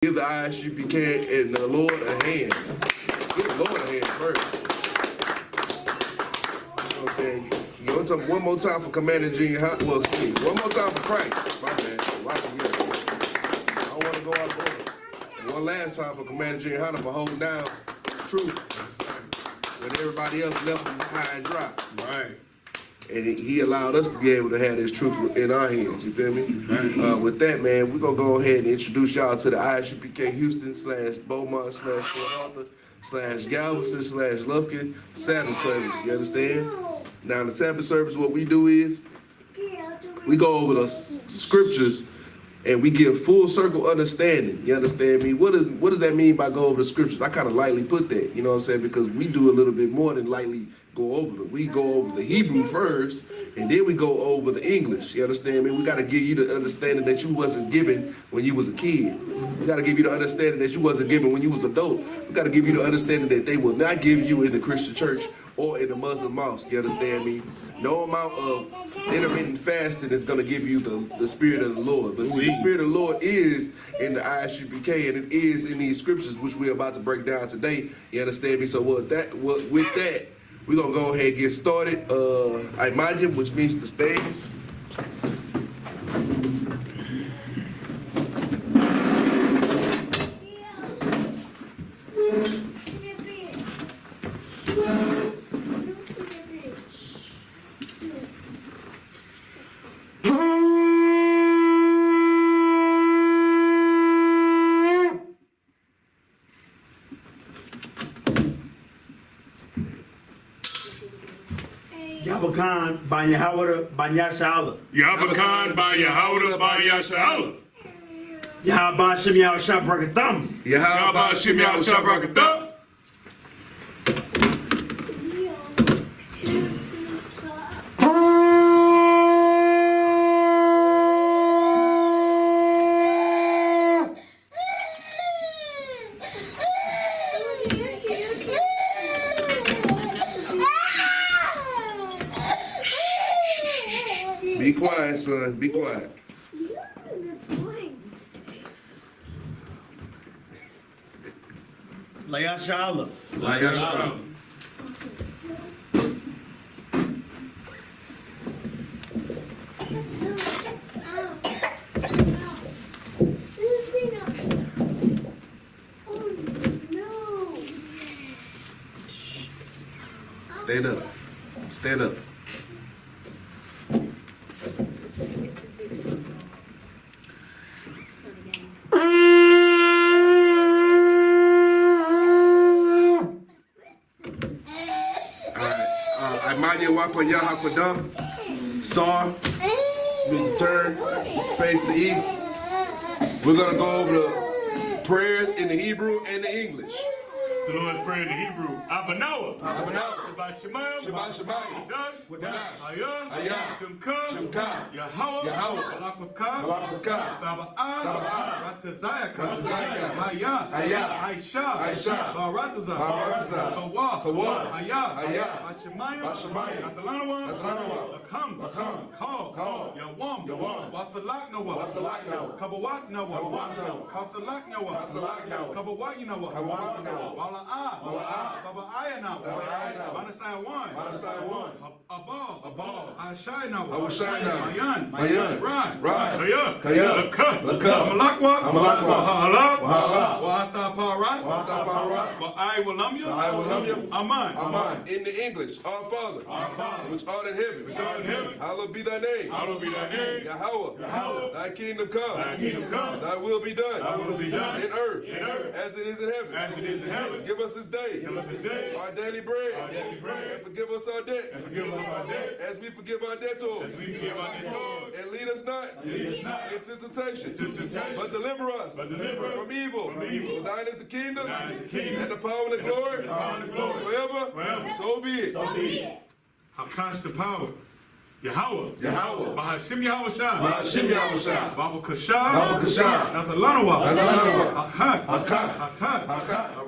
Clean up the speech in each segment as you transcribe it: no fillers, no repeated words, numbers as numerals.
Give the I.S.U.P.K and the Lord a hand. Give the Lord a hand first. You know what I'm saying? You want something one more time for Commander Junior High? Well, one more time for Christ. My man. I don't want to go out of order. One last time for Commander Junior High for holding down truth when everybody else left them high and dry. Right. And he allowed us to be able to have this truth in our hands, you feel me? Right. With that, man, we're going to go ahead and introduce y'all to the I.S.U.P.K Houston / Beaumont / Port Arthur / Galveston / Lufkin Sabbath service, you understand? Now, the Sabbath service, what we do is we go over the scriptures and we give full circle understanding, you understand me? What does that mean by go over the scriptures? I kind of lightly put that, you know what I'm saying? Because we do a little bit more than lightly go over them. We go over the Hebrew first, and then we go over the English, you understand me? We got to give you the understanding that you wasn't given when you was a kid. We got to give you the understanding that you wasn't given when you was adult. We got to give you the understanding that they will not give you in the Christian church or in the Muslim mosque, you understand me? No amount of intermittent fasting is going to give you the Spirit of the Lord. But see, the Spirit of the Lord is in the I.S.U.P.K, and it is in these scriptures, which we're about to break down today. You understand me? So with that, we're going to go ahead and get started. Imagine, which means to stand. YAHANNA by Yahweh by YAHANNA. YAHANNA by Yahweh by YAHANNA. Yahweh Shem Yahushua Brakatham. Yahweh Shem Yahushua Brakatham. Be quiet, son. Be quiet. SHALAM. SHALAM. Stand up. Stand up. Sar, Mr. Turn, face the east. We're going to go over the prayers in the Hebrew and the English. The Lord's Prayer in the Hebrew. Abanawa. Shabbat Shemayim. Shabbat Shemayim. Wadash. I.S.U.P.K. I.S.U.P.K. Yahweh. Sabbath. Ratazayaka. I.S.U.P.K. I.S.U.P.K. Baratazah. Kawah. Ayah. Bashemayim. Atalanawa. Akam. Call. Yawam. Wasalak Noah. Kabawat Noah. Kasalak Noah. Kabawat Noah. Wala'ah. Kaba'aya Noah. Banasai one. Abal. Ashai Noah. Mayan. Right. Kaya. Amalakwa. Wahalam. Wa'ataparat. Wa'ai Aman. In the English, our Father, which art in heaven, hallowed be thy name. Yahweh. Thy kingdom come. Thy will be done. In earth. As it is in heaven. Give us this day. Our daily bread. And forgive us our debts. As we forgive our debtors. And lead us not into temptation. But deliver us from evil. For thine is the kingdom. And the power and the glory. Forever. So be it. Hakash the power. Yahweh. Bahashim Yahushua. Babu Kashah. Nathalanawa. Hakat.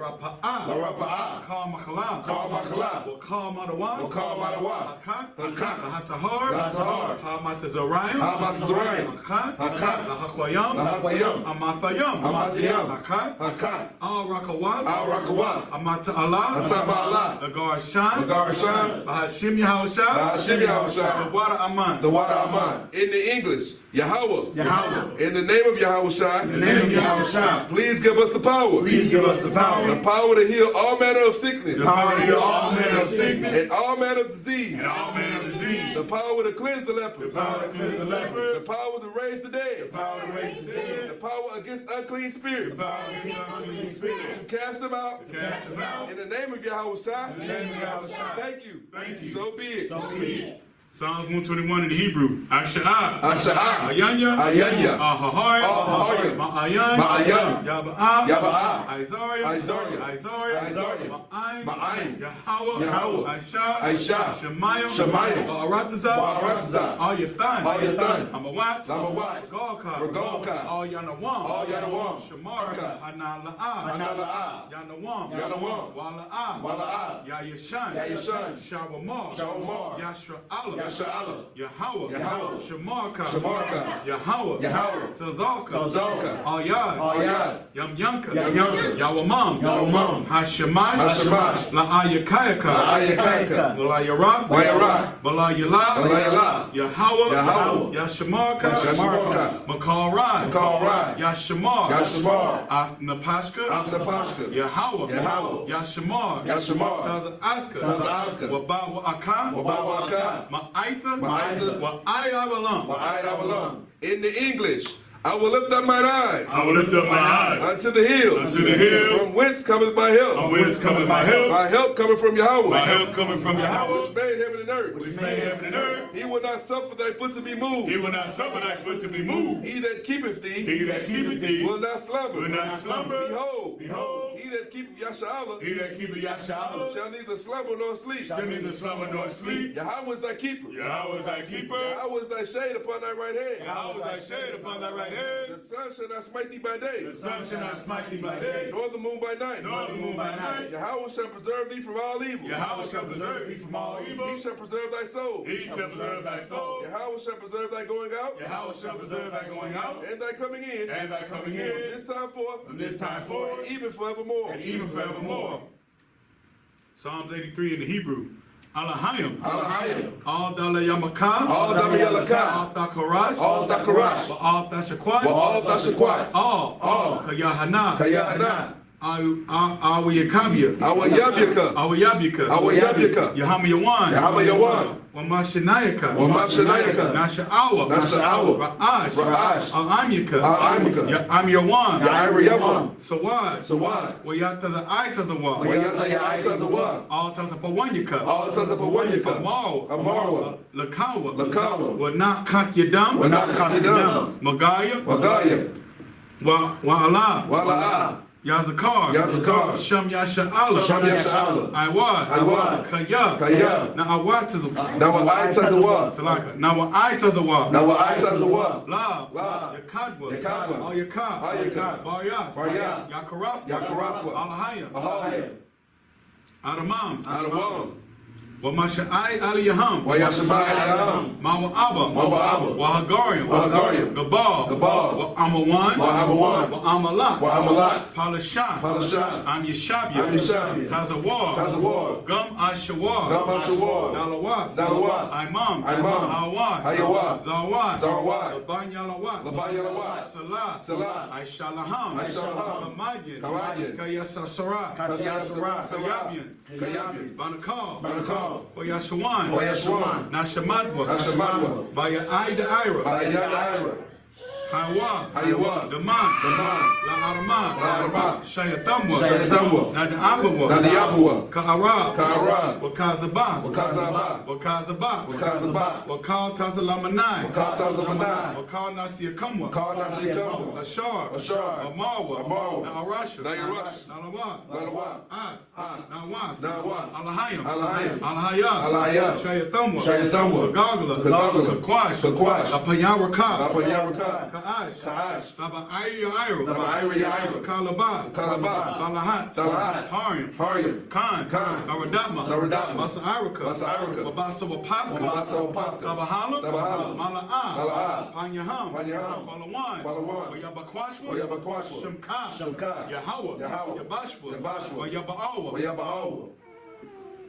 Rapa'a. Rapa'a. Call Makalam. Call Makalam. Will call Madawan. Will call Madawan. Hakat. Hakat. Hatahar. Hatahar. Hamatazarayim. Hamatazarayim. Hakat. Hakat. Lahakwayam. Lahakwayam. Amathayam. Amathayam. Hakat. Hakat. Al Rakawat. Al Rakawat. Amata Allah. Atama Allah. The Garshan. The Garshan. Bahashim Yahusha. Bahashim Yahusha. The water Aman. The water Aman. In the English, Yahweh. Yahweh. In the name of Yahushua. In the name of Yahushua. Please give us the power. Please give us the power. The power to heal all manner of sickness. The power to heal all manner of sickness. And all manner of disease. And all manner of disease. The power to cleanse the leper. The power to cleanse the leper. The power to raise the dead. The power to raise the dead. The power against unclean spirits. The power against unclean spirits. To cast them out. To cast them out. In the name of Yahushua. In the name of Yahushua. Thank you. Thank you. So be it. So be it. Psalms 121 in the Hebrew. I.S.U.P.K. I.S.U.P.K. Ayanya. Ayanya. Ahahar. Ahahar. Ma'ayan. Ma'ayan. Yaba'a. Yaba'a. Isaiah. Isaiah. Isaiah. Isaiah. Ma'ayin. Ma'ayin. Yahweh. Yahweh. Aisha. Aisha. Shemayim. Shemayim. Ba'aratazah. Ba'aratazah. Al-Yathan. Al-Yathan. Amawat. Amawat. Regalka. Regalka. Al-Yanawam. Al-Yanawam. Shemarka. Hanala'a. Hanala'a. Yanawam. Yanawam. Wala'a. Wala'a. Yayashan. Yayashan. Shawamar. Shawamar. Yashra'ala. Yasha'ala. Yahweh. Yahweh. Shemarka. Shemarka. Yahweh. Yahweh. Tazalka. Tazalka. Ayad. Ayad. Yamyanka. Yamyanka. Yawamam. Yawamam. Hashemash. Hashemash. La'ayakayaka. La'ayakayaka. Balayarak. Wayarak. Balayala. Balayala. Yahweh. Yahweh. Yashemarka. Yashemarka. Makalrai. Makalrai. Yashamar. Yashamar. Athnapashka. Athnapashka. Yahweh. Yahweh. Yashamar. Yashamar. Tazalka. Tazalka. Wabawaka. Wabawaka. Ma'aitha. Ma'aitha. Wa'ayavalam. Wa'ayavalam. In the English, I will lift up mine eyes I will lift up my eyes unto the hills. unto the hill. From whence cometh my help? From whence cometh my help? My help coming from Yahweh. My help coming from Which Yahweh, made heaven and earth. which made heaven and earth. He will not suffer thy foot to be moved. He will not suffer thy foot to be moved. He that keepeth thee He that keepeth thee will not slumber. will not slumber. Behold, Behold, he that keepeth Yasha'ala he that keepeth Yahshua shall neither slumber nor sleep. shall neither slumber nor sleep. Yahweh is thy keeper. Yahweh is thy keeper. Yahweh is thy shade upon thy right hand. Yahweh is thy shade upon thy right hand. The sun shall not smite thee by day, The sun shall not smite thee by day, nor the moon by night. nor the moon by night. Yahweh shall preserve thee from all evil. Yahweh shall preserve thee from all evil. He shall preserve thy soul. He shall preserve thy soul. Yahweh shall preserve thy going out Yahweh shall preserve thy going out and thy coming in and thy coming from in this time forth from this time forth even forevermore. and even forevermore. Psalms 83 in the Hebrew. Alahayim. Alahayim. All Dalayamaka. All Dalayamaka. All Dakarash. All Dakarash. All Tashakwat. All Tashakwat. All. Kayahanna. Kayahana. Awiyakabia. Our Yabika. Awiyabika. Our Yabika. Yahamayawan. Yahamayawan. Wamashanayaka. Wamashanayaka. Nasha'awa. Nasha'awa. Ra'ash. Ra'ash. Al-Amyaka. Al-Amyaka. Ya'amyawan. Ya'irayawan. Sawad. Sawad. Wayata the Aitazawa. Wayata Ya'itazawa. All Tazapawanyaka. All Tazapawanyaka. Amal. Amarwa. Lakawa. Lakawa. Wanak Yadam. Wanak Yadam. Magaya. Magaya. Wa'ala. Wala'a. Yazakar. Yazakar. Sham Yasha'ala. Sham Yasha'ala. Iwad. Iwad. Kaya. Kaya. Na Awatazawa. Now I Tazawa. Salaka. Na Wa'aitazawa. Now I Tazawa. La. La. Yakadwa. Yakadwa. Al Yakad. Al Yakad. Baryat. Baryat. Yakarafwa. Yakarafwa. Alahaya. Ahaya. Adamam. Adawam. Wamasha'ai Aliyaham. Wayashabai Aliyaham. Mawa Abba. Mawa Abba. Wahagariam. Wahagariam. Gabal. Gabal. Wa'amawan. Wa'amawan. Wa'amalat. Wa'amalat. Palashan. Palashan. Am Yeshabia. Am Yeshabia. Tazawar. Tazawar. Gum Ashawar. Gum Ashawar. Dalawat. Dalawat. Imam. Imam. Awad. Hayawat. Zawad. Zawad. Laban Yalawat. Laban Yalawat. Salah. Salah. Aishalaham. Aishalaham. Kamadyan. Kamadyan. Kayasasara. Kayasasara. Kayabian. Kayabian. Banakal. Banakal. Oyashawan. Wayashawan. Nashamadwa. Nashamadwa. Via Ida Ira. Ayana Ira. Hawa. Hayawa. Daman. Daman. La Arama. La Arama. Shayatamwa. Shayatamwa. Nadiabawa. Nadiabawa. Ka'ara. Ka'ara. Wakazaba. Wakazaba. Wakazaba. Wakazaba. Wakal Tazalamanai. Wakal Tazamanai. Wakal Nasiakamwa. Wakal Nasiakamwa. Ashar. Ashar. Amarwa. Amarwa. Naarasha. Naarasha. Nalawa. Nalawa. Nawaf. Nawaf. Alahayam. Alahayam. Alahaya. Alahaya. Shayatamwa. Shayatamwa. Gagala. Gagala. Kakwash. Kakwash. Apanyawaka. Apanyawaka. Ka'ash. Ka'ash. Taba Ira Ira. Taba Ira Ira. Kalaba. Talabah, Balahat, Talahat, Harim, Harim, Khan, Khan, Naradama, Naradama, Basa Irika, Basa-Irika, Babasa Wapaka, Babasa-Wapaka, Tabahala, Tabahala, Mala'ah, Mala'ah, Panyaham, Panyaham, Balawan, Balawan, Wayabakwashwa, Wayabakwashwa, Shemka, Shemka, Yahweh, Yahweh, Yabashwa, Yabashwa, Wayaba'awa, Wayaba'awa,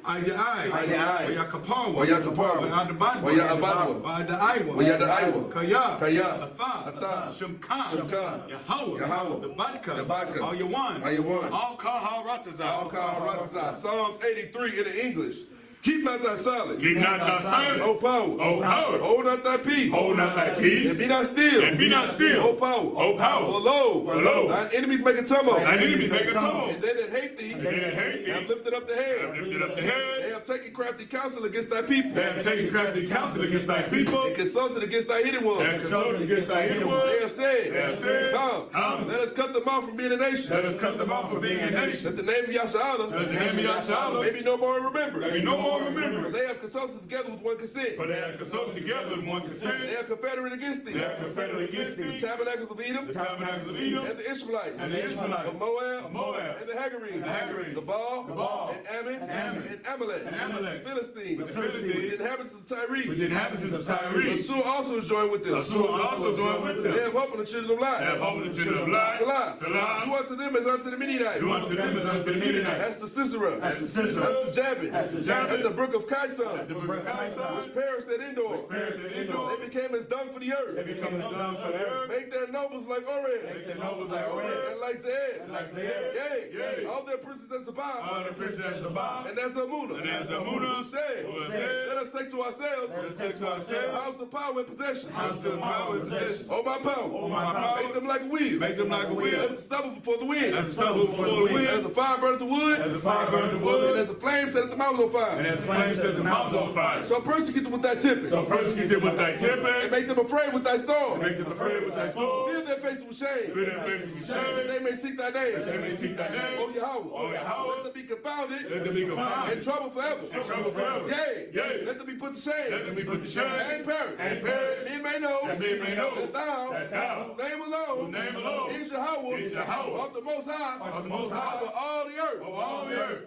Ayai, Ayai, Wayakapawa, Wayakapawa, Wayadabadwa, Wayadabadwa, Wayadaiwa, Wayadaiwa, Kaya, Kaya, Atha, Atha, Shemka, Shemka, Yahweh, Yahweh, the Badka, the Badka, Ayawan, Ayawan, All Kahal Ratazah, Al-Kaharatazah. Psalms 83 in the English. Keep not thy silence. Keep not thy silence. O power. O power. Hold not thy peace. Hold not thy peace. And be not still. And be not still. O power. O power. For lo. For lo. Thine enemies make a tumult. Thine enemies make a tumult. And they that hate thee. And they that hate thee have lifted up the head. have lifted up the They head. have taken crafty counsel against thy people. They have taken crafty counsel against thy people. And consulted against thy hidden They have ones. consulted against thy hidden They ones. have said. They have said, Come. Let us cut them off from being a nation. Let us cut them off from being a nation. That the name of Yahshua Let the name of Yahshua may be no more remembered. be no more For remembered. they have consulted together with one consent. For they have consulted together in one They consent. are confederate against thee. They are confederate against The thee. tabernacles of Edom, The tabernacles of Edom and the Israelites, and the Israelites, of Moab, of Moab, and the Hagarenes, and the Hagarenes, the Baal, the Baal, and Ammon, and Ammon, and Amalek, and Amalek, the Philistines, the Philistines, with the inhabitants of Tyre. with the inhabitants of Tyre. Assur also is joined with them. Assur also joined with They them. have hope in the children of They light. have hope in the children of light. Salah. Salah. Do unto them as unto the Midianites. Do unto them as unto the Midianites. As to Sisera, As to Sisera. as to Jabin, As to Jabin. at the brook of Kison, The brook of Kison, which perished at Endor. perished at Endor. They became as dung for the They earth. become as dung for the earth. Make their nobles like Make Oreb, their nobles like Oreb, and like Zed. and like Zayed. Yea, Yea. all their princes as Zabah, All the princes of Sabbath. and as Amunah, And as Amunah, who said, who said, let us take to ourselves Let us take to a ourselves house of power and possession. House of power and possession. Oh my power, my power. make them like a wheel, Make them like a wheel. as a stubble before the wind, As a stubble before the wind. as a fire burneth the wood, As the fire burned the and wood. as a flame set the mountains on fire. And as flames set the mountains on fire. So persecute them with thy tempest, So persecute them with thy and tempest. make them afraid with thy storm. Make them afraid with thy sword. Fill their faces with shame, Fill their faces with shame. they may seek thy name. They may seek thy O name. Yahweh, O Yahweh. let them be confounded Let them be and confounded. trouble forever. And trouble forever. Yea, Yea. let them be put to shame Let them be put to shame. and perish. And perish. That men may know That men may know that thou, that thou, name alone, whose name alone, is Yahweh, is Yahweh, of the Most High, of the Most High, over all the earth. over all the earth.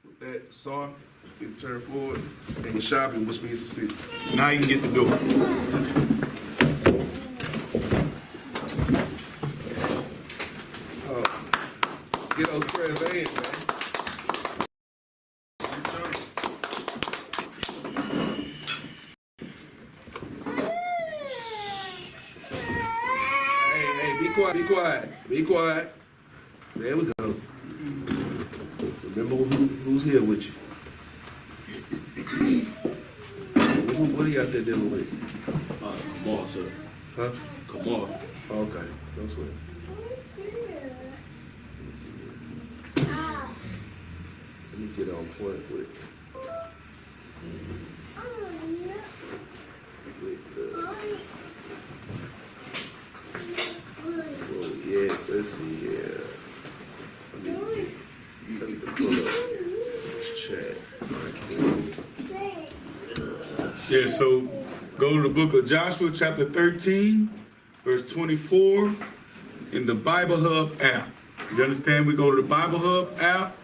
With that, Saw, you can turn forward, and your shopping, which means to see. Now you can get the door. Get those prayers in, man. Hey, be quiet, be quiet, be quiet. There we go. Remember who's here with you. What are you out there dealing with? Kamal, sir. Huh? Kamal. Okay, no sweat. Let me get on point with oh yeah, let's see here. Let me pull up this chat. Yeah, so go to the book of Joshua, chapter 13, verse 24, in the Bible Hub app. You understand? We go to the Bible Hub app,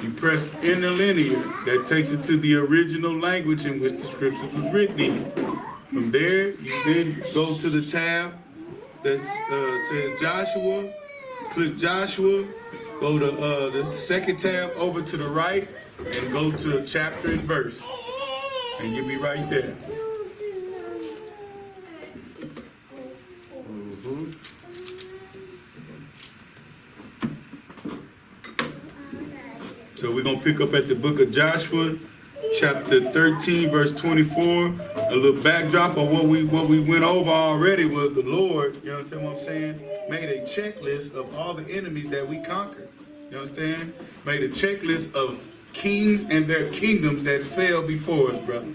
you press interlinear, that takes it to the original language in which the scriptures was written in. From there, you then go to the tab that says Joshua, click Joshua, go to the second tab over to the right, and go to chapter and verse. And you'll be right there. So we're going to pick up at the book of Joshua, chapter 13, verse 24. A little backdrop of what we went over already was the Lord, you understand what I'm saying? Made a checklist of all the enemies that we conquered. You understand? Made a checklist of kings and their kingdoms that fell before us, brother.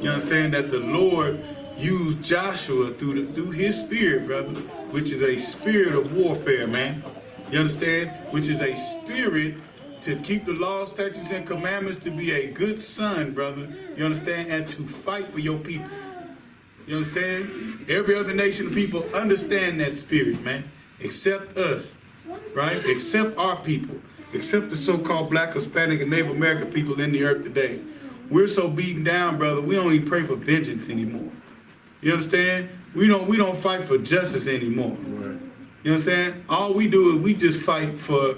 You understand that the Lord used Joshua through his spirit, brother, which is a spirit of warfare, man. You understand? Which is a spirit to keep the laws, statutes, and commandments, to be a good son, brother. You understand? And to fight for your people. You understand? Every other nation of people understand that spirit, man, except us. right? Except our people, except the so-called Black, Hispanic, and Native American people in the earth today. We're so beaten down, brother, we don't even pray for vengeance anymore. You understand? We don't fight for justice anymore. Right. You understand? All we do is we just fight for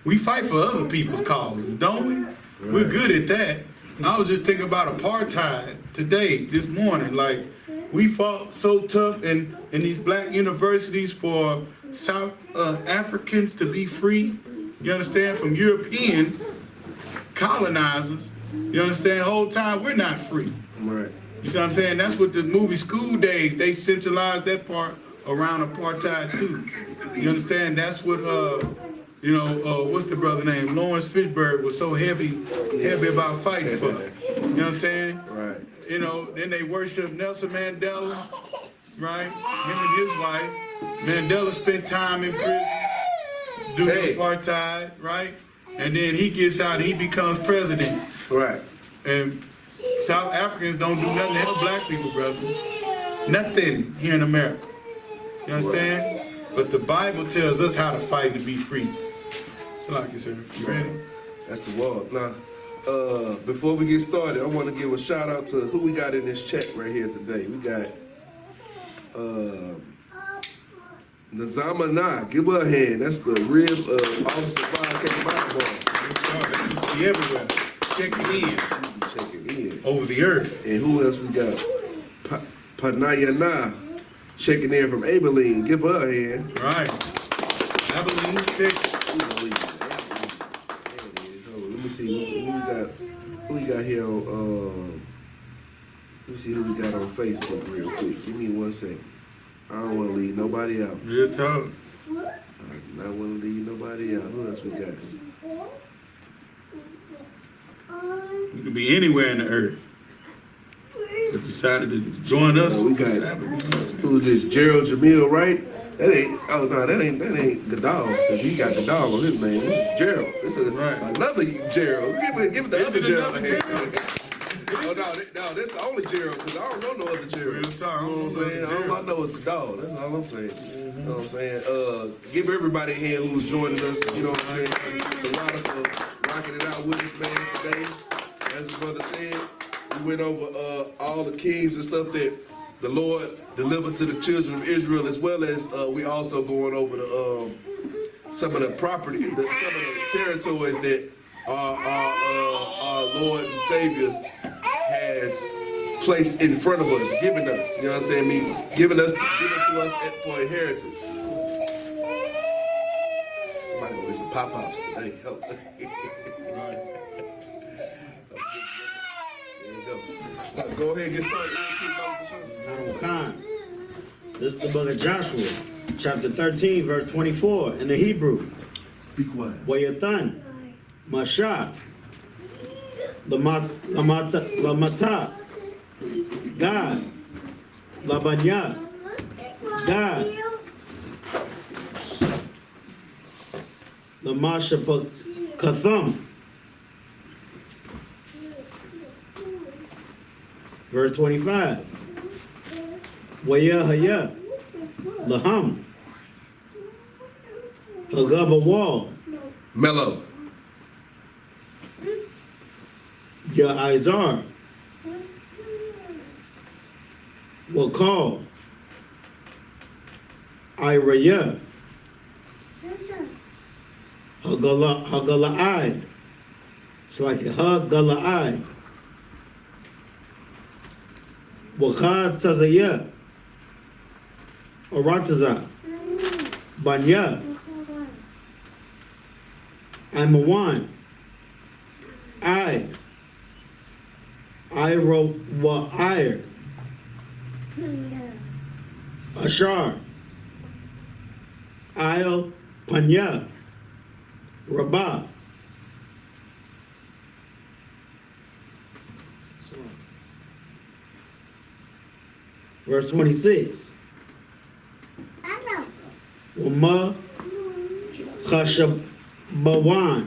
other people's causes, don't we? Right. We're good at that. I was just thinking about apartheid today, this morning. Like, we fought so tough in these black universities for South Africans to be free. You understand? From Europeans, colonizers. You understand? Whole time we're not free. Right. You see what I'm saying? That's what the movie School Days, they centralized that part around apartheid too. You understand? That's what what's the brother name? Lawrence Fishburne was so heavy about fighting for. You know what I'm saying? Right. You know, then they worship Nelson Mandela, right? Him and his wife. Mandela spent time in prison doing apartheid, right? And then he gets out and he becomes president. Right. And South Africans don't do nothing to help black people, brother. Nothing here in America. You understand? Right. But the Bible tells us how to fight to be free. So like you, sir. You ready? That's the wall. Now, before we get started, I want to give a shout out to who we got in this chat right here today. We got Nazama Na. Give her a hand. That's the real Officer 5K Bible boy. Be everywhere. Checking in. Checking in. Over the earth. And who else we got? Panayana. Checking in from Abilene. Give her a hand. Right. Abilene, Texas. Let me see who we got here on let me see who we got on Facebook real quick. Give me 1 second. I don't want to leave nobody out. Real talk. I do not want to leave nobody out. Who else we got? We could be anywhere in the earth. But decided to join us. We got who's this? Gerald Jamil, right? That ain't Gadal, because he got Gadal on his name. This is Gerald. This is another Gerald. Give it the other Gerald. Oh no, that's the only Gerald, because I don't know no other Gerald. You know what I'm saying? All I know is Gadal. That's all I'm saying. You know what I'm saying? Give everybody a hand who's joining us. You know what I'm saying? The rider for rocking it out with us, man, today. As the brother said, we went over all the kings and stuff that the Lord delivered to the children of Israel, as well as we also going over the some of the property, some of the territories that our Lord and Savior has placed in front of us, given us. You know what I'm saying? Given to us for inheritance. Somebody gonna listen to pop-ups today. Help. Go ahead and get started. This is the book of Joshua, chapter 13, verse 24, in the Hebrew. Be quiet. YAHANNA, Masha, Lamata, God, Labanya, God, Lamashapakatham. Verse 25. Wayahaya, Laham, Hagabawal, Mellow. Ya'izar, Wakal, Iraya, Hagala'id. It's like Hagala'id. Wakad Tazaya, Arataza, Banya, Amawan, Wa'ir, Ashar, Il, Panya, Rabah. Verse 26. Wama Khashabawan.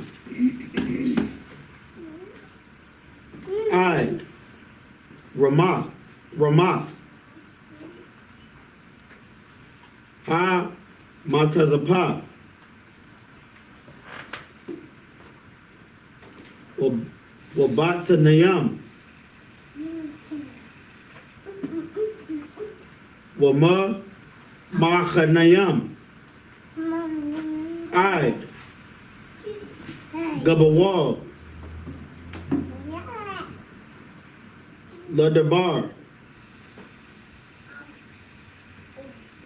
Id. Ramath. Ha Matazapa. Wabatanayam. Wama Machanayam. Ide. Gabawal. Ladabar.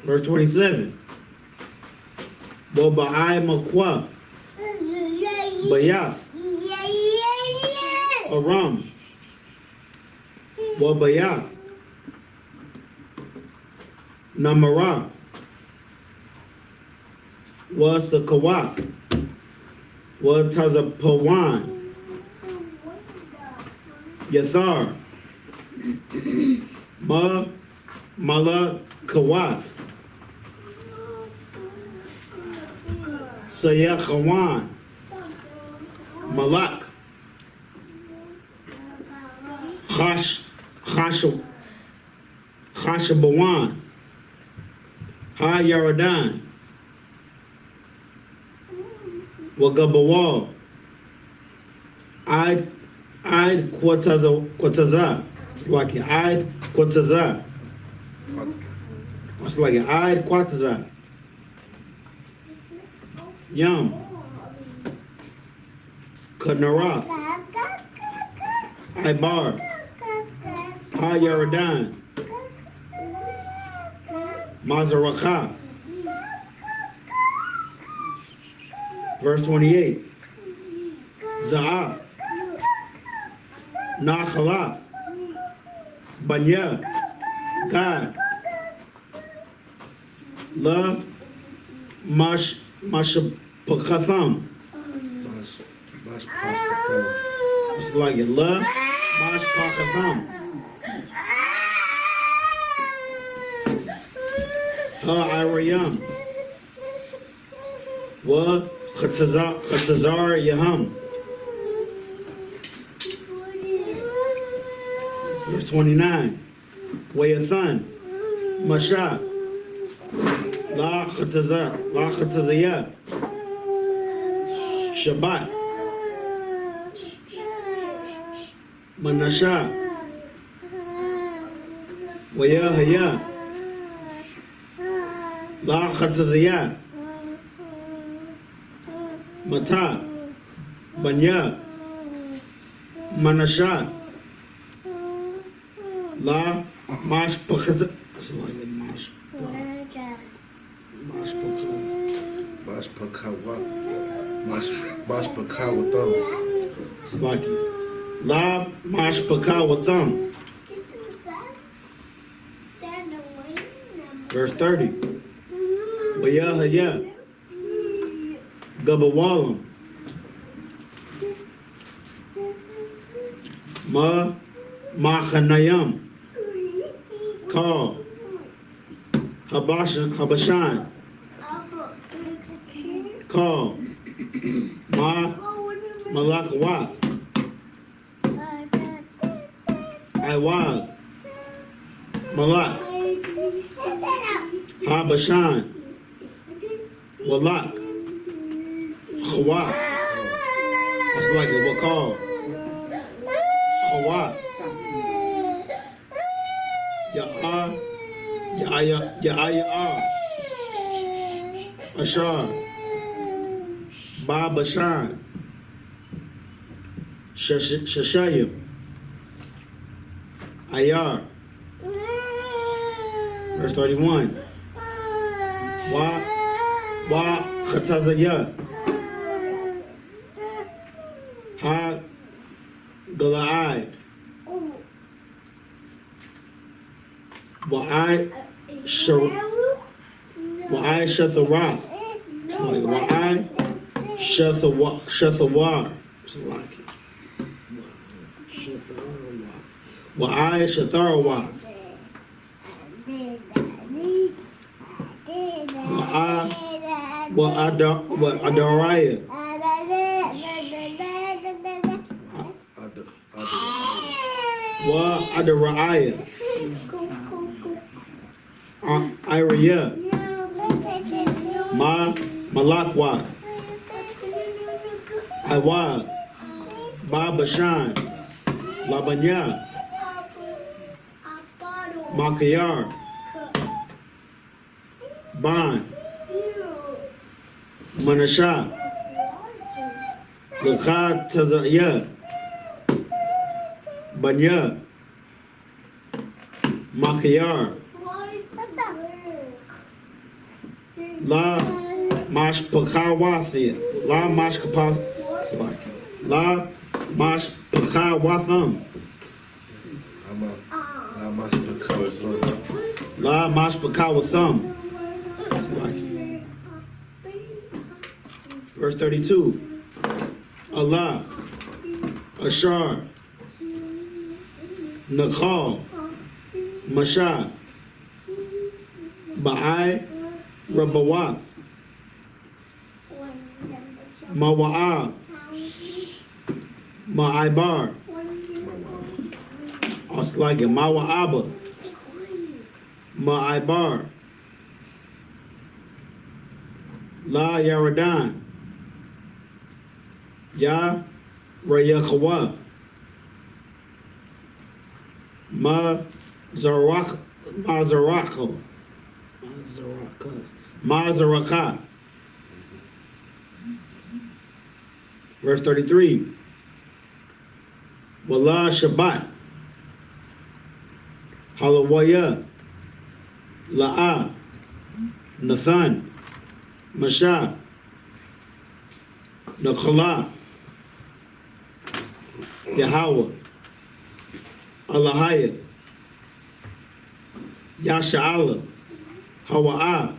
Verse 27. Boba'ai Makwa. Bayath. Aram. Wabayath. Namara. Wasakawath. Watazapawan. Yathar. Malakawath. Sayachawan. Malak. Chashabawan. Ha Yaradan. Wagabawal. I'd Quataza. It's like an I'd Quataza. It's like an I'd Quataza. Yum. Kanarath. Ibar. Ha Yaradan. Mazaraka. Verse 28. Za'af. Nachalath. Banya. Gad. La Mashpakatham. It's like it. La Mashpakatham. Ha Irayam. Wa Khatazar Yaham. Verse 29. Wayathan. Masha. La Khatazaya. Shabbat. Manasha. Wayahaya. La Khatazaya. Mata. Banya. Manasha. La Mashpakha. It's like a Mashpakawatham. It's like La Mashpakawatham. Verse 30. Wayahaya. Gabawalam. Machanayam. Call. Habashan. Call. Malakawath. Iwad. Malak. Habashan. Walak. Chawat. That's like it. What call? Chawat. Ya'ayah. Ashar. Bashan. Shashayim. Ayar. Verse 31. Wa Khatazaya. Ha Galaad. Wa'ai Shathawath. It's like Wa'ai Shathawar. It's like it. Wa'ai Shathawath. Wa'adaraya. Wa'adaraya. Iraya. Malakwa. Iwad. Ba Bashan, Labanya, Makayar, Ban, Manasha, Lakha Tazaya, Banya, Makayar, La Mashpakawasi, La Mashpakawatham, La Mashpakawatham. Verse 32. Allah, Ashar, Nakhal, Mashah, Ba'ai, Rabawath, Mawa'ab, Ma'aibar, also like it, Mawa'aba, Ma'aibar, La Yaradan, Ya Rayakhawa, Mazaraka. Verse 33. Wallah Shabbat, Halawaya, La'a, Nathan, Masha, Nakhala, Yahweh, Allahaya, Yasha'ala, Hawa'a,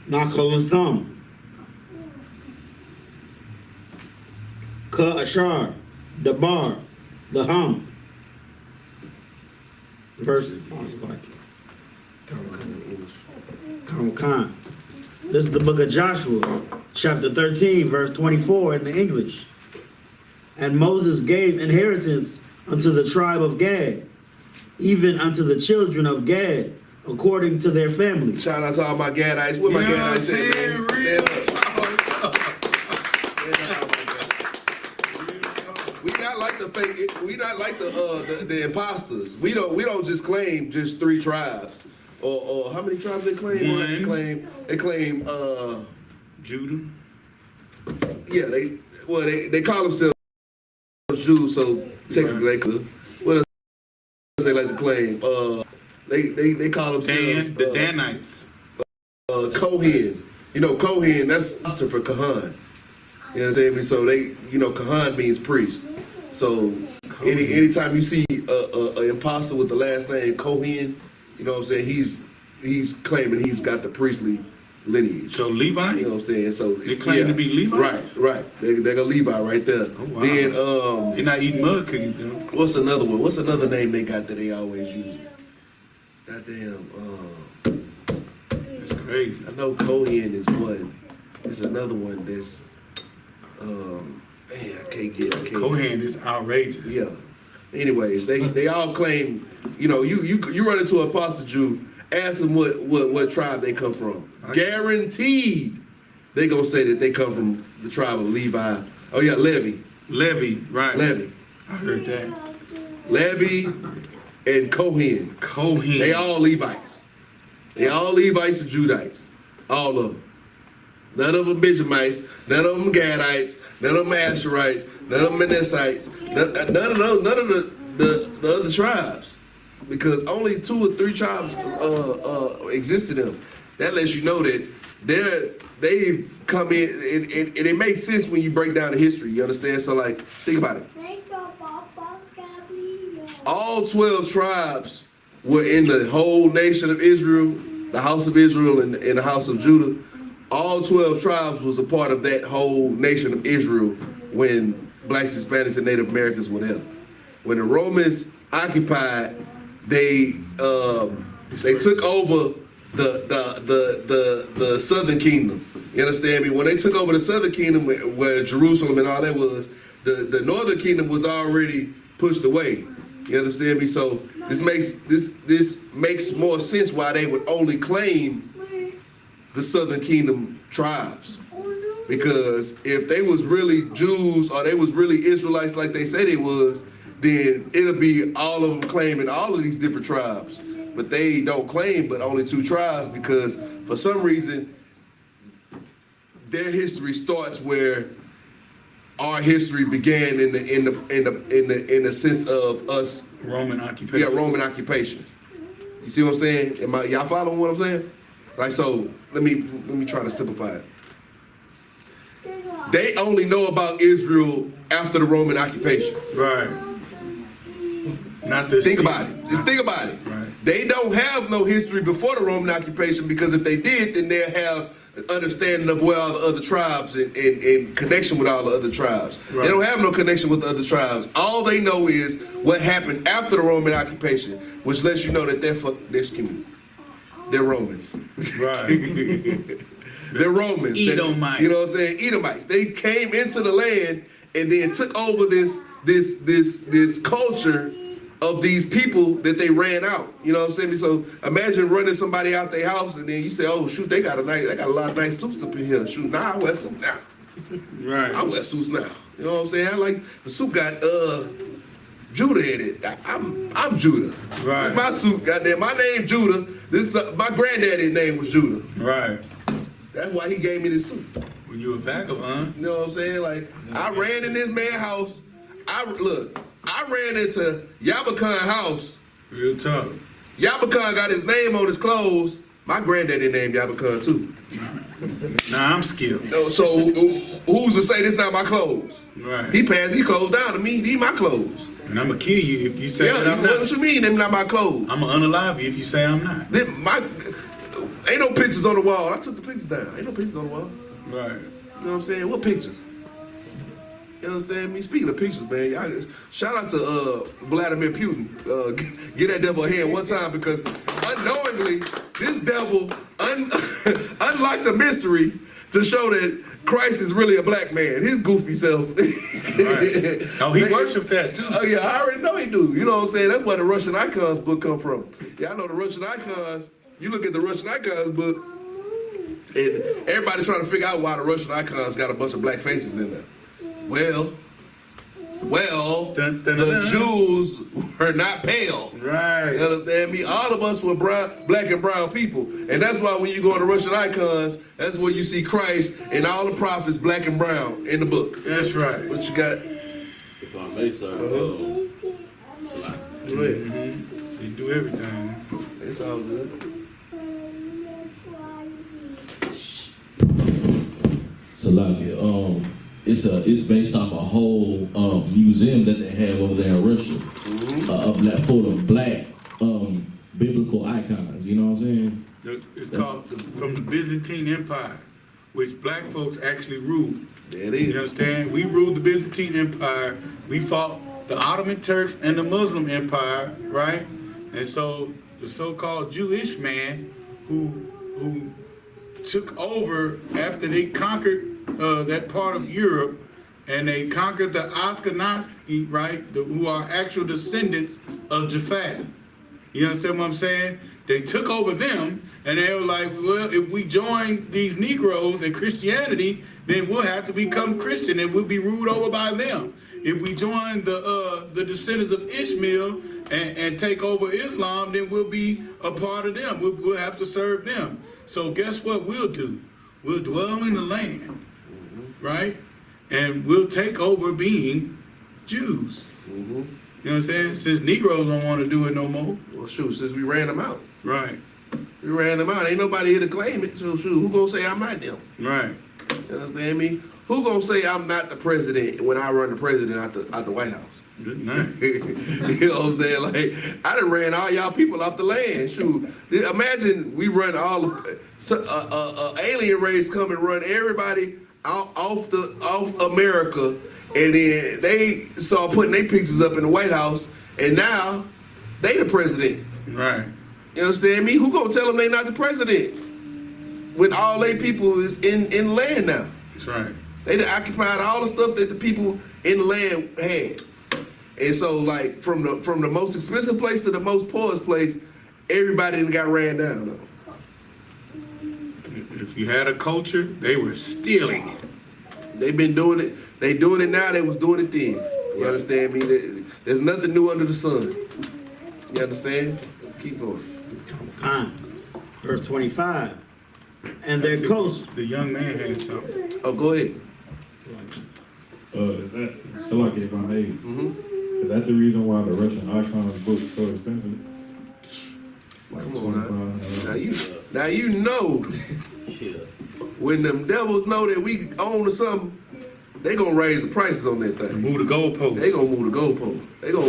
Nakalatham, Ka Ashar, Dabar, Laham. Verse, Khan. This is the book of Joshua, chapter 13, verse 24 in the English. And Moses gave inheritance unto the tribe of Gad, even unto the children of Gad, according to their families. Shout out to all my Gadites. Where my You know what I'm Gadites at, saying? man? Real Stand up. talk. We not like the fake. We not like the imposters. We don't just claim just 3 tribes or how many tribes they claim? One. They claim Judah. yeah they call themselves Jews, so technically they could. What else they like to claim? They call themselves The Danites. Kohen. You know, Kohen, that's Austin for Kahan. You know what I'm saying? So they, Kahan means priest. So anytime you see an imposter with the last name Kohen, you know what I'm saying? He's claiming he's got the priestly lineage. So Levi? You know what I'm saying? So They claim to be Levites? Right. They got Levi right there. Oh, wow. Then They're not eating mud cookies, though. what's another one? What's another name they got that they always use? Goddamn. It's crazy. I know Kohen is one. There's another one that's man, I can't get. Kohen is outrageous. Yeah. Anyways, they all claim. You run into an apostle Jew, ask them what tribe they come from. Guaranteed, they gonna say that they come from the tribe of Levi. Oh yeah, Levi. Right. Levi. I heard that. Levi and Kohen. Kohen. They all Levites. They all Levites and Judites. All of them. None of them Benjamites. None of them Gadites. None of them Asherites. None of them Manassites. None of the other tribes. Because only 2 or 3 tribes exist in them. That lets you know that they come in, and it makes sense when you break down the history. You understand? So, like, think about it. All 12 tribes were in the whole nation of Israel, the house of Israel and the house of Judah. All 12 tribes was a part of that whole nation of Israel when blacks, Hispanics, and Native Americans were there. When the Romans occupied, they took over the southern kingdom. You understand me? When they took over the southern kingdom, where Jerusalem and all that was, the northern kingdom was already pushed away. You understand me? So this makes more sense why they would only claim the southern kingdom tribes. Because if they was really Jews or they was really Israelites like they said they was, then it'll be all of them claiming all of these different tribes. But they don't claim but only 2 tribes because for some reason their history starts where our history began in the sense of us Roman occupation. yeah, Roman occupation. You see what I'm saying? Y'all following what I'm saying? Like, so let me try to simplify it. They only know about Israel after the Roman occupation. Right. Not this. Think about it. Just think about it. Right. They don't have no history before the Roman occupation because if they did, then they'll have an understanding of where all the other tribes and connection with all the other tribes. Right. They don't have no connection with the other tribes. All they know is what happened after the Roman occupation, which lets you know that they're Romans. Right. They're Romans. Edomites. You know what I'm saying? Edomites. They came into the land and then took over this culture of these people that they ran out. You know what I'm saying? So imagine running somebody out their house and then you say, oh shoot, they got a lot of nice suits up in here. Shoot, nah, I wear suits now. Right. I wear suits now. You know what I'm saying? I like the suit got Judah in it. I'm Judah. Right. My suit, goddamn, my name Judah. This my granddaddy's name was Judah. Right. That's why he gave me this suit. When you a vagabond. You know what I'm saying? Like, I ran in this man's house. I ran into YAHANNA house. Real tough. YAHANNA got his name on his clothes. My granddaddy named YAHANNA too. Nah, I'm skilled. So who's to say this not my clothes? Right. He passed his clothes down to me. These my clothes. And I'm gonna kill you if you say that I'm what not. you mean? Them not my clothes. I'm gonna unalive you if you say I'm not. Ain't no pictures on the wall. I took the pictures down. Ain't no pictures on the wall. Right. You know what I'm saying? What pictures? You understand me? Speaking of pictures, man, y'all, shout out to Vladimir Putin. Get that devil a hand one time because unknowingly, this devil unlocked the mystery to show that Christ is really a black man. His goofy self. Right. Oh, he worshiped that too. Oh yeah, I already know he do. You know what I'm saying? That's where the Russian Icons book come from. Yeah, I know the Russian Icons. You look at the Russian Icons book, and everybody trying to figure out why the Russian Icons got a bunch of black faces in there. Well, Dun, dun, the dun. Jews were not pale. Right. You understand me? All of us were black and brown people. And that's why when you go to Russian Icons, that's where you see Christ and all the prophets black and brown in the book. That's right. What you got? If I may, sir. Go ahead. They do everything. It's all good. Salakia, it's based off a whole museum that they have over there in Russia, full of black biblical icons. You know what I'm saying? It's called from the Byzantine Empire, which black folks actually ruled. There it You is. understand? We ruled the Byzantine Empire. We fought the Ottoman Turks and the Muslim Empire, right? And so the so-called Jewish man who took over after they conquered that part of Europe, and they conquered the Ashkenazi, right? Who are actual descendants of Japheth. You understand what I'm saying? They took over them, and they were like, well, if we join these Negroes in Christianity, then we'll have to become Christian, and we'll be ruled over by them. If we join the descendants of Ishmael and take over Islam, then we'll be a part of them. We'll have to serve them. So guess what we'll do? We'll dwell in the land, right? And we'll take over being Jews. You know what I'm saying? Since Negroes don't want to do it no more. Well, shoot, since we ran them out. Right, We ran them out. Ain't nobody here to claim it. So, shoot, who gonna say I'm not them? right. You understand me? Who gonna say I'm not the president when I run the president out the White House? Good night. You know what I'm saying? Like, I done ran all y'all people off the land. Shoot, imagine we run all alien race come and run everybody off America, and then they start putting their pictures up in the White House, and now they the president. Right. You understand me? Who gonna tell them they not the president when all they people is in land now? That's right. They done occupied all the stuff that the people in the land had. And so, like, from the most expensive place to the most poorest place, everybody done got ran down. If you had a culture, they were stealing it. They've been doing it. They doing it now. They was doing it then. You understand me? There's nothing new under the sun. You understand? Keep going. Verse 25. And their coast. The young man had something. Oh, go ahead. Is that Salaki if I may? Is that the reason why the Russian icons book is so expensive? Like Come on, 25, now you know when them devils know that we own or something, they gonna raise the prices on that thing. Move the goalpost. They gonna move the goalpost. They gonna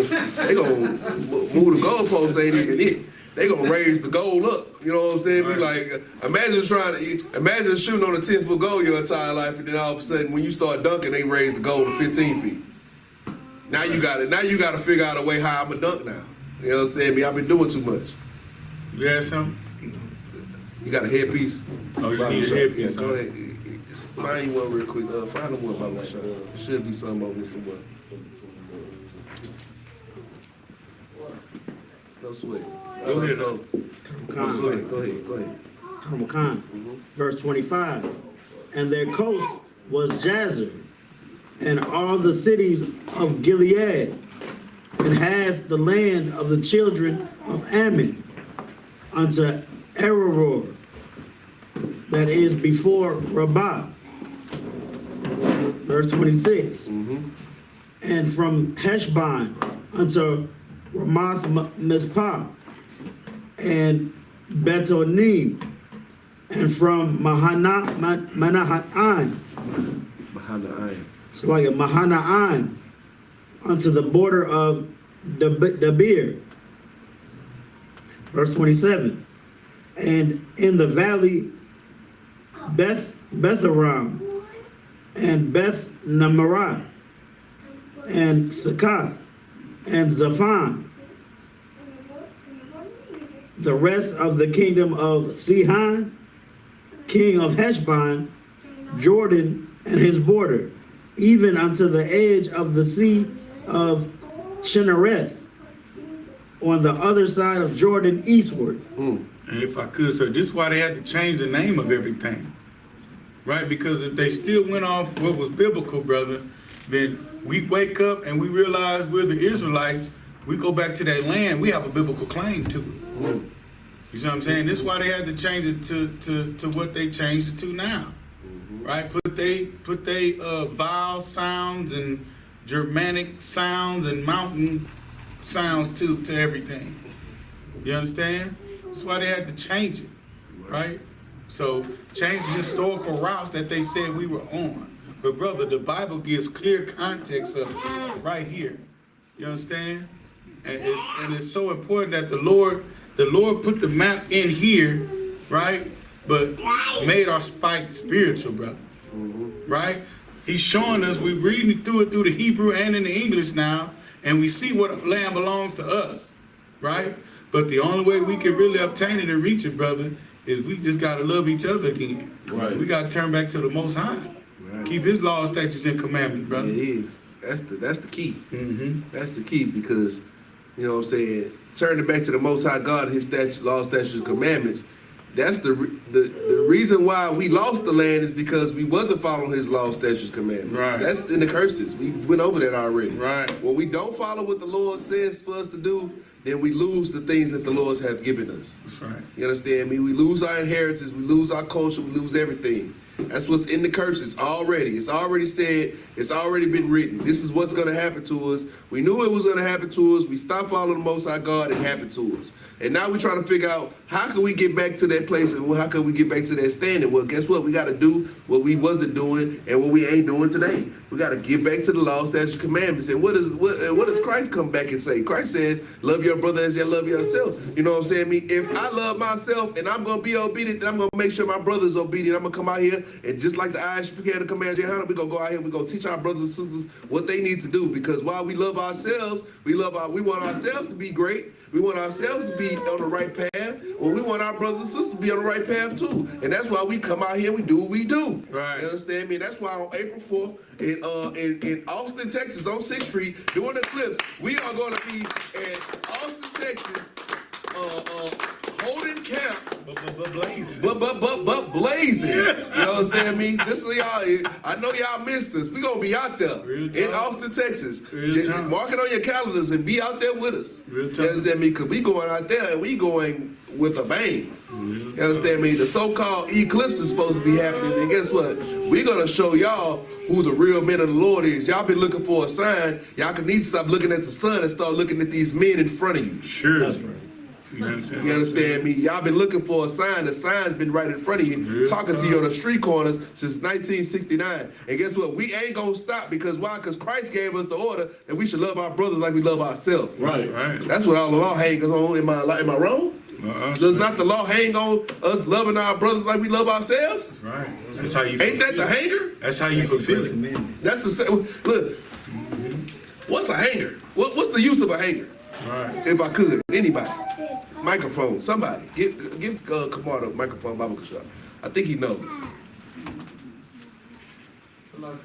move the goalpost. Ain't even it. They gonna raise the goal up. You know what I'm saying? Be like, imagine shooting on a 10-foot goal your entire life, and then all of a sudden when you start dunking, they raise the goal to 15 feet. Now you got to figure out a way how I'm a dunk now. You understand me? I've been doing too much. You had something? You got a headpiece? Oh, you need a headpiece. Yeah, go ahead. Find you one real quick. Find them one by my shot. Should be some over here somewhere. No sweat. Go ahead. Go ahead. Verse 25. And their coast was Jazer, and all the cities of Gilead, and half the land of the children of Ammon, unto Araror, that is before Rabbah. Verse 26. And from Heshbon unto Ramoth Mizpah, and Betonim, and from Mahanaim, it's like a Mahanaim, unto the border of Debir. Verse 27. And in the valley Betharam, and Beth Namarah, and Succoth, and Zaphon, the rest of the kingdom of Sihon, king of Heshbon, Jordan and his border, even unto the edge of the sea of Chinnereth, on the other side of Jordan eastward. And if I could, sir, this is why they had to change the name of everything. Right? Because if they still went off what was biblical, brother, then we wake up and we realize we're the Israelites, we go back to that land, we have a biblical claim to it. You see what I'm saying? This is why they had to change it to what they changed it to now. Right? Put they vowel sounds and Germanic sounds and mountain sounds to everything. You understand? That's why they had to change it. Right? So change the historical routes that they said we were on. But brother, the Bible gives clear context of it right here. You understand? And it's so important that the Lord put the map in here, right? But made our fight spiritual, brother. Right? He's showing us, we're reading through it through the Hebrew and in the English now, and we see what land belongs to us, right? But the only way we can really obtain it and reach it, brother, is we just got to love each other again. Right. We got to turn back to the Most High. Right. Keep His laws, statutes, and commandments, brother. It is. That's the key. That's the key because, you know what I'm saying, turning back to the Most High God and His laws, statutes, and commandments. That's the reason why we lost the land is because we wasn't following His laws, statutes, commandments. Right. That's in the curses. We went over that already. Right. When we don't follow what the Lord says for us to do, then we lose the things that the Lord have given us. That's right. You understand me? We lose our inheritance, we lose our culture, we lose everything. That's what's in the curses already. It's already said, it's already been written. This is what's going to happen to us. We knew it was going to happen to us. We stopped following the Most High God, it happened to us. And now we're trying to figure out how can we get back to that place and how can we get back to that standing? Well, guess what? We got to do what we wasn't doing and what we ain't doing today. We got to get back to the law, statutes, commandments. And what does Christ come back and say? Christ said, love your brother as you love yourself. You know what I'm saying? If I love myself and I'm going to be obedient, then I'm going to make sure my brother's obedient. I'm going to come out here and just like the I.S.U.P.K and the Command YAHANNA, we're going to go out here and we're going to teach our brothers and sisters what they need to do. Because while we love ourselves, we want ourselves to be great. We want ourselves to be on the right path. Well, we want our brothers and sisters to be on the right path too. And that's why we come out here and we do what we do. Right. You understand me? And that's why on April 4th in Austin, Texas, on 6th Street, doing the clips, we are going to be in Austin, Texas, holding camp, But blazing. but blazing. You know what I'm saying? I mean, just so y'all, I know y'all missed us. We gonna be out there Real in talk. Austin, Texas. Real Just talk. mark it on your calendars and be out there with us. Real You talk. understand me? Cause we going out there and we going with a bang. You understand me? The so-called eclipse is supposed to be happening, and guess what? We're gonna show y'all who the real men of the Lord is. Y'all been looking for a sign. Y'all can need to stop looking at the sun and start looking at these men in front of you. Sure. That's right. You understand? You understand me? Y'all been looking for a sign. The sign's been right in front of you, Real talking to talk. you on the street corners since 1969. And guess what? We ain't gonna stop because why? Because Christ gave us the order that we should love our brothers like we love ourselves. Right. Right. That's what all the law hangs on. Am I wrong? Does not the law hang on us loving our brothers like we love ourselves? Right. That's how you. Ain't that the fulfill it. hanger? That's how you fulfill it. Commandment. That's the same. Look, what's a hanger? What's the use of a hanger? Right. If I could, anybody, microphone, somebody, give Kamar the microphone, Bible shot. I think he knows. You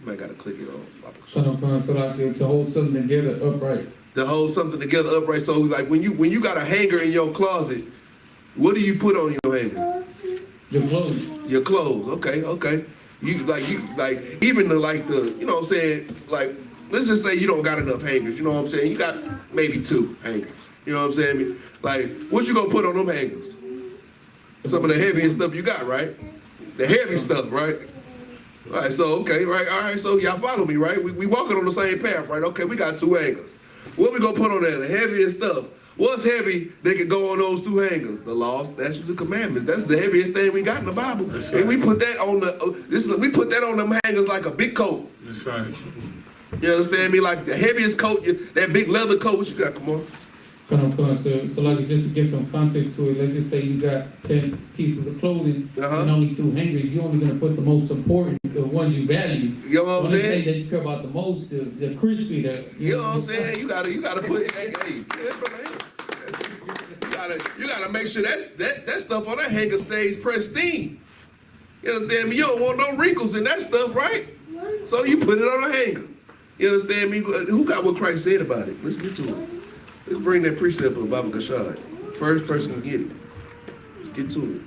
might gotta click it on Bible shot. To hold something together upright. To hold something together upright. So like when you got a hanger in your closet, what do you put on your hanger? Your clothes. Your clothes. Okay. You like even the you know what I'm saying, like let's just say you don't got enough hangers, you know what I'm saying? You got maybe 2 hangers. You know what I'm saying? Like what you gonna put on them hangers? Some of the heaviest stuff you got, right? The heavy stuff, right? All right, so okay, right, all right, so y'all follow me, right? We walking on the same path, right? Okay, we got 2 hangers. What we gonna put on there? The heaviest stuff. What's heavy that could go on those 2 hangers? The law, statutes, the commandments. That's the heaviest thing we got in the Bible. Right. And we put that on we put that on them hangers like a big coat. That's right. You understand me? Like the heaviest coat, that big leather coat. What you got? Come on. Come on. So like just to give some context to it, let's just say you got 10 pieces of clothing and only 2 hangers. You're only gonna put the most important, the ones you value. You know what I'm One thing saying? that you care about the most, the crispy, You know what I'm saying? You gotta put you gotta make sure that stuff on that hanger stays pristine. You understand me? You don't want no wrinkles in that stuff, right? So you put it on a hanger. You understand me? Who got what Christ said about it? Let's get to it. Let's bring that precept of Baba Kashad. First person can get it. Let's get to it.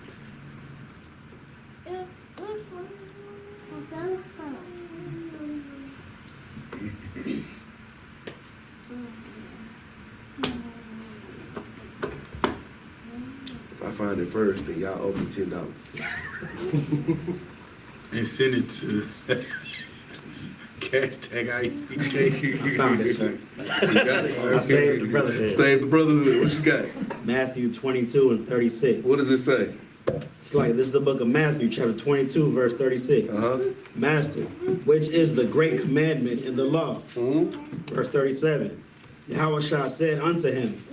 If I find it first, then y'all owe me $10. And send it to hashtag I.S.U.P.K. I found it, sir. You got it? I saved the brotherhood. Save the brotherhood. What you got? Matthew 22 and 36. What does it say? It's like, this is the book of Matthew, chapter 22, verse 36. Master, which is the great commandment in the law? Verse 37. Yahushua said unto him,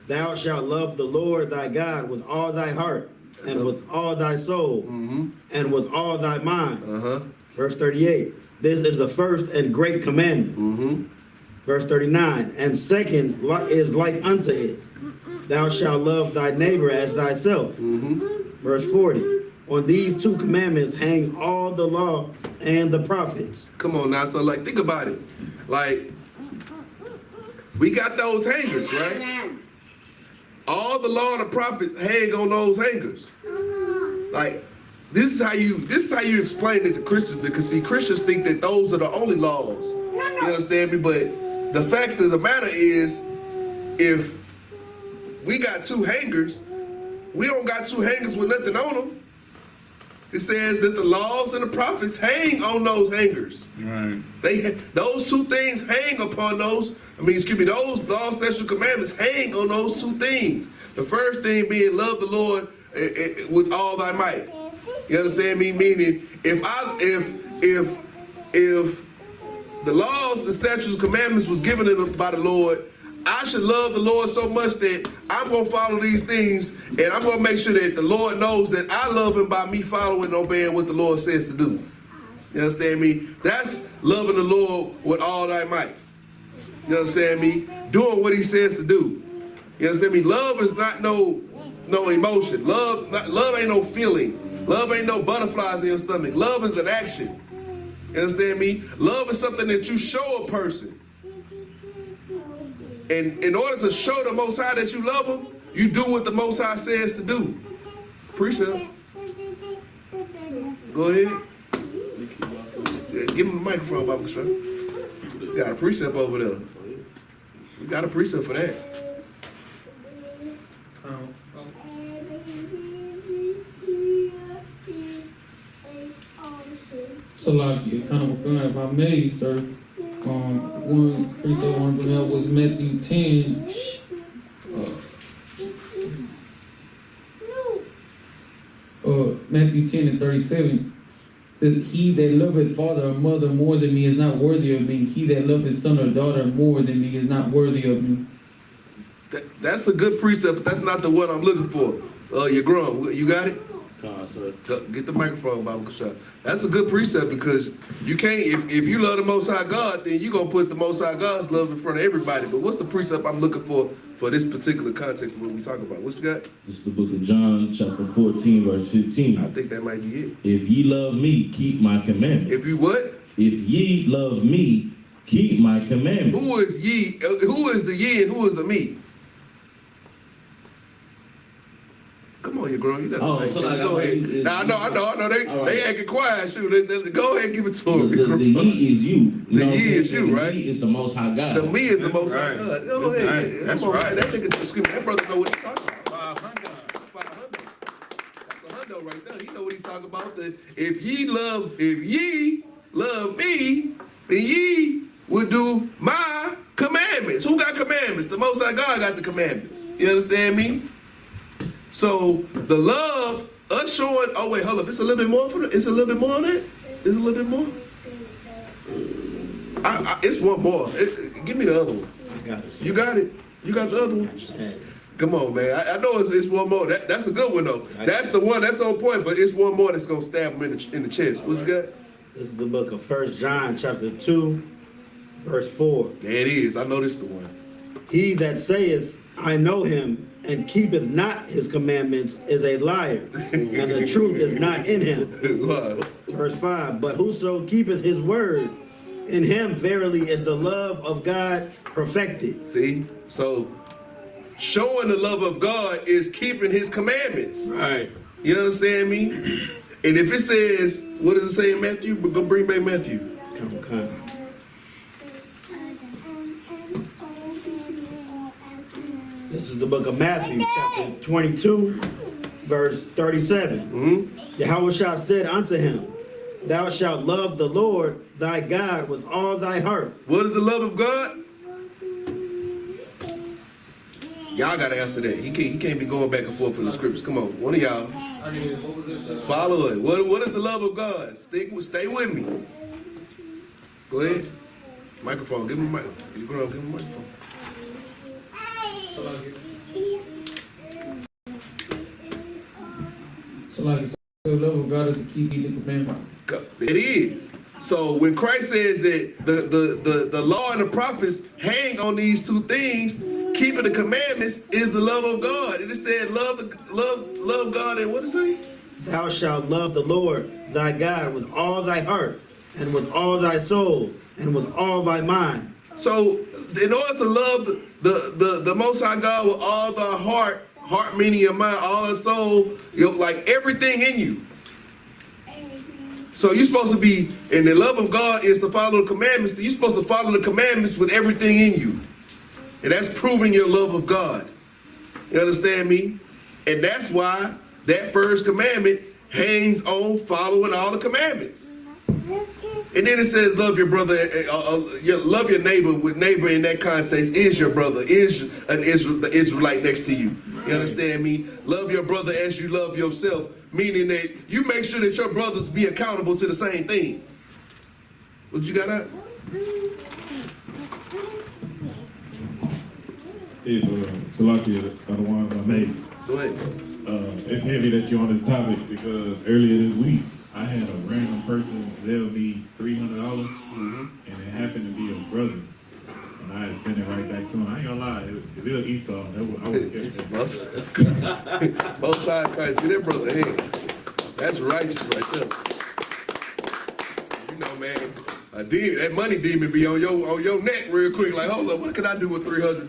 Thou shalt love the Lord thy God with all thy heart, and with all thy soul, and with all thy mind. Verse 38. This is the first and great commandment. Verse 39. And second is like unto it. Thou shalt love thy neighbor as thyself. Verse 40. On these 2 commandments hang all the law and the prophets. Come on now. So like, think about it. Like, we got those hangers, right? All the law and the prophets hang on those hangers. Like, this is how you explain it to Christians, because see, Christians think that those are the only laws. You understand me? But the fact of the matter is, if we got 2 hangers, we don't got 2 hangers with nothing on them. It says that the laws and the prophets hang on those hangers. Right. Those 2 things hang upon those. Those laws, statutes, commandments hang on those 2 things. The first thing being love the Lord with all thy might. You understand me? Meaning, if the laws, the statutes, and commandments was given by the Lord, I should love the Lord so much that I'm gonna follow these things, and I'm gonna make sure that the Lord knows that I love him by me following and obeying what the Lord says to do. You understand me? That's loving the Lord with all thy might. You understand me? Doing what he says to do. You understand me? Love is not no emotion. Love ain't no feeling. Love ain't no butterflies in your stomach. Love is an action. You understand me? Love is something that you show a person. And in order to show the Most High that you love him, you do what the Most High says to do. Precept. Go ahead. Give him the microphone, Baba Kashra. We got a precept over there. We got a precept for that. So like, it kind of if I may, sir, one precept I want to bring out was Matthew 10. Matthew 10 and 37. That he that loveth father or mother more than me is not worthy of me. He that loveth son or daughter more than me is not worthy of me. That's a good precept, but that's not the one I'm looking for. You're grown. You got it? Sir. Get the microphone, Baba Kashaf. That's a good precept because you can't, if you love the Most High God, then you're going to put the Most High God's love in front of everybody. But what's the precept I'm looking for this particular context of what we talk about? What you got? This is the book of John, chapter 14, verse 15. I think that might be it. If ye love me, keep my commandments. If you what? If ye love me, keep my commandments. Who is ye? Who is the ye and who is the me? Come on, you grown. You got to so like, go ahead. Now, I know. They acting quiet. Shoot, go ahead and give it to them. The ye is you. The ye is you, right? The ye is the Most High God. The me is the Most High right. God. Go That's ahead. right. That's Come on, right. That nigga, excuse me, that brother know what he's talking about. 500. 500. That's a hundo right there. He know what he's talking about. That if ye love me, then ye will do my commandments. Who got commandments? The Most High God got the commandments. You understand me? So the love, us showing. Oh wait, hold up. It's a little bit more for. It's a little bit more on it. It's a little bit more. It's one more. Give me the other one. I got it. Sir. You got it. You got the other one. Come on, man. I know it's one more. That's a good one though. That's the one that's on point. But it's one more that's gonna stab him in the chest. What you got? This is the book of 1 John, chapter 2, verse 4. There it is. I know this is the one. He that saith, I know him, and keepeth not his commandments is a liar, and the truth is not in him. Wow. Verse 5, but whoso keepeth his word, in him verily is the love of God perfected. See? So showing the love of God is keeping his commandments. Right. You understand me? And if it says, what does it say in Matthew? We're gonna bring back Matthew. Come. This is the book of Matthew, chapter 22, verse 37. Yahweh said unto him, thou shalt love the Lord thy God with all thy heart. What is the love of God? Y'all gotta answer that. He can't be going back and forth in the scriptures. Come on, one of y'all. Follow it. What is the love of God? Stay with me. Go ahead. Microphone. Give him a mic. Give him a microphone. So like, the love of God is to keep the commandment. It is. So when Christ says that the law and the prophets hang on these two things, keeping the commandments is the love of God. And it said love God, and what does it say? Thou shalt love the Lord thy God with all thy heart, and with all thy soul, and with all thy mind. So in order to love the Most High God with all thy heart meaning your mind, all our soul, like everything in you. So you're supposed to be, and the love of God is to follow the commandments. You're supposed to follow the commandments with everything in you. And that's proving your love of God. You understand me? And that's why that first commandment hangs on following all the commandments. And then it says, love your brother, love your neighbor. With neighbor in that context is your brother, is the Israelite next to you. You understand me? Love your brother as you love yourself, meaning that you make sure that your brothers be accountable to the same thing. What you got out? It's Salaki, the ones I made. Go ahead. It's heavy that you're on this topic because earlier this week, I had a random person sell me $300, and it happened to be a brother. And I had sent it right back to him. I ain't gonna lie, if it was Esau, I would have kept that. Both sides Christ, get that brother hand. That's righteous right there. You know, man, that money demon be on your neck real quick. Like, hold up, what can I do with $300?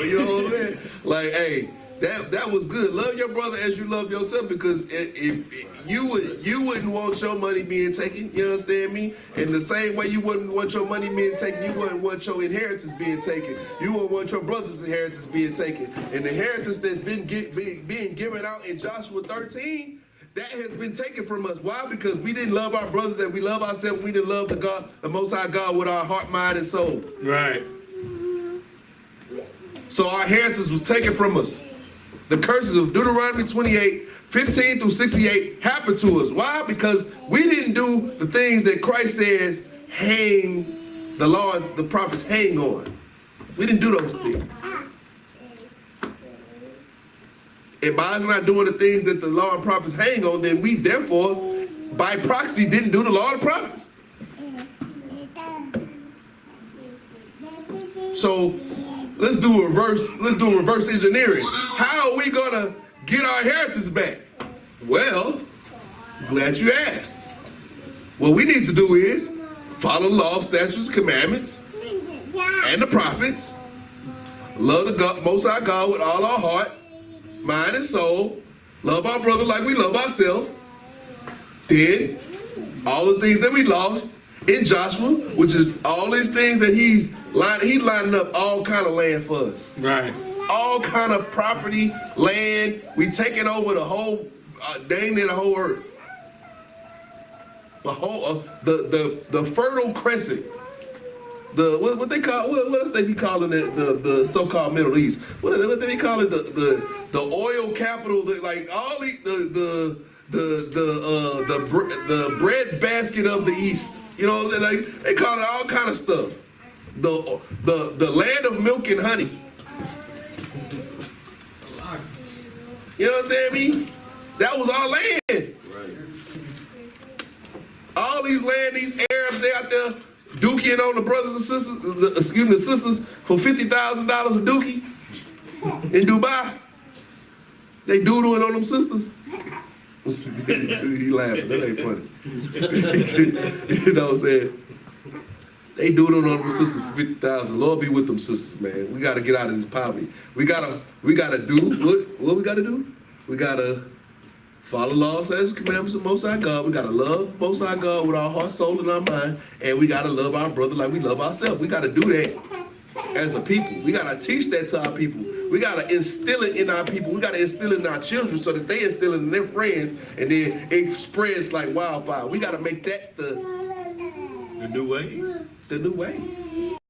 You know what I'm saying? Like, hey, that was good. Love your brother as you love yourself, because if you wouldn't want your money being taken. You understand me? In the same way you wouldn't want your money being taken, you wouldn't want your inheritance being taken. You wouldn't want your brother's inheritance being taken. And the inheritance that's being given out in Joshua 13. That has been taken from us. Why? Because we didn't love our brothers and we love ourselves. We didn't love the Most High God with our heart, mind, and soul. Right. So our inheritance was taken from us. The curses of Deuteronomy 28, 15 through 68 happened to us. Why? Because we didn't do the things that Christ says hang the law and the prophets hang on. We didn't do those things. And by us not doing the things that the law and prophets hang on, then we therefore, by proxy, didn't do the law and prophets. So let's do reverse engineering. How are we gonna get our inheritance back? Well, glad you asked. What we need to do is follow law, statutes, commandments, and the prophets. Love the Most High God with all our heart, mind, and soul. Love our brother like we love ourselves. Then, all the things that we lost in Joshua, which is all these things that he's lining up all kind of land for us. Right. All kind of property, land. We taking over the whole, dang near the whole earth. The whole, the Fertile Crescent. What they call, what else they be calling it, the so-called Middle East? What they be calling the oil capital? Like all the bread basket of the East. You know, like they call it all kind of stuff. The land of milk and honey. You know what I'm saying, me? That was our land. Right. All these land, these Arabs, they out there dookie on the brothers and sisters, the sisters for $50,000 a dookie in Dubai. They doodling on them sisters. He laughing, that ain't funny. You know what I'm saying? They doodling on them sisters for $50,000. Lord be with them sisters, man. We gotta get out of this poverty. We gotta do what we gotta do? We gotta follow laws, statutes, commandments of Most High God. We gotta love Most High God with our heart, soul, and our mind. And we gotta love our brother like we love ourselves. We gotta do that as a people. We gotta teach that to our people. We gotta instill it in our people. We gotta instill it in our children so that they instill it in their friends, and then it spreads like wildfire. We gotta make that the new way. The new way.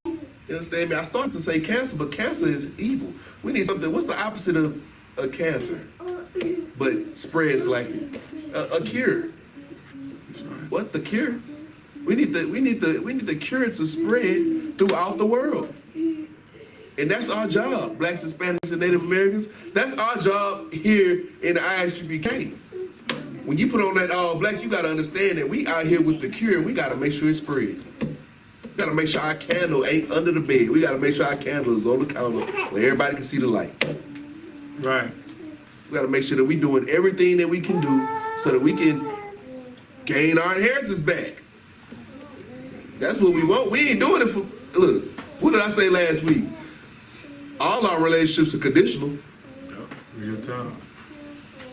You understand me? I started to say cancer, but cancer is evil. We need something. What's the opposite of a cancer? But spreads like it. A cure. What, the cure? We need the cure to spread throughout the world. And that's our job, Blacks, Hispanics, and Native Americans. That's our job here in the I.S.U.P.K. When you put on that all black, you gotta understand that we out here with the cure. We gotta make sure it's spread. We gotta make sure our candle ain't under the bed. We gotta make sure our candle is on the counter where everybody can see the light. Right. We gotta make sure that we doing everything that we can do so that we can gain our inheritance back. That's what we want. We ain't doing it for, look, what did I say last week? All our relationships are conditional. Real time.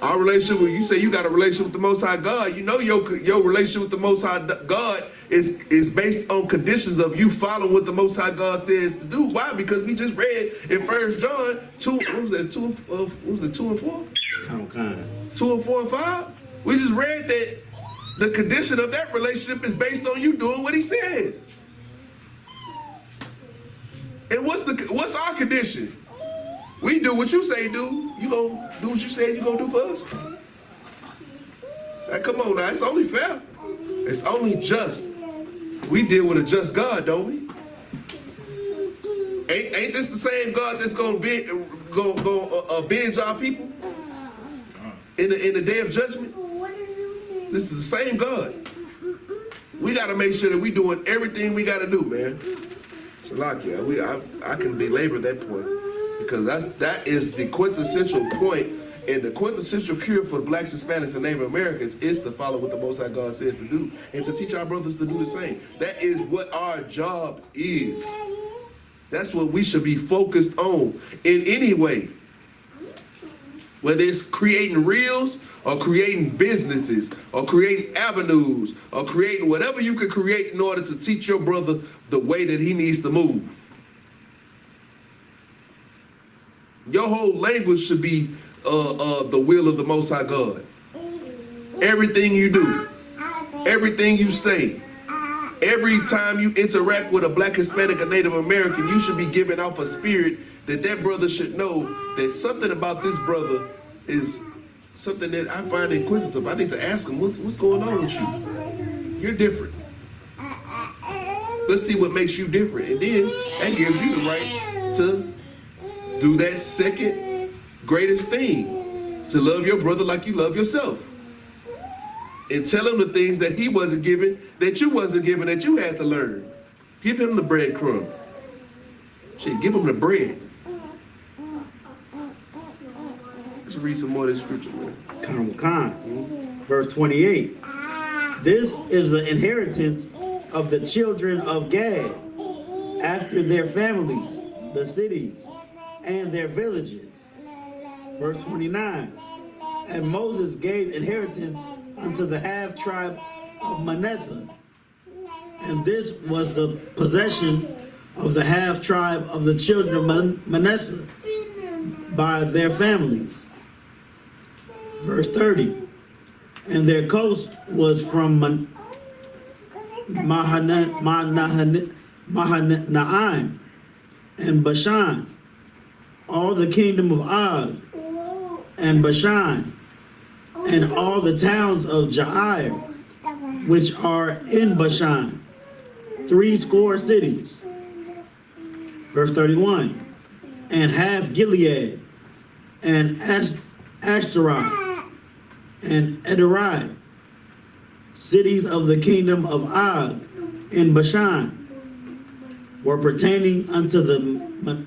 Our relationship, when you say you got a relationship with the Most High God, you know your relationship with the Most High God is based on conditions of you following what the Most High God says to do. Why? Because we just read in 1 John 2, what was that, 2 and 4? Count kind. 2 and 4 and 5? We just read that the condition of that relationship is based on you doing what he says. And what's our condition? We do what you say do. You gonna do what you say you gonna do for us. Now, come on now, it's only fair. It's only just. We deal with a just God, don't we? Ain't this the same God that's gonna avenge our people in the day of judgment? This is the same God. We gotta make sure that we doing everything we gotta do, man. Shalakia, I can belabor that point because that is the quintessential point And the quintessential cure for the blacks, Hispanics, and Native Americans is to follow what the Most High God says to do and to teach our brothers to do the same. That is what our job is. That's what we should be focused on in any way. Whether it's creating reels or creating businesses or creating avenues or creating whatever you can create in order to teach your brother the way that he needs to move. Your whole language should be the will of the Most High God. Everything you do, everything you say, every time you interact with a black, Hispanic, or Native American, you should be giving off a spirit that that brother should know that something about this brother is something that I find inquisitive. I need to ask him, what's going on with you? You're different. Let's see what makes you different. And then that gives you the right to do that second greatest thing, to love your brother like you love yourself. And tell him the things that he wasn't given, that you wasn't given, that you had to learn. Give him the breadcrumb. Shit, give him the bread. Let's read some more of this scripture, man. Verse 28. This is the inheritance of the children of Gad after their families, the cities, and their villages. Verse 29. And Moses gave inheritance unto the half tribe of Manasseh. And this was the possession of the half tribe of the children of Manasseh by their families. Verse 30. And their coast was from Mahanaim and Bashan, all the kingdom of Og and Bashan, and all the towns of Jair, which are in Bashan, 80 cities. Verse 31. And half Gilead, and Ashtaroth, and Edrei, cities of the kingdom of Og in Bashan, were pertaining unto the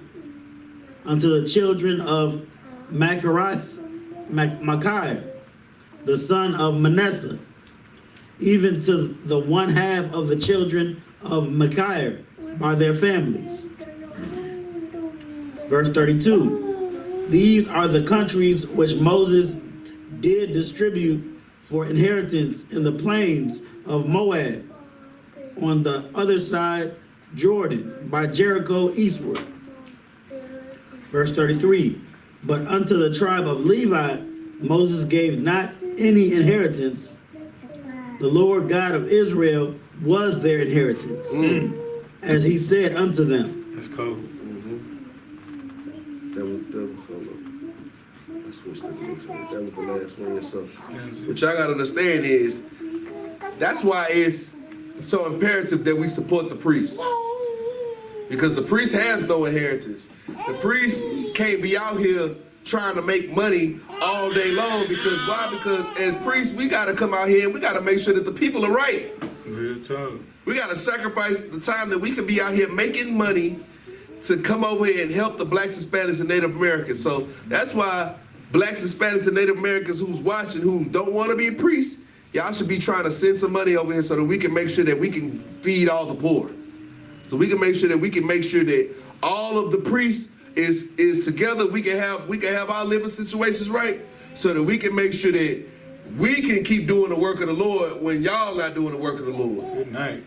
children of Machir, the son of Manasseh, even to the one half of the children of Machir by their families. Verse 32. These are the countries which Moses did distribute for inheritance in the plains of Moab, on the other side Jordan, by Jericho eastward. Verse 33. But unto the tribe of Levi Moses gave not any inheritance. The Lord God of Israel was their inheritance, as he said unto them. That's cool. That was hold on. I switched to the next one. That was the last one. So what y'all gotta understand is that's why it's so imperative that we support the priest. Because the priest has no inheritance. The priest can't be out here trying to make money all day long. Because why? Because as priests, we gotta come out here and we gotta make sure that the people are right. Real talk. We gotta sacrifice the time that we can be out here making money to come over here and help the blacks, Hispanics, and Native Americans. So that's why blacks, Hispanics, and Native Americans who's watching, who don't want to be priests, y'all should be trying to send some money over here so that we can make sure that we can feed all the poor. So we can make sure that all of the priests is together. We can have our living situations right, so that we can make sure that we can keep doing the work of the Lord when y'all not doing the work of the Lord. Good night.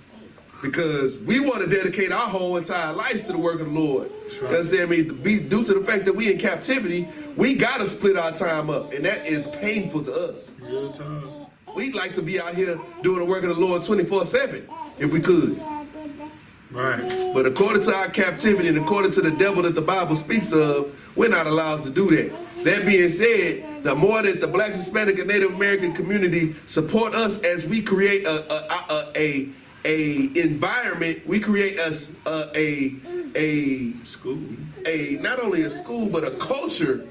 Because we want to dedicate our whole entire lives to the work of the Lord. Because right. I mean, due to the fact that we in captivity, we gotta split our time up, and that is painful to us. Real time. We'd like to be out here doing the work of the Lord 24/7 if we could. Right. But according to our captivity and according to the devil that the Bible speaks of, we're not allowed to do that. That being said, the more that the blacks, Hispanic, and Native American community support us as we create a environment, we create a School. not only a school but a culture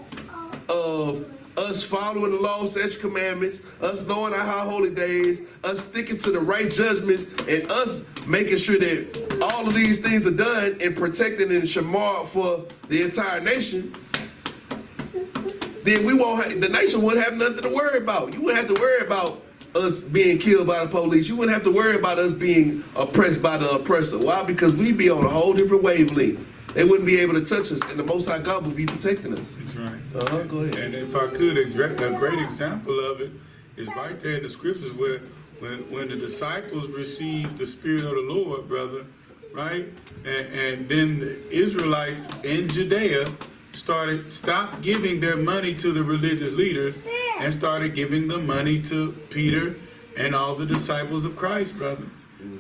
of us following the law, statutes, commandments, us knowing our high holy days, us sticking to the right judgments, and us making sure that all of these things are done and protected and shamar for the entire nation. then the nation wouldn't have nothing to worry about. You wouldn't have to worry about us being killed by the police. You wouldn't have to worry about us being oppressed by the oppressor. Why? Because we'd be on a whole different wavelength. They wouldn't be able to touch us, and the Most High God would be protecting us. That's right. Go ahead. And if I could, a great example of it is right there in the scriptures where when the disciples received the Spirit of the Lord, brother, right? And then the Israelites in Judea stopped giving their money to the religious leaders and started giving the money to Peter and all the disciples of Christ, brother.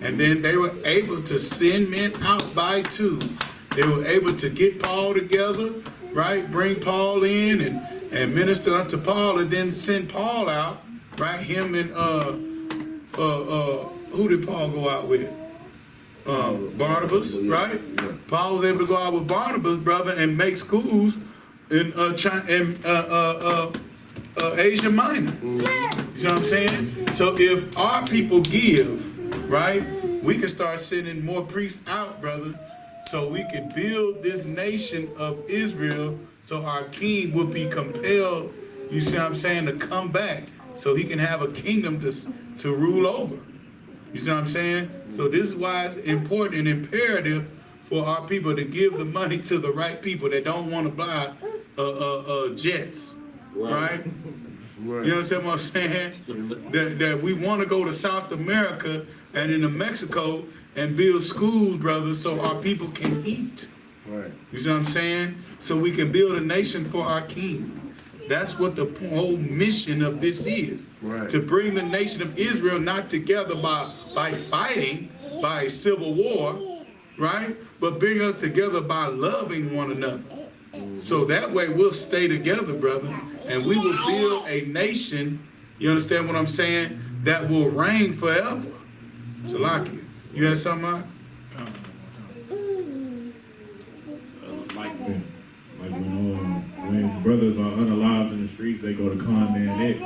And then they were able to send men out by twos. They were able to get Paul together, right? Bring Paul in and minister unto Paul, and then send Paul out, right? Him and who did Paul go out with? Barnabas, right? Yeah. Paul was able to go out with Barnabas, brother, and make schools in Asia Minor. You know what I'm saying? So if our people give, right, we can start sending more priests out, brother, so we can build this nation of Israel, so our king will be compelled, you see what I'm saying, to come back, so he can have a kingdom to rule over. You see what I'm saying? So this is why it's important and imperative for our people to give the money to the right people that don't want to buy jets, right? You understand what I'm saying? That we want to go to South America and into Mexico and build schools, brother, so our people can eat. Right. You see what I'm saying? So we can build a nation for our king. That's what the whole mission of this is. Right. To bring the nation of Israel not together by fighting, by a civil war, right? But bring us together by loving one another. So that way we'll stay together, brother, and we will build a nation, you understand what I'm saying, that will reign forever. Shalaki, you had something, Mark? When brothers are unalived in the streets, they go to Con Man X.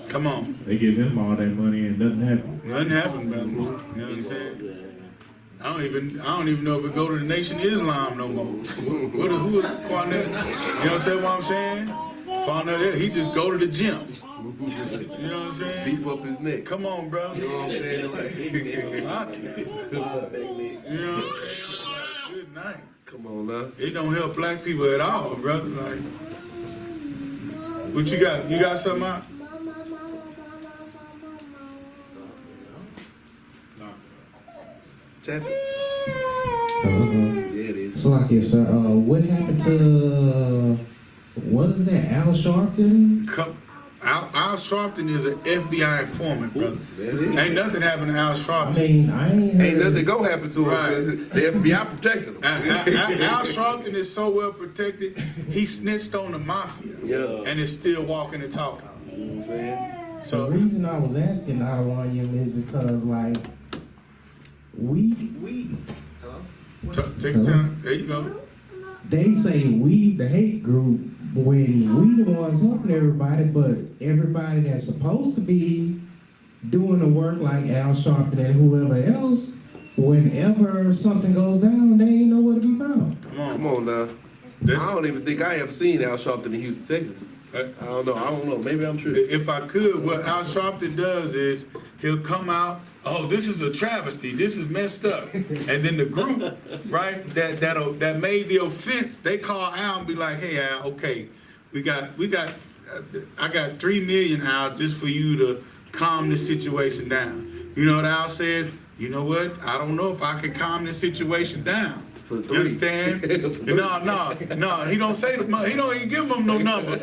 Come on. They give them all that money and nothing happens. Nothing happened, brother. You know what I'm saying? I don't even know if it go to the Nation of Islam no more. Who is Quanette? You know what I'm saying? Quanette, he just go to the gym. You know what I'm saying? Beef up his neck. Come on, bro. You know what I'm saying? You know what I'm saying? Good night. Come on now. It don't help black people at all, brother. Like, what you got? You got something out? Tap it. Yeah, it is. Salakia, sir. What happened to wasn't that Al Sharpton? Al Sharpton is an FBI informant, brother. Ain't nothing happened to Al I Sharpton. mean, I Ain't nothing gonna happen to him. Right. The FBI protected him. Al Sharpton is so well protected, he snitched on the mafia. Yeah. And is still walking and talking. You know what I'm saying? The So, reason I was asking Adawanyam is because like we take your time. There you go. they say we the hate group when we the ones helping everybody, but everybody that's supposed to be doing the work like Al Sharpton and whoever else, whenever something goes down, they ain't nowhere to be found. Come on now. I don't even think I ever seen Al Sharpton in Houston, Texas. I don't know. Maybe I'm tripping. If I could, what Al Sharpton does is he'll come out, oh, this is a travesty, this is messed up. And then the group, right, that made the offense, they call Al and be like, hey Al, okay, I got 3 million, Al, just for you to calm this situation down. You know what Al says? You know what? I don't know if I can calm this situation down. You understand? No, he don't say the money. He don't even give them no number.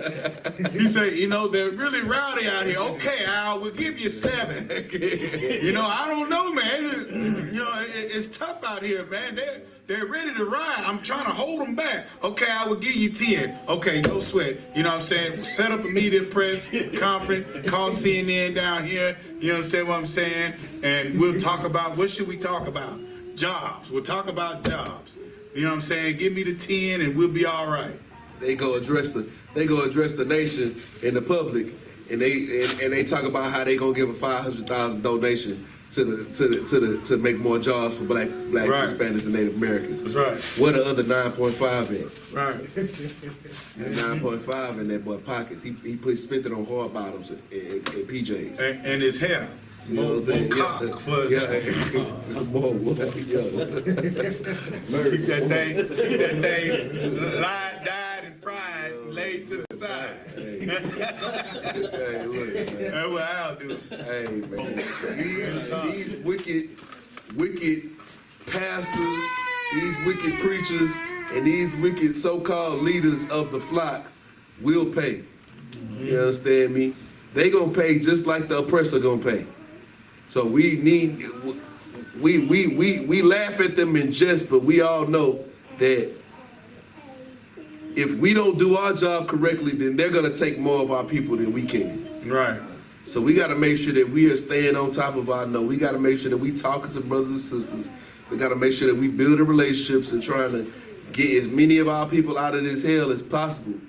He say, you know, they're really rowdy out here. Okay, Al, we'll give you 7. You know, I don't know, man. You know, it's tough out here, man. They're ready to ride. I'm trying to hold them back. Okay, I will give you 10. Okay, no sweat. You know what I'm saying? Set up a media press conference, call CNN down here. You understand what I'm saying? And we'll talk about, what should we talk about? Jobs. We'll talk about jobs. You know what I'm saying? Give me the 10 and we'll be all right. They go address the nation in the public, and they talk about how they gonna give a $500,000 donation to make more jobs for blacks, Right. Hispanics, and Native Americans. That's right. Where the other 9.5 at? Right. That 9.5 in that boy pockets. He spent it on hard bottoms and PJs. And his hair. You know More what I'm saying? cock for his hair. More what? Yeah. Keep that thing lied, dyed, and fried, laid to the side. Hey, look, man. That's what I'll do. Hey, man. These wicked pastors, these wicked preachers, and these wicked so-called leaders of the flock will pay. You understand me? They gonna pay just like the oppressor gonna pay. So we laugh at them in jest, but we all know that if we don't do our job correctly, then they're gonna take more of our people than we can. Right. So we gotta make sure that we are staying on top of our know. We gotta make sure that we talking to brothers and sisters. We gotta make sure that we building relationships and trying to get as many of our people out of this hell as possible.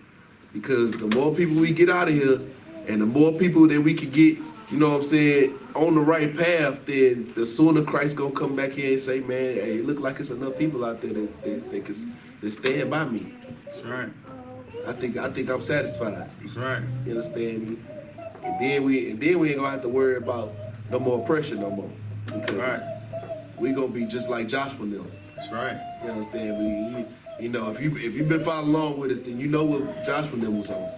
Because the more people we get out of here, and the more people that we can get, you know what I'm saying, on the right path, then the sooner Christ gonna come back here and say, man, hey, it look like it's enough people out there that stand by me. That's right. I think I'm satisfied. That's right. You understand me? And then we ain't gonna have to worry about no more oppression no more. Because Right. we gonna be just like Joshua and them. That's right. You understand me? You know, if you've been following along with us, then you know what Joshua and them was on.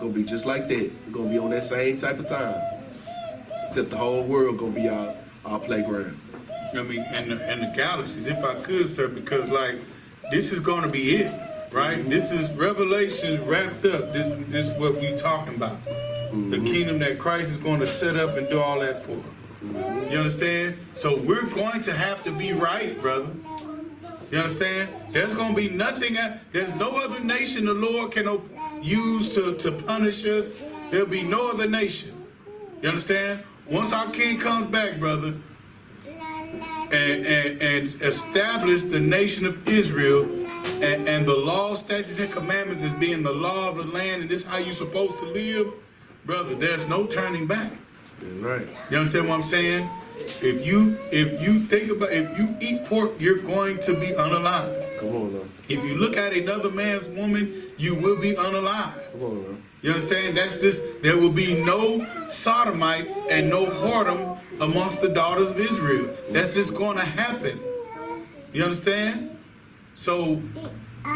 Gonna be just like that. We're gonna be on that same type of time. Except the whole world gonna be our playground. I mean, and the galaxies, if I could, sir, because like this is gonna be it, right? This is Revelation wrapped up. This is what we talking about. The kingdom that Christ is going to set up and do all that for. You understand? So we're going to have to be right, brother. You understand? There's going to be nothing, there's no other nation the Lord can use to punish us. There'll be no other nation. You understand? Once our king comes back, brother, and establish the nation of Israel, and the law, statutes, and commandments as being the law of the land, and this is how you're supposed to live, brother, there's no turning back. Right. You understand what I'm saying? If you think about, if you eat pork, you're going to be unalive. Come on now. If you look at another man's woman, you will be unalive. Come on now. You understand? That's just, there will be no sodomites and no whoredom amongst the daughters of Israel. That's just going to happen. You understand? So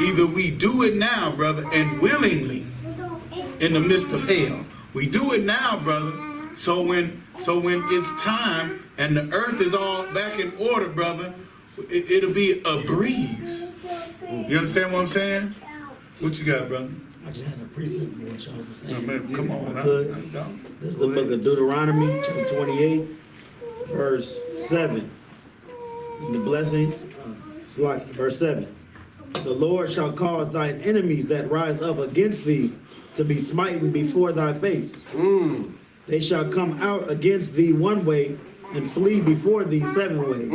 either we do it now, brother, and willingly in the midst of hell. We do it now, brother. So when it's time and the earth is all back in order, brother, it'll be a breeze. You understand what I'm saying? What you got, brother? I just had a precept for what y'all was saying. No, man, come on, If I now. could. This is the book of Deuteronomy, chapter 28, verse 7. The blessings, it's like verse 7. The Lord shall cause thine enemies that rise up against thee to be smitten before thy face. They shall come out against thee one way and flee before thee 7 ways.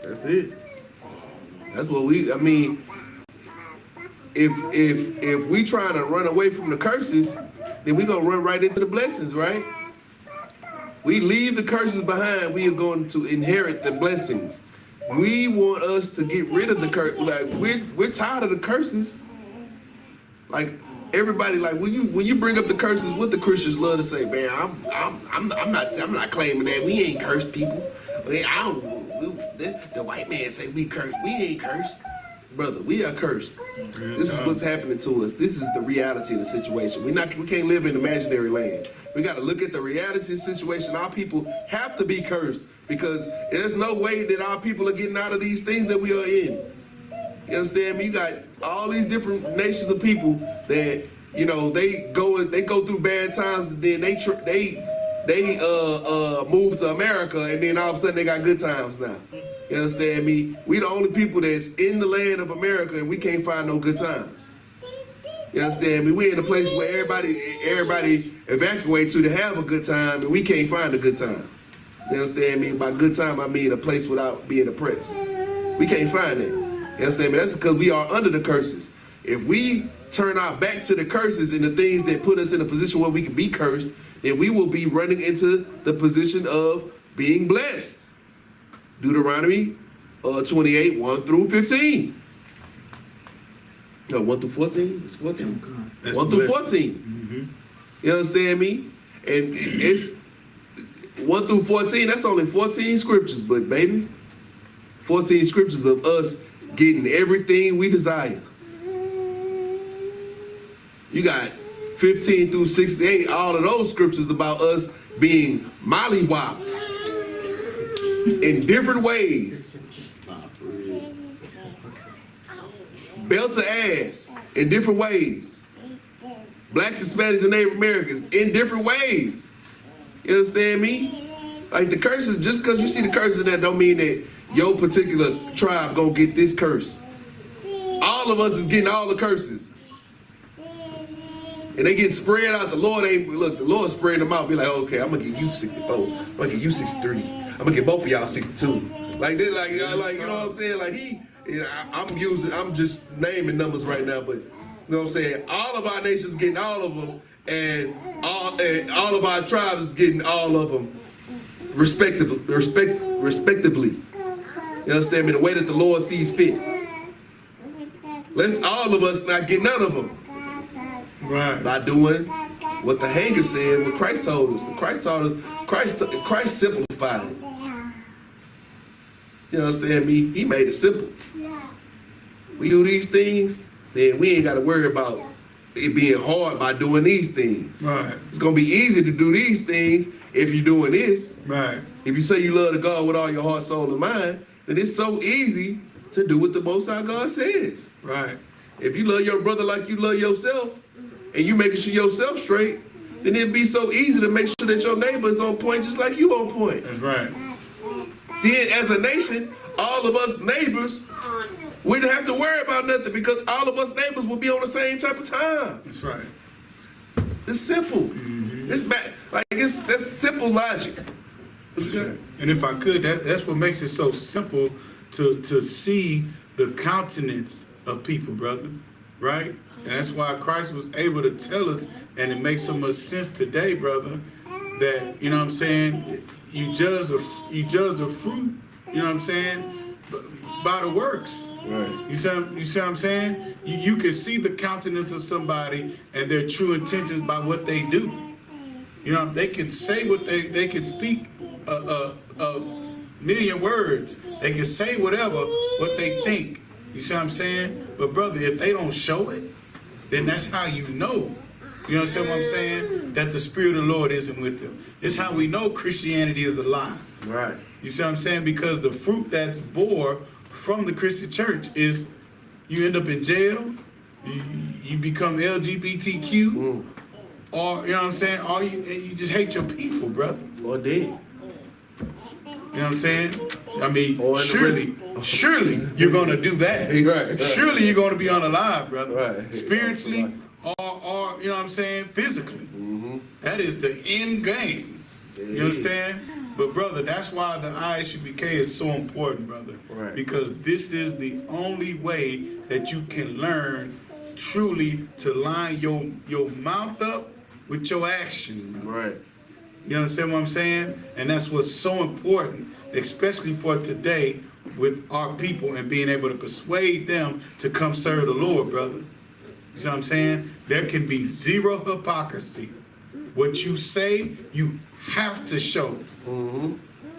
That's it. That's what I mean, if we trying to run away from the curses, then we gonna run right into the blessings, right? We leave the curses behind, we are going to inherit the blessings. We want us to get rid of the curse. Like we're tired of the curses. Like everybody, like when you bring up the curses, what the Christians love to say, man, I'm not claiming that we ain't cursed people. The white man say we cursed. We ain't cursed, brother. We are cursed. This is what's happening to us. This is the reality of the situation. We can't live in imaginary land. We got to look at the reality of the situation. Our people have to be cursed because there's no way that our people are getting out of these things that we are in. You understand me? You got all these different nations of people that, you know, they go through bad times, and then they move to America, and then all of a sudden they got good times now. You understand me? We the only people that's in the land of America, and we can't find no good times. You understand me? We in a place where everybody evacuates to have a good time, and we can't find a good time. You understand me? By good time, I mean a place without being oppressed. We can't find it. You understand me? That's because we are under the curses. If we turn our back to the curses and the things that put us in a position where we can be cursed, then we will be running into the position of being blessed. Deuteronomy 28, 1 through 15. No, 1 through 14? It's 14. That's 1 through blessed. 14. You understand me? And it's 1 through 14, that's only 14 scriptures, but baby, 14 scriptures of us getting everything we desire. You got 15 through 68, all of those scriptures about us being mollywopped in different ways. Belt to ass in different ways. Blacks, Hispanics, and Native Americans in different ways. You understand me? Like the curses, just because you see the curses in that don't mean that your particular tribe gonna get this curse. All of us is getting all the curses. And they get spread out. The Lord spreading them out. Be like, okay, I'm gonna give you 64. I'm gonna give you 63. I'm gonna give both of y'all 62. Like they, like you know what I'm saying? Like I'm just naming numbers right now, but you know what I'm saying? All of our nations getting all of them, and all of our tribes is getting all of them, respectively. You understand me? The way that the Lord sees fit. Let's all of us not get none of them. Right. By doing what the hanger said, what Christ told us. Christ simplified it. You understand me? He made it simple. We do these things, then we ain't got to worry about it being hard by doing these things. Right. It's going to be easy to do these things if you're doing this. Right. If you say you love the God with all your heart, soul, and mind, then it's so easy to do what the Most High God says. Right. If you love your brother like you love yourself, and you making sure yourself straight, then it'd be so easy to make sure that your neighbor is on point just like you on point. That's right. Then as a nation, all of us neighbors, we didn't have to worry about nothing because all of us neighbors will be on the same type of time. That's right. It's simple. It's that's simple logic. And if I could, that's what makes it so simple to see the countenance of people, brother. Right? And that's why Christ was able to tell us, and it makes so much sense today, brother, that, you know what I'm saying, you judge the fruit, you know what I'm saying, by the works. Right. You see what I'm saying? You can see the countenance of somebody and their true intentions by what they do. You know, they can say what they can speak a million words. They can say whatever, what they think. You see what I'm saying? But brother, if they don't show it, then that's how you know. You understand what I'm saying? That the Spirit of the Lord isn't with them. It's how we know Christianity is a lie. Right. You see what I'm saying? Because the fruit that's bore from the Christian church is you end up in jail, you become LGBTQ, or, you know what I'm saying? Or you just hate your people, brother. Or dead. You know what I'm saying? I mean, Or surely you're going to do that. Right. Surely you're going to be unalive, brother. Right. Spiritually or, you know what I'm saying, physically. That is the end game. You understand? But brother, that's why the I.S.U.P.K is so important, brother. Right. Because this is the only way that you can learn truly to line your mouth up with your action, brother. Right. You understand what I'm saying? And that's what's so important, especially for today with our people and being able to persuade them to come serve the Lord, brother. You see what I'm saying? There can be zero hypocrisy. What you say, you have to show.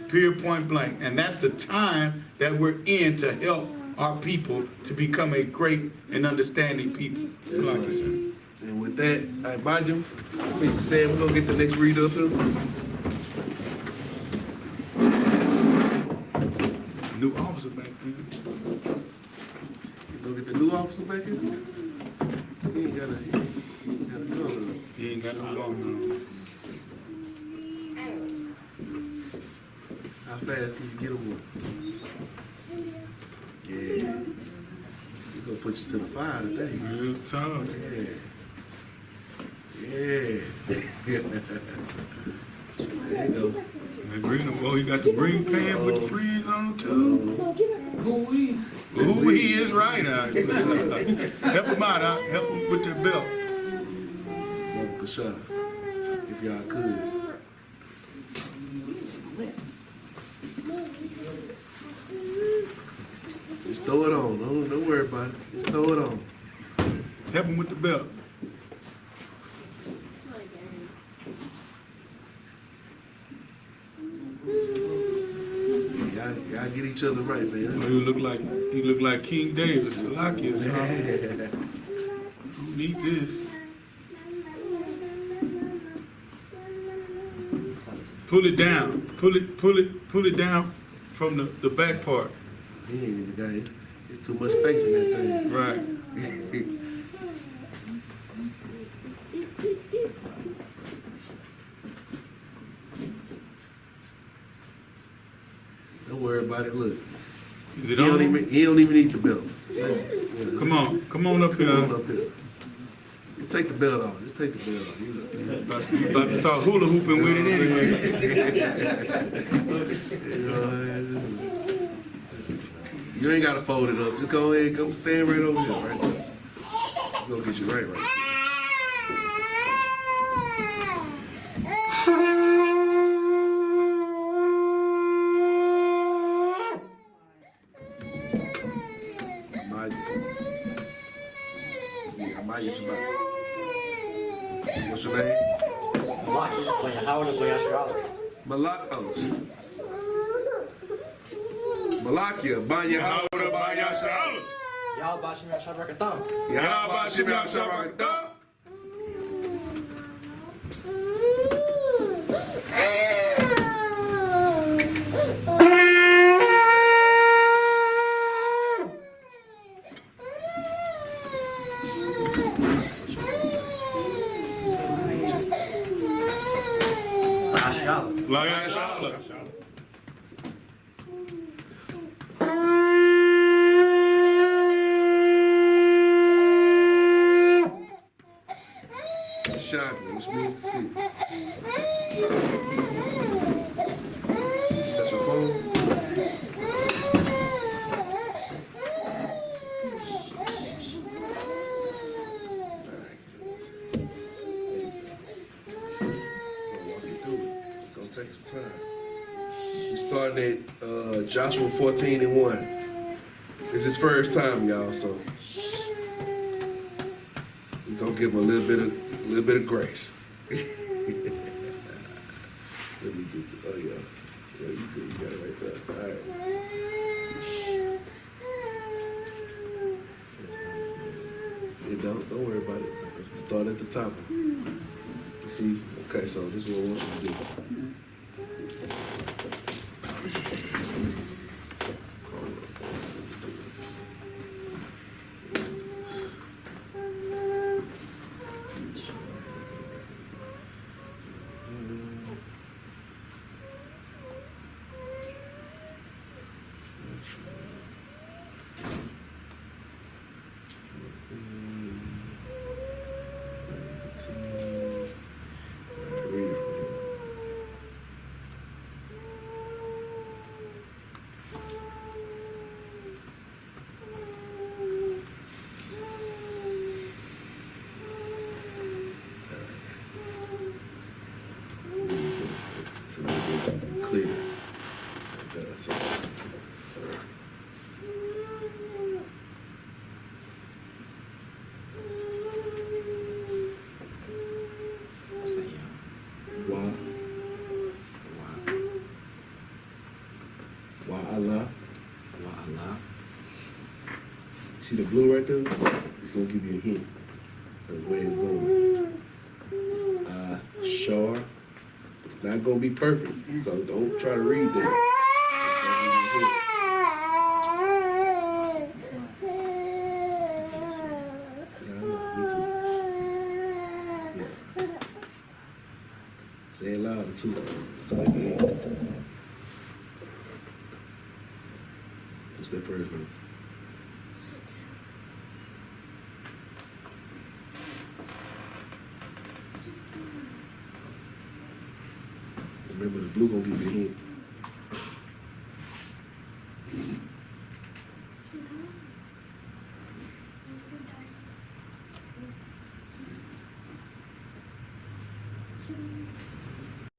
Period, point blank. And that's the time that we're in to help our people to become a great and understanding people. So like you said. And with that, I invite you. Mr. Stan, we're going to get the next reader up here. New officer back there. We're going to get the new officer back here. He ain't got a color. He ain't got no long How fast can you get him one? Yeah. We're going to put you to the fire today. Real talk. Yeah. There you go. And green, oh, you got the green pan with the friends on too. Who he is right out. Help him out, help him with that belt. Brother Kasha, if y'all could. happened with the belt? Y'all get each other right, man. He look like King David. Salaki or something. Don't need this. Pull it down. Pull it down from the back part. He ain't even got it. There's too much space in that thing. Right. Don't worry about it. Look, Is he it don't on? even need the belt. Come on up here. Come on up here. Just take the belt off. Just take the belt off. You About to start hula hooping with it anyway. You ain't gotta fold it up. Just go ahead, come stand right over here, right there. We're gonna get you right. What's your name? Malakia, Banya Howard, Banya Shalom. Yahbashim Yasharakta. Shabbat, which means to sleep. Touch your phone. It's gonna take some time. We're starting at Joshua 14:1. It's his first time, y'all, so we're gonna give him a little bit of grace. Let me get to, oh yeah. Yeah, you good, you got it right there. All right. Yeah, don't worry about it. Let's start at the top. You see, okay, so this is what I want you to do. Clear. That's all. YAHANNA. See the blue right there? It's gonna give you a hint of where it's going. Sure. It's not gonna be perfect, so don't try to read that. Say it louder too. So what's that first one? Remember, the blue gonna give you a hint.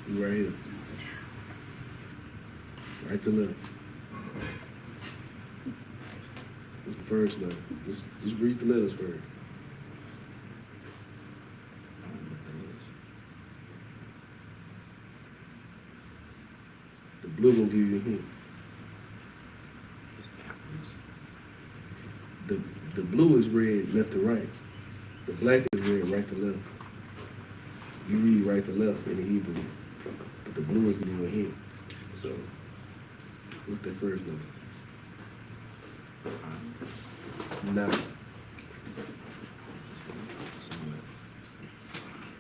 You right here. Right to left. What's the first letter? Just read the letters first. blue gonna give you a hint. The blue is red left to right. The black is red right to left. You read right to left in the Hebrew, but the blue is giving you a hint. So, what's that first number? 9.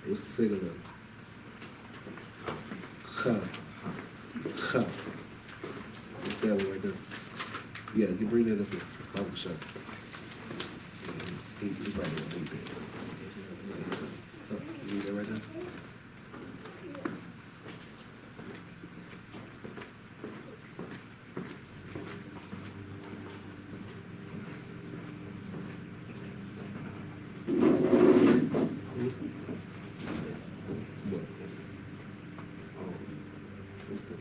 What's the second number? Cha. Cha. What's that one right there? Yeah, you bring that up here. Bible shop. He probably won't need that. Oh, you need that right now? What? What's that?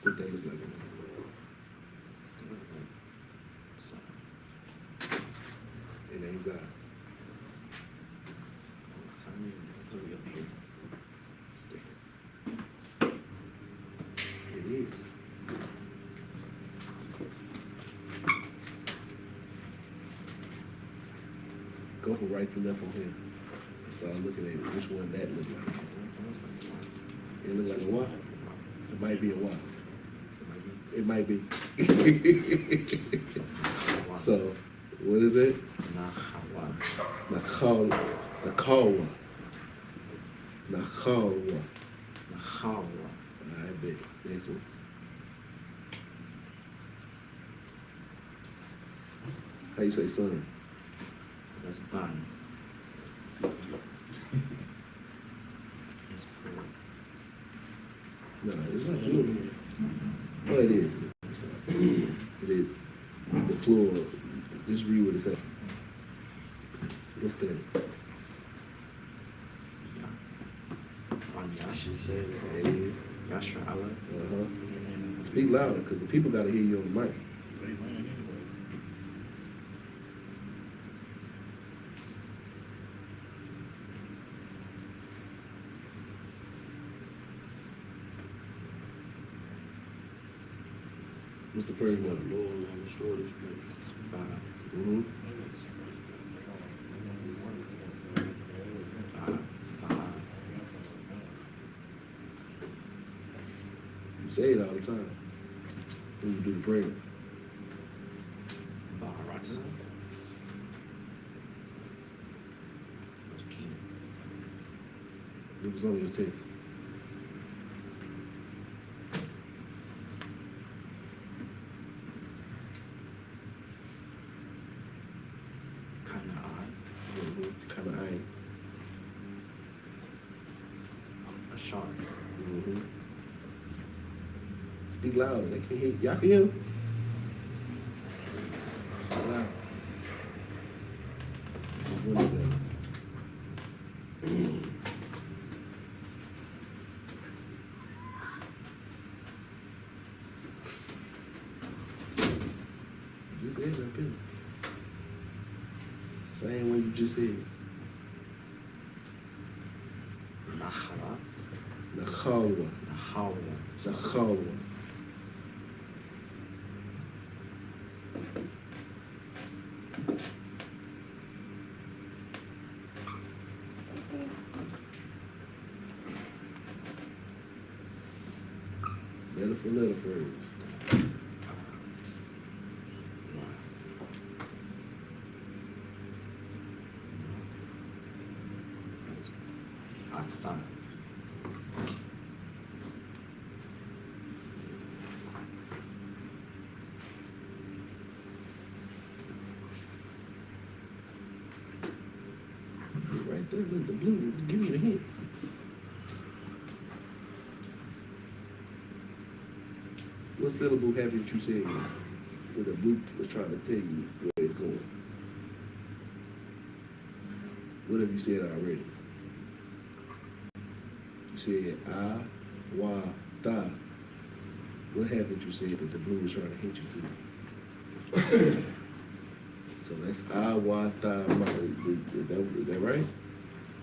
What that look like? It ain't Zion. It is. Go from right to left on here and start looking at which one that look like. It look like a Y. It might be a Y. It might be. So, what is it? Nakawa. Nakawa. Nakawa. I bet. Next one. How you say son? That's bottom. No, it's not plural. Oh, it is. It is. The plural. Just read what it says. What's that? It is. Speak louder, because the people got to hear you on the mic. What's the first one? Mm-hmm. You say it all the time when you do the prayers. It was on your test. Kind of eye. A shark. Mm-hmm. Speak loud. They can't hear. Y'all can hear? Speak loud. What is that? Just said it up here. Same way you just said. Nakhalwa. Nakhalwa. Letter for letter phrase. Right there, look, the blue. Give me the hint. What syllable haven't you said where the blue was trying to tell you where it's going? What have you said already? You said I, wa, ta. What haven't you said that the blue was trying to hint you to? So that's I-Y-T-A-M-A. Is that right?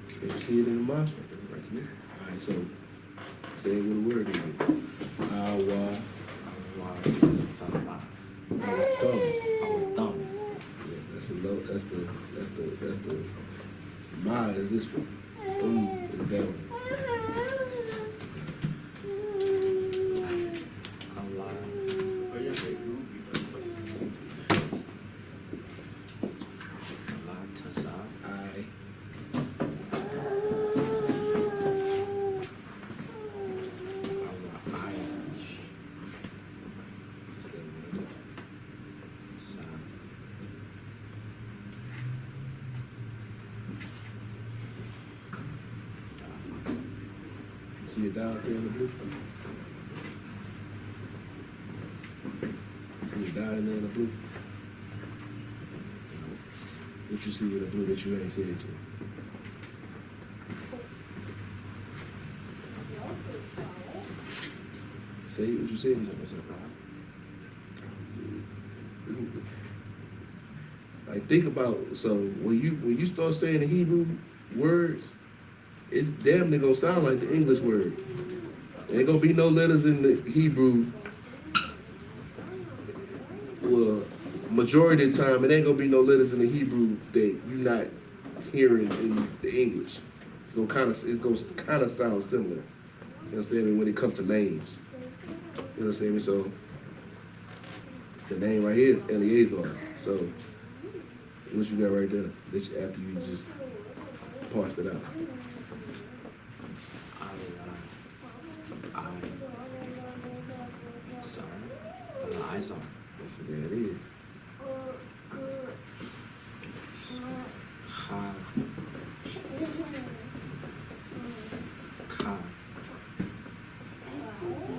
Can you see it in the mouth? Right to me. All right, so say it with a word in it. I-Y. Yeah, that's the low. That's the. Ma is this one. Is that one. See it down there in the blue? See it down there in the blue? What you see with the blue that you ain't said yet? Say what you said. Like think about, so when you start saying the Hebrew words, it's damn near gonna sound like the English word. There ain't gonna be no letters in the Hebrew. Well, majority of the time, it ain't gonna be no letters in the Hebrew that you're not hearing in the English. It's gonna kind of sound similar. You understand me? When it comes to names, you understand me? So the name right here is Eleazar. So what you got right there? After you just parsed it out. I.S.U.P.K. There it is.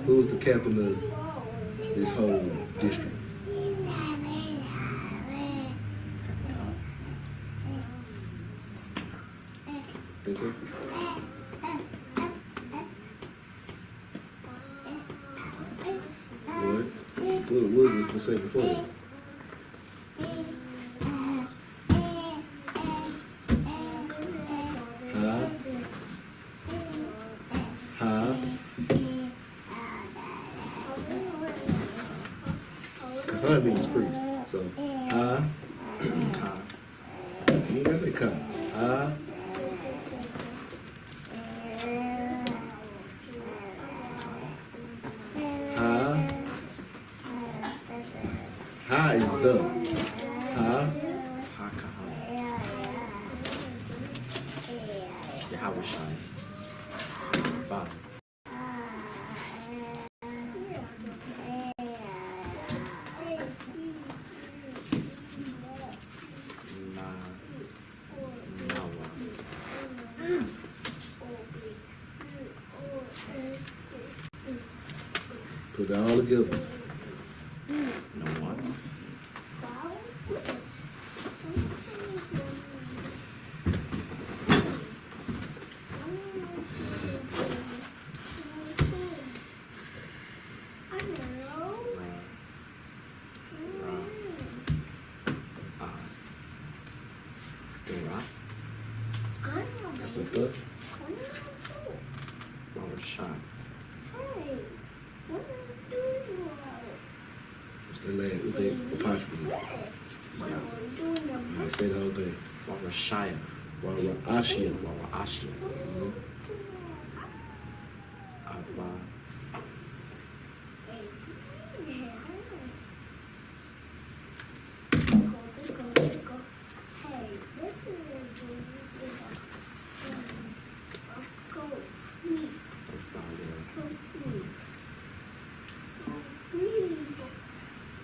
Who's the captain of this whole district? Yes, sir. What was it to say before? Kahan means priest. So, you ain't gotta say ka. Ha is the. Put it all together. That's a thought. What's the last? What they apostrophe? Alright, say the whole thing. Ashia.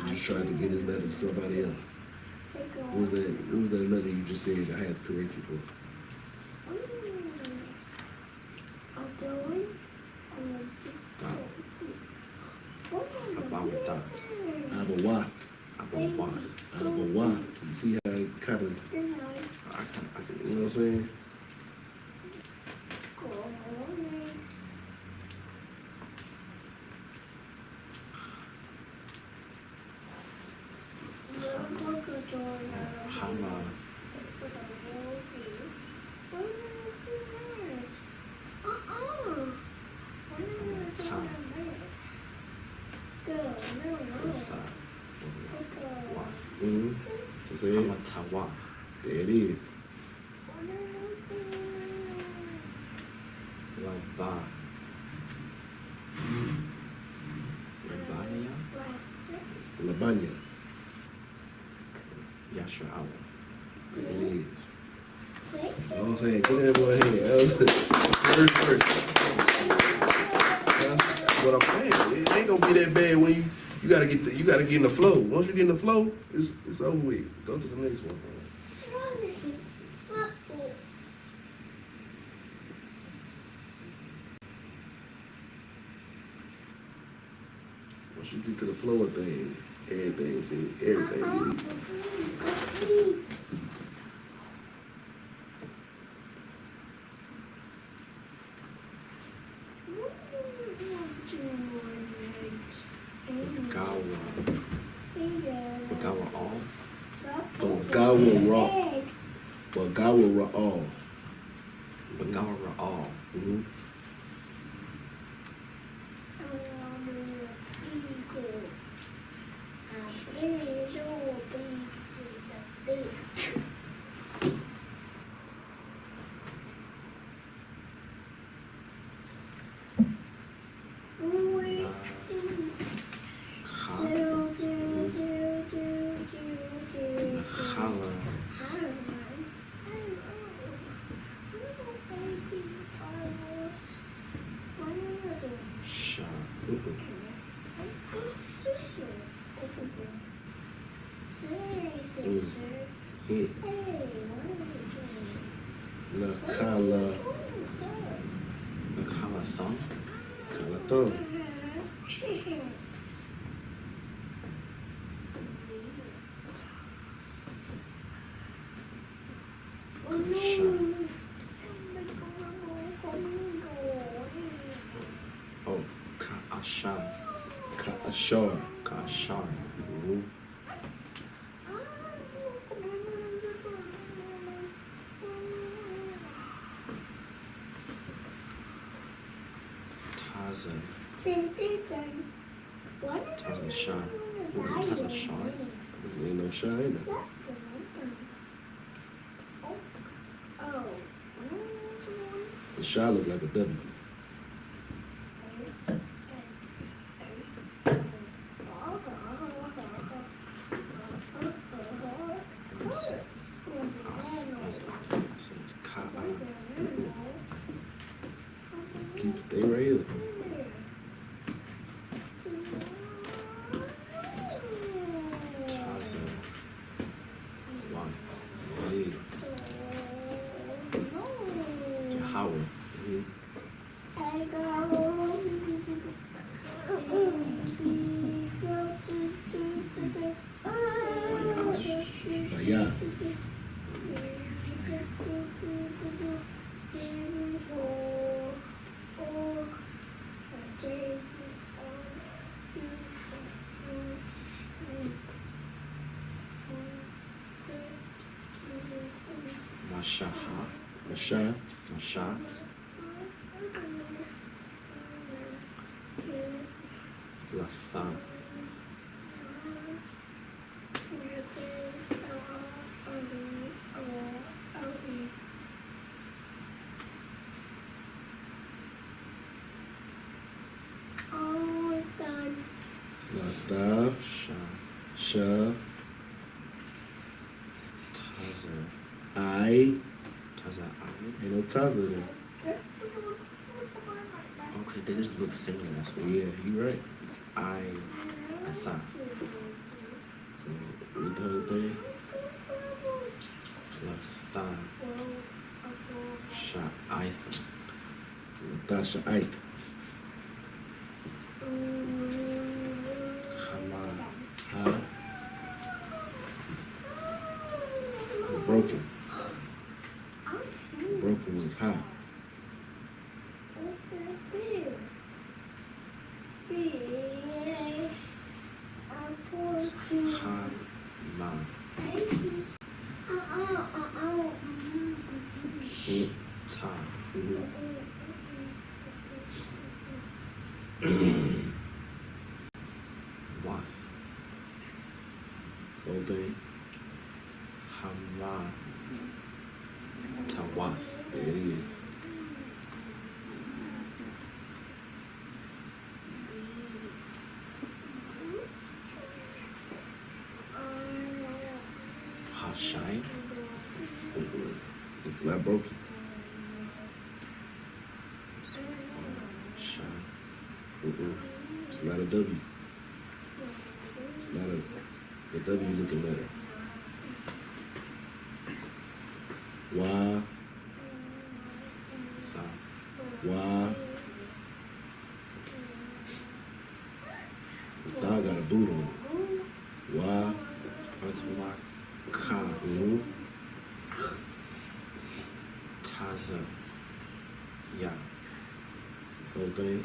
Just tried to get his letter to somebody else. What was that letter you just said I had to correct you for? Abawa. You see how it kind of, you know what I'm saying? Say it. Tawa. There it is. Laba. Labania. Labanya. Yashar There it is. You know what I'm saying? Get that boy ahead. First. That's what I'm saying. It ain't gonna be that bad when you gotta get in the flow. Once you get in the flow, it's over with. Go to the next one. Once you get to the flow of things, everything get easy. Bagawa all. Bagawa Ra'al. Bagawa all. Mm-hmm. Calathon. Oh, Ka'ashar. Ka'ashar. Ka'ashar. Mm-hmm. Taza. Taza Shar. Taza Shar. Ain't no shine ain't there. The shot look like a W. So it's Ka'a. Stay right here. Taza. One. Yeah. Yahweh. Yeah. Mashaha. Masha. Masha. Lasa. Lata. Sha. Sha. Taza. I. Taza I. Ain't no Taza there. Okay, they just look similar. That's why. Yeah, you right. It's I thought. So, read the whole thing. Lasa. Sha. I thought. Natasha Ike. Hama. Huh? Broken. Broken was high. Hama. Ta. Wath. Whole thing. Was. There it is. Hashai. The flat broken. Shai. It's not a W. It's not the W looking letter. Y, Sa. Y. The dog got a boot on it. Y. Otwa. Ka. Taza. Ya. Whole thing.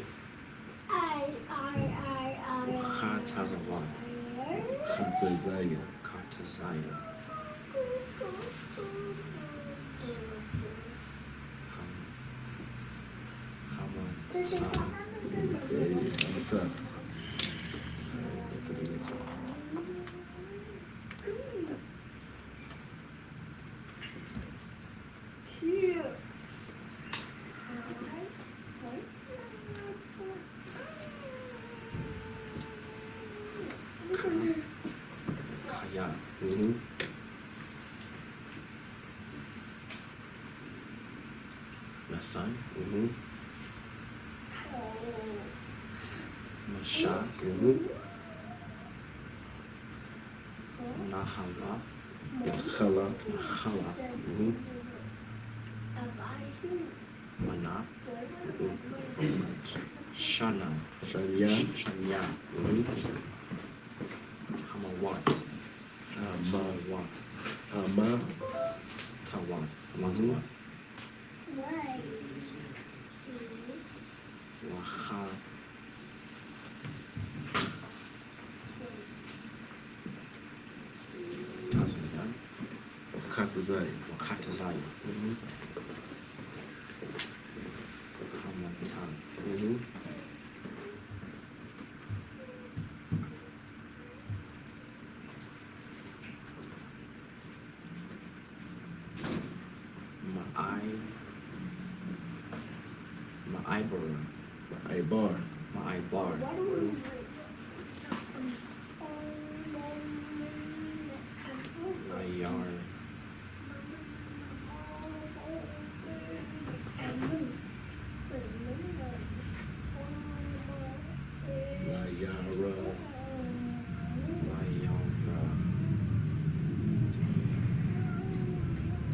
Ka taza wa. Kata Zaya. Kata zaya. Hama. There it is on the top. Alright, to the next one. Kaya. Masan. Masha. Nahala. Khala. Nahala. Mana. Shana. Shanya. Shanya. Hamawat. Hamawat. Ama. Tawat. Hamawat. Waha. Tazayan. Kata Zaya. Wakatazaya. Hamatan. Ma'aibar. Ibar. Ma'aibar. Mayar. Layara. Mayara.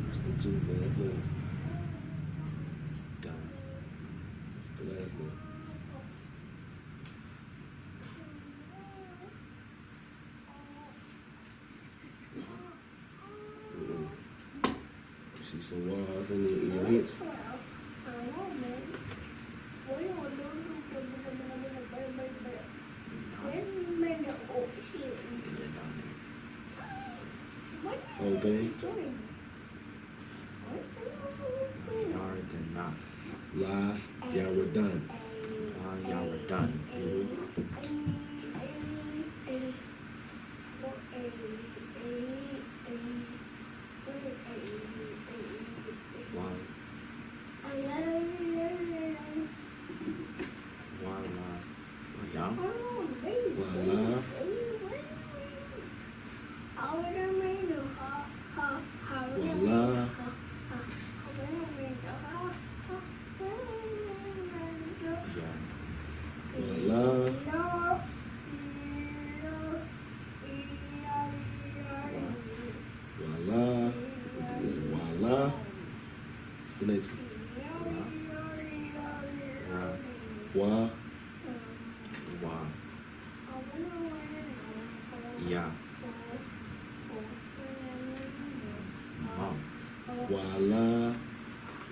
That's the two last letters. Done. The last letter. You see some walls in your hits. Whole thing. Yardana. La Yaradan. Yaradan. Wal. Wala. Waya. Wala. Wala. Ya. Wala. Wala. This is Wala. What's the next one? Ra. Wa. Wa. Ya. Ma. Wala.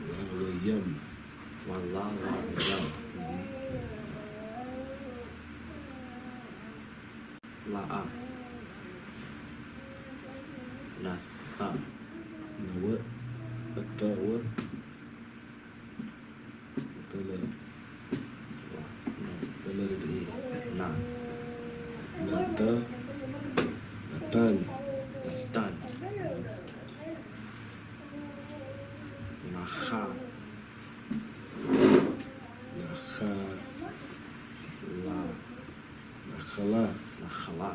Walayam. Wala. Yam. La'a. Nasa. Now what? A third what? Third letter. No, third letter at the end. Na. Nata. Natan. Done. Na. Lacha. Lacha. La. Lachala. Lachala.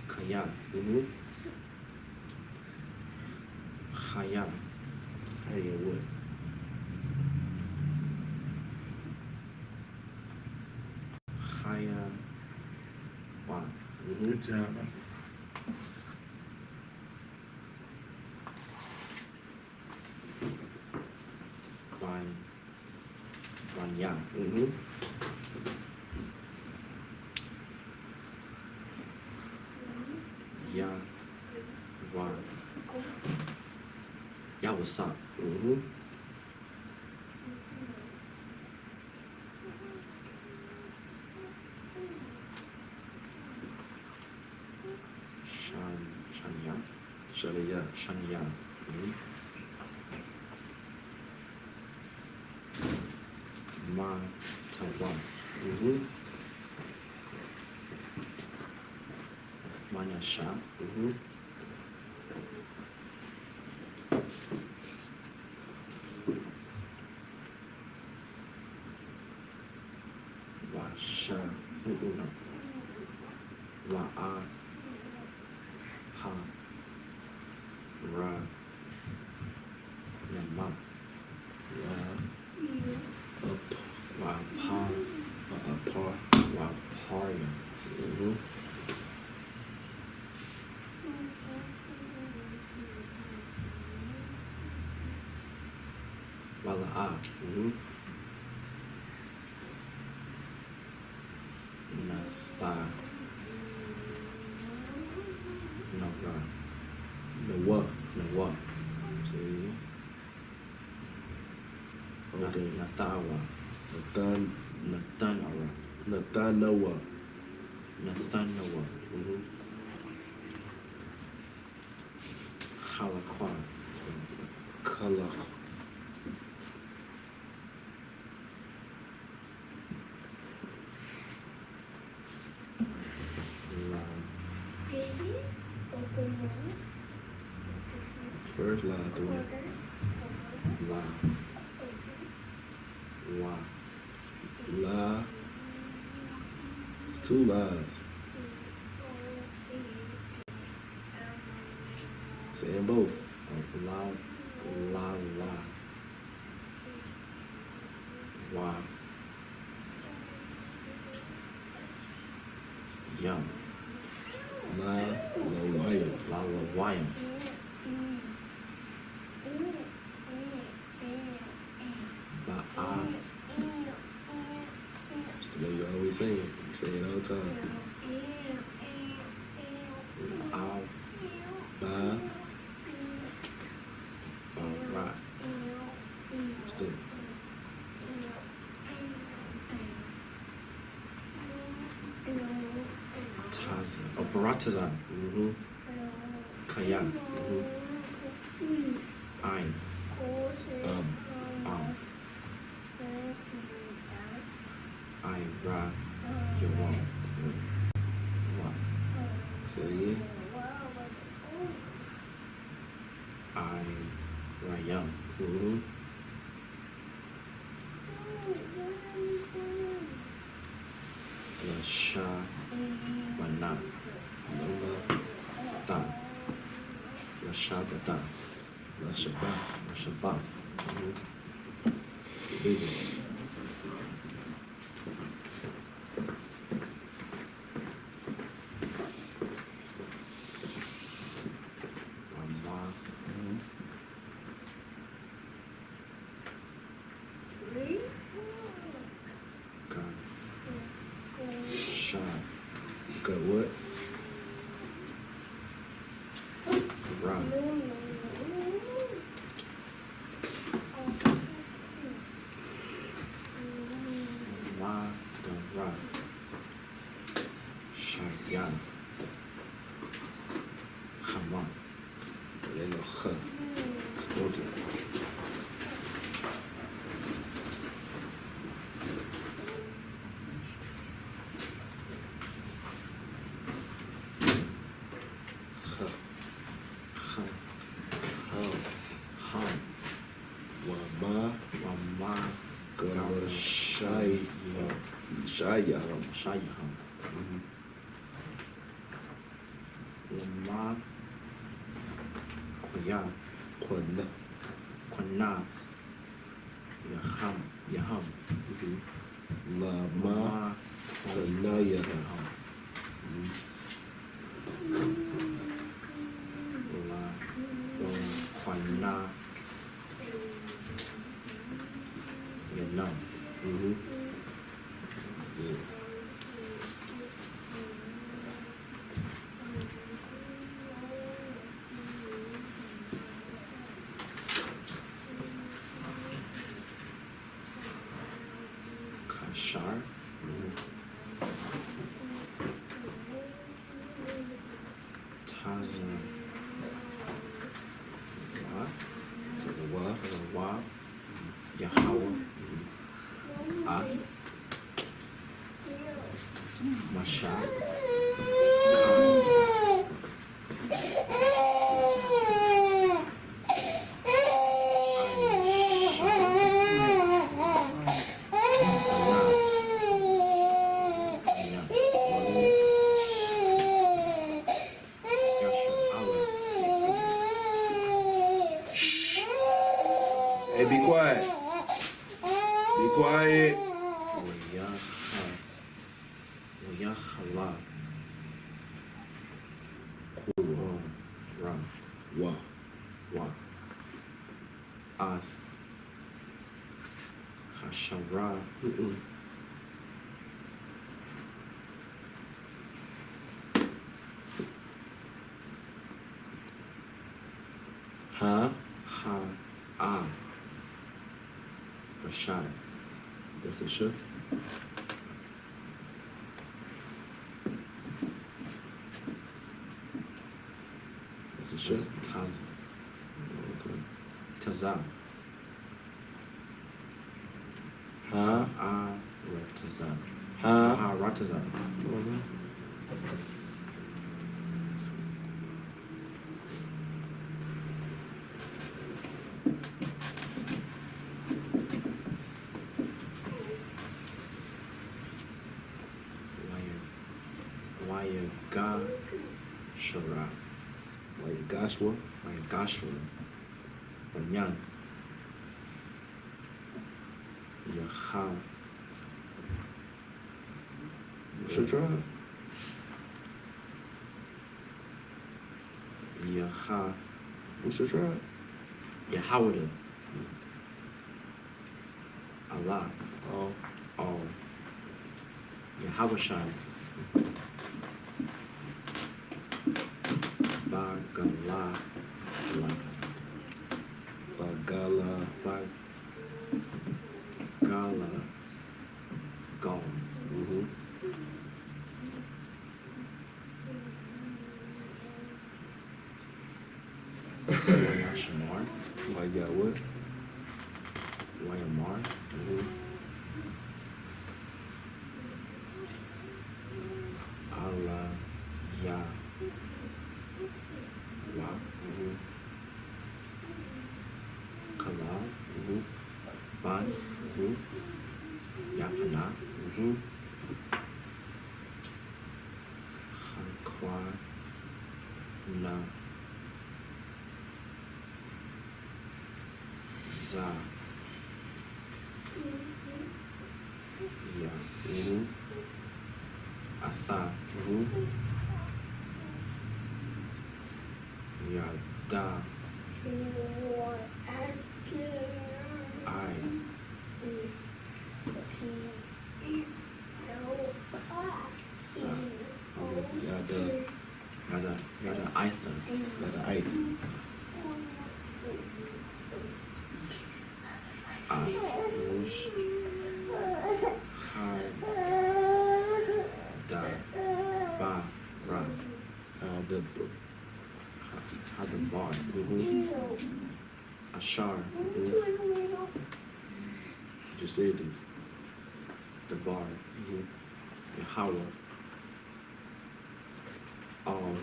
Kaya. Khaya. Hey, what? Khaya. Wa. Good job. Wanya. Ya. Wa. Ya, what's up? Shanya. Shania. Shanya. Ma. Tawa. Manyasha. Washa. No. Wa'a. Ha. Ra. Yama. Up. Wapa. Apar. Waparya. Wala'a. Nasa. Nora. Nawa. Nawa. Say it again. Okay. Nathawa. Nathanawa. Nathanawa. Halakwa. Kala. First line through it. La. Wa. La. It's two lies. Saying both. La. Wa. Yum. La. Lawaya. La Lawayam. Ba'a. It's the way you always say it. You say it all the time. Ow. Ba. Right. Stick. Taza. Oh, Baratazan. Kaya. Ein. I ra. Yawan. Wa. Say it again. I Rayam. Lasha. Mana. Da. Lasha da. La Shabbat. Lashabaf. It's a big one. Rama. God. Sha. Got what? Ra. Huh. Okay. Shayaham. Lama Koya Kwana Yaham. Lama Kwana Yaham. Kwana Yanam. Kashar. Tazawa. Yahweh. Ath. Masha. Hey, be quiet. Be quiet. Yahala. Wa. Ath. Hashara. Rashad. That's a sure. That's a sure. Taz. Okay. Tazam. Ratazam. Ratazam. Shara. Like Joshua. Banyan. Yaha. What's your tribe? Yaha. What's your tribe? Yahweh. Allah. Oh. Yahweh. Bagala. Gone. Shamar. Like got what? Wayamar. Allah. Ya. Wa. Kalal. Ban. Yapana. Hankwa. Na. Za. Ya. Asa. Yada. Yada Ithan. Yada Ike. Hadabar. Ashar. Just said this. Debar. Yahweh. All.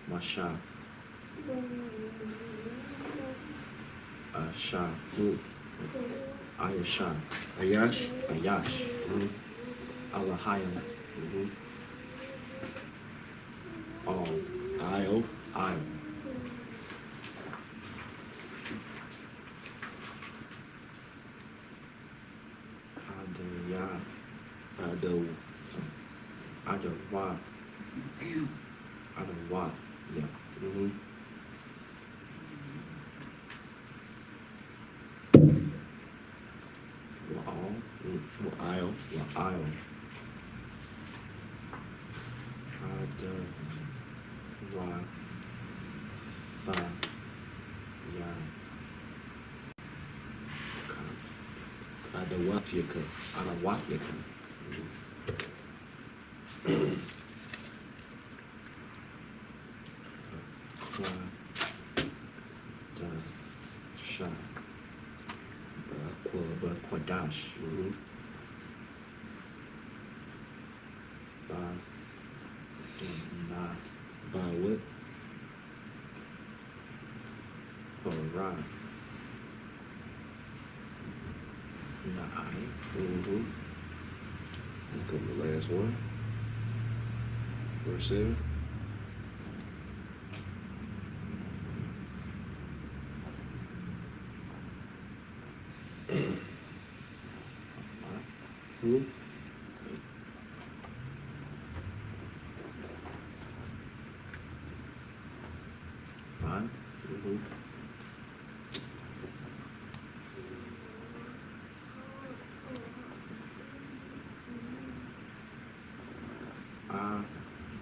Masha. Asha. Ayasha. Ayash. Ayash. Alahayim. All. I.O. I. Adaya. Ado. Adawa. Adawath. Yeah. Wa'al. I.O. Wa'al. Adawa. Sa. Ya. Adawathyaka. Adawathika. Sha. Quadash. Ba. Na. By what? Bara. Na'ai. Come the last one. Verse 7. Man.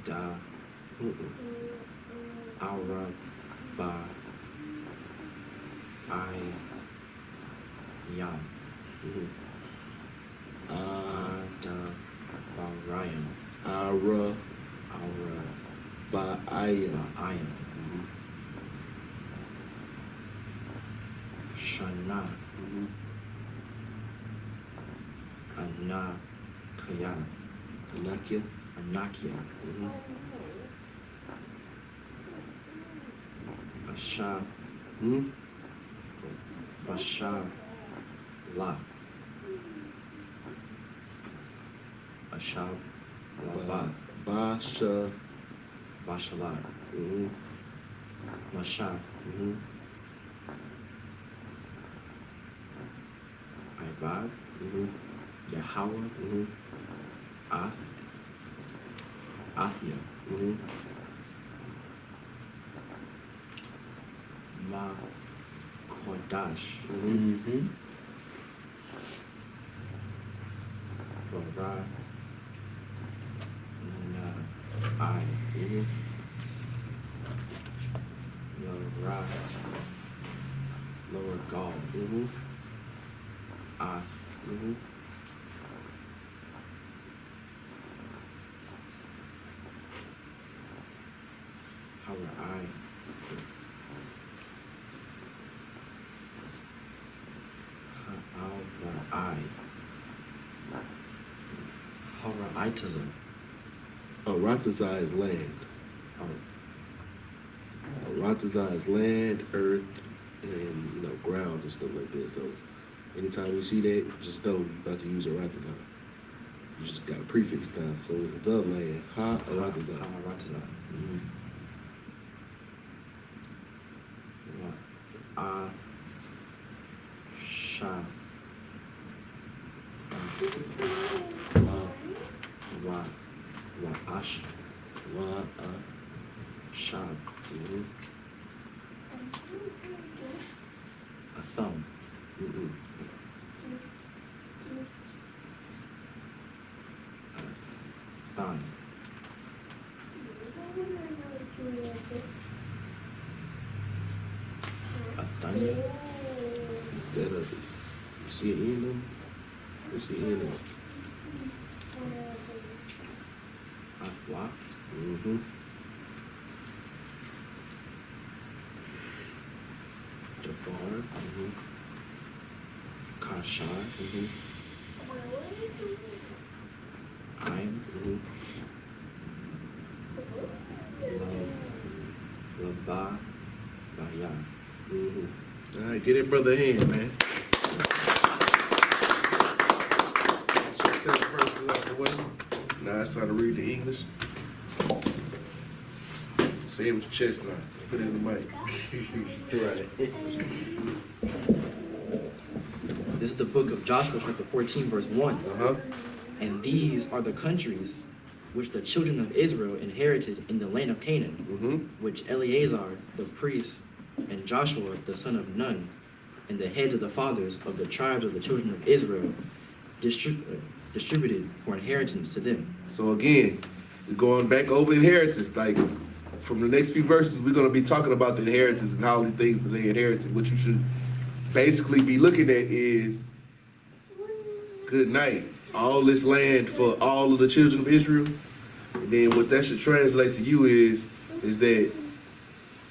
Da. Aura. Ba. Ya. Da. Barayan. Ara. Aura. Ba'aya. Ayan. Shana. Anakya. Anakia. Anakya. Asha. Basha. La. Asha. La. Basha. Bashala. Masha. Ibad. Yahweh. Ath. Athia. Ma. Kodash. Bara. Na. I. Yora. Lower Gaul. Ath. How are I? How are I? How are I to them? Ratazah is land. Ratazah is land, earth, and ground and stuff like that. So anytime you see that, just know you're about to use a Ratazah. You just got a prefix down. So it's the land. Ratazah. Sha. Ash. Sha. A thumb. A thigh. A thunder. Instead of, you see an end on? You see an end on? A flock. Debar. Kashar. Ain. Laba. Baya. All right, get that brother a hand, man. So set the person out the way. Now it's time to read the English. Say it with your chest now. Put it in the mic. Right. This is the book of Joshua, chapter 14, verse 1. Uh-huh. And these are the countries which the children of Israel inherited in the land of Canaan, which Eleazar the priest and Joshua the son of Nun and the heads of the fathers of the tribes of the children of Israel distributed for inheritance to them. So again, we're going back over inheritance. Like from the next few verses, we're going to be talking about the inheritance and all the things that they inherited. What you should basically be looking at is, good night, all this land for all of the children of Israel. And then what that should translate to you is that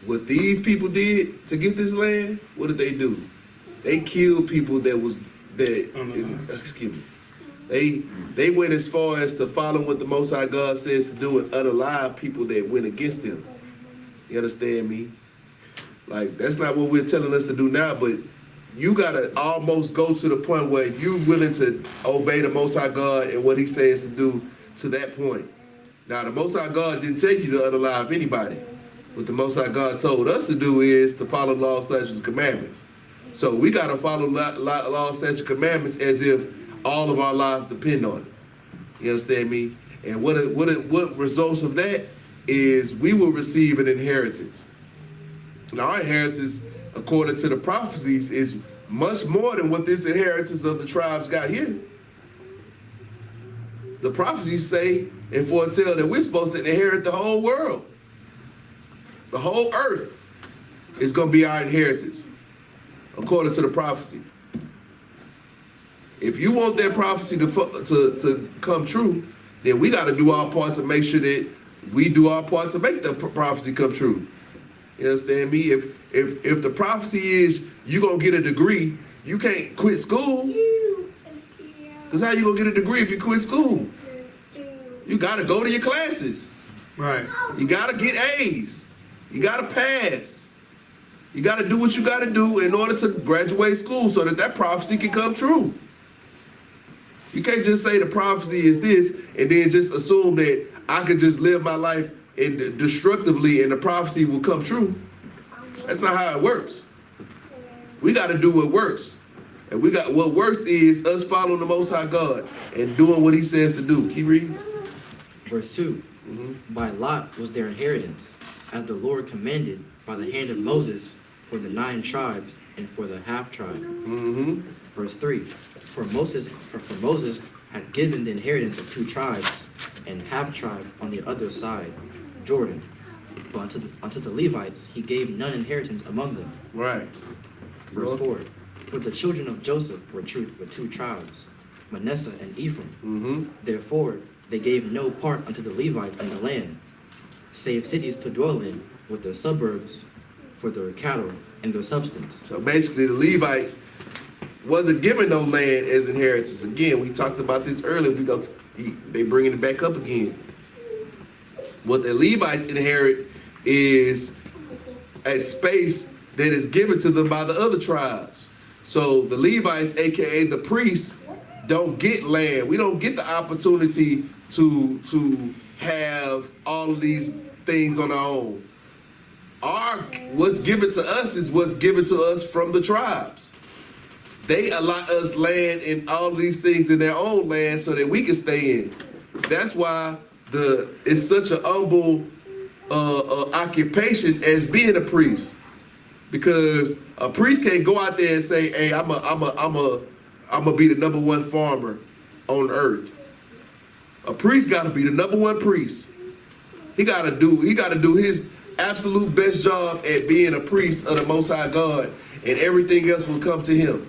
what these people did to get this land, what did they do? They killed people excuse me. They went as far as to follow what the Most High God says to do and unalive people that went against them. You understand me? Like, that's not what we're telling us to do now, but you gotta almost go to the point where you're willing to obey the Most High God and what He says to do to that point. Now, the Most High God didn't tell you to unalive anybody. What the Most High God told us to do is to follow law, statutes, and commandments. So we gotta follow law, statutes, and commandments as if all of our lives depend on it. You understand me? And what results of that is we will receive an inheritance. Now, our inheritance, according to the prophecies, is much more than what this inheritance of the tribes got here. The prophecies say and foretell that we're supposed to inherit the whole world. The whole earth is going to be our inheritance, according to the prophecy. If you want that prophecy to come true, then we got to do our part to make sure that we do our part to make the prophecy come true. You understand me? If the prophecy is you're going to get a degree, you can't quit school. Because how you going to get a degree if you quit school? You got to go to your classes. Right. You got to get A's. You got to pass. You got to do what you got to do in order to graduate school so that prophecy can come true. You can't just say the prophecy is this and then just assume that I could just live my life destructively and the prophecy will come true. That's not how it works. We got to do what works. And what works is us following the Most High God and doing what He says to do. Keep reading. Verse 2. By lot was their inheritance, as the Lord commanded by the hand of Moses for the 9 tribes and for the half tribe. Verse 3. For Moses had given the inheritance of 2 tribes and half tribe on the other side, Jordan. But unto the Levites he gave none inheritance among them. Right. Verse 4. For the children of Joseph were 2 tribes, Manasseh and Ephraim. Therefore they gave no part unto the Levites in the land, save cities to dwell in, with their suburbs for their cattle and their substance. So basically the Levites wasn't given no land as inheritance. Again, we talked about this earlier. They bringing it back up again. What the Levites inherit is a space that is given to them by the other tribes. So the Levites, aka the priests, don't get land. We don't get the opportunity to have all of these things on our own. What's given to us is what's given to us from the tribes. They allot us land and all of these things in their own land so that we can stay in. That's why it's such an humble occupation as being a priest, because a priest can't go out there and say, "Hey, I'm a be the number 1 farmer on earth." A priest got to be the number 1 priest. He got to do his absolute best job at being a priest of the Most High God, and everything else will come to him.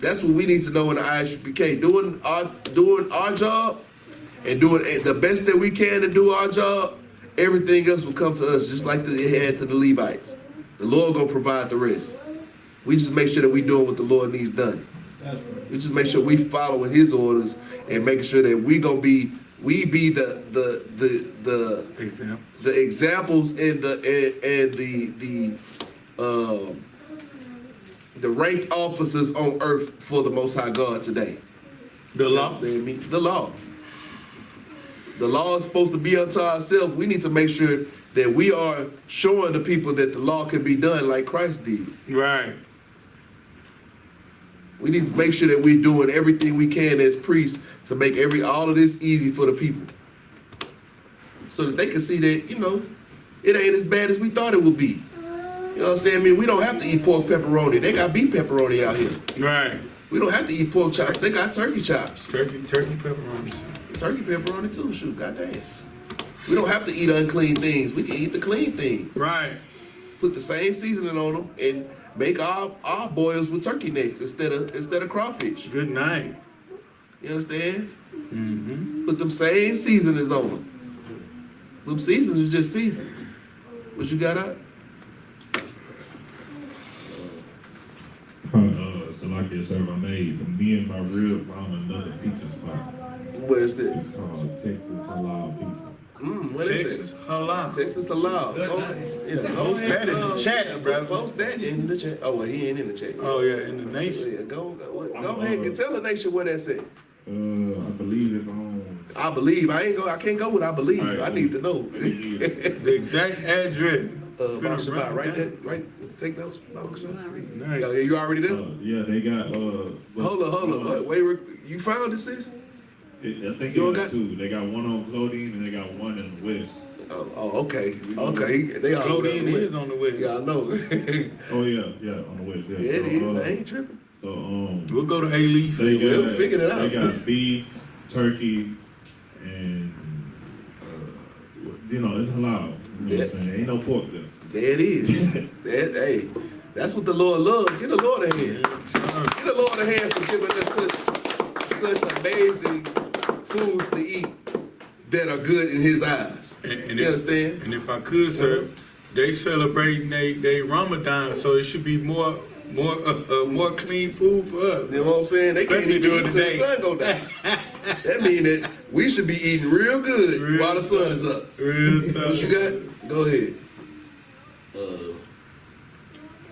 That's what we need to know in the I.S.U.P.K. Doing our job and doing the best that we can to do our job, everything else will come to us, just like it had to the Levites. The Lord gonna provide the rest. We just make sure that we doing what the Lord needs done. That's right. We just make sure we following His orders and making sure that we be the Example. the examples and the ranked officers on earth for the Most High God today. The law. The law. The law is supposed to be unto ourselves. We need to make sure that we are showing the people that the law can be done like Christ did. Right. We need to make sure that we're doing everything we can as priests to make all of this easy for the people. So that they can see that, it ain't as bad as we thought it would be. You know what I'm saying? I mean, we don't have to eat pork pepperoni. They got beef pepperoni out here. Right. We don't have to eat pork chops. They got turkey chops. Turkey pepperoni. Turkey pepperoni too, shoot, goddamn. We don't have to eat unclean things. We can eat the clean things. Right. Put the same seasoning on them and make our boils with turkey necks instead of crawfish. Good night. You understand? Mm-hmm. Put them same seasonings on them. Them seasonings is just seasons. What you got out? So like this serve I made, me and my rib found another pizza spot. Where is that? It's called Texas Halal Pizza. What is Texas it? halal. Texas halal. Post that in the chat, brother. Post that in the chat. Oh, well, he ain't in the chat. Oh yeah, in the nation. Yeah, go ahead and tell the nation where that's at. I believe it's on. I believe. I can't go with I believe. Right. I need to know. The exact address. Right. Take notes. Nice. Yeah, you already there? Yeah, they got. Hold on. Wait, you found this, sis? I think they You got got- two. They got one on clothing and they got one in the west. Oh, okay. Okay. They are Clothing is on the way. Yeah, I know. Oh yeah, on the west. Yeah, Yeah, it so, is. I ain't tripping. So We'll go to A-Leaf. they We'll got figure it out. They got beef, turkey, and it's halal. You know what I'm saying? Ain't no pork there. There it is. Hey, that's what the Lord loves. Get the Lord a hand. Get the Lord a hand for giving us such amazing foods to eat that are good in His eyes. And You understand? And if I could, sir, they celebrating they Ramadan, so it should be more clean food for us. You know what I'm saying? They can't Especially even during eat the till the day. sun go down. That means that we should be eating real good Real while the sun is up. Real tough. What you got? Go ahead.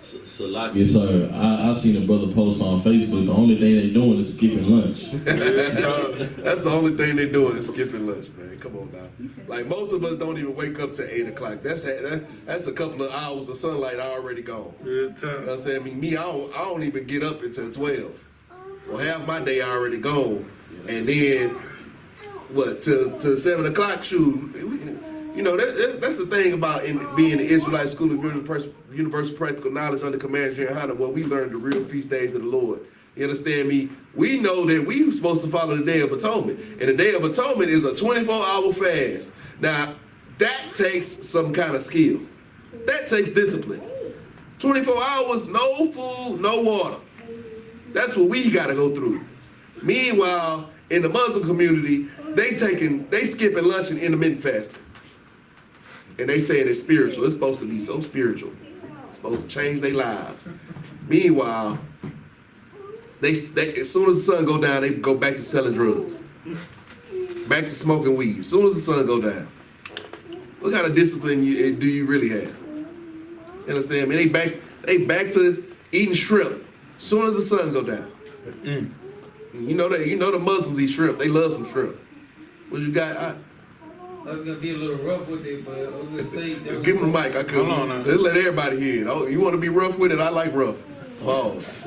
Salakia, sir, I seen a brother post on Facebook. The only thing they doing is skipping lunch. That's the only thing they're doing is skipping lunch, man. Come on now. Like most of us don't even wake up till 8 o'clock. That's a couple of hours of sunlight already gone. Real You tough. understand me? I don't even get up until 12. Well, half my day already gone, and then till 7 o'clock? Shoot, that's the thing about being in the Israelite School of Universal Practical Knowledge under Commander YAHANNA, where we learn the real feast days of the Lord. You understand me? We know that we're supposed to follow the Day of Atonement, and the Day of Atonement is a 24-hour fast. Now, that takes some kind of skill. That takes discipline. 24 hours, no food, no water. That's what we got to go through. Meanwhile, in the Muslim community, they skipping lunch and intermittent fasting. And they saying it's spiritual. It's supposed to be so spiritual. It's supposed to change their lives. Meanwhile, they as soon as the sun go down, they go back to selling drugs. Back to smoking weed. As soon as the sun go down. What kind of discipline do you really have? You understand me? They back to eating shrimp. As soon as the sun go down. You know the Muslims eat shrimp. They love some shrimp. What you got? I was gonna be a little rough with it, but I was gonna say. Give him the mic. I could. Hold on now. Let's let everybody hear it. Oh, you want to be rough with it? I like rough. Pause.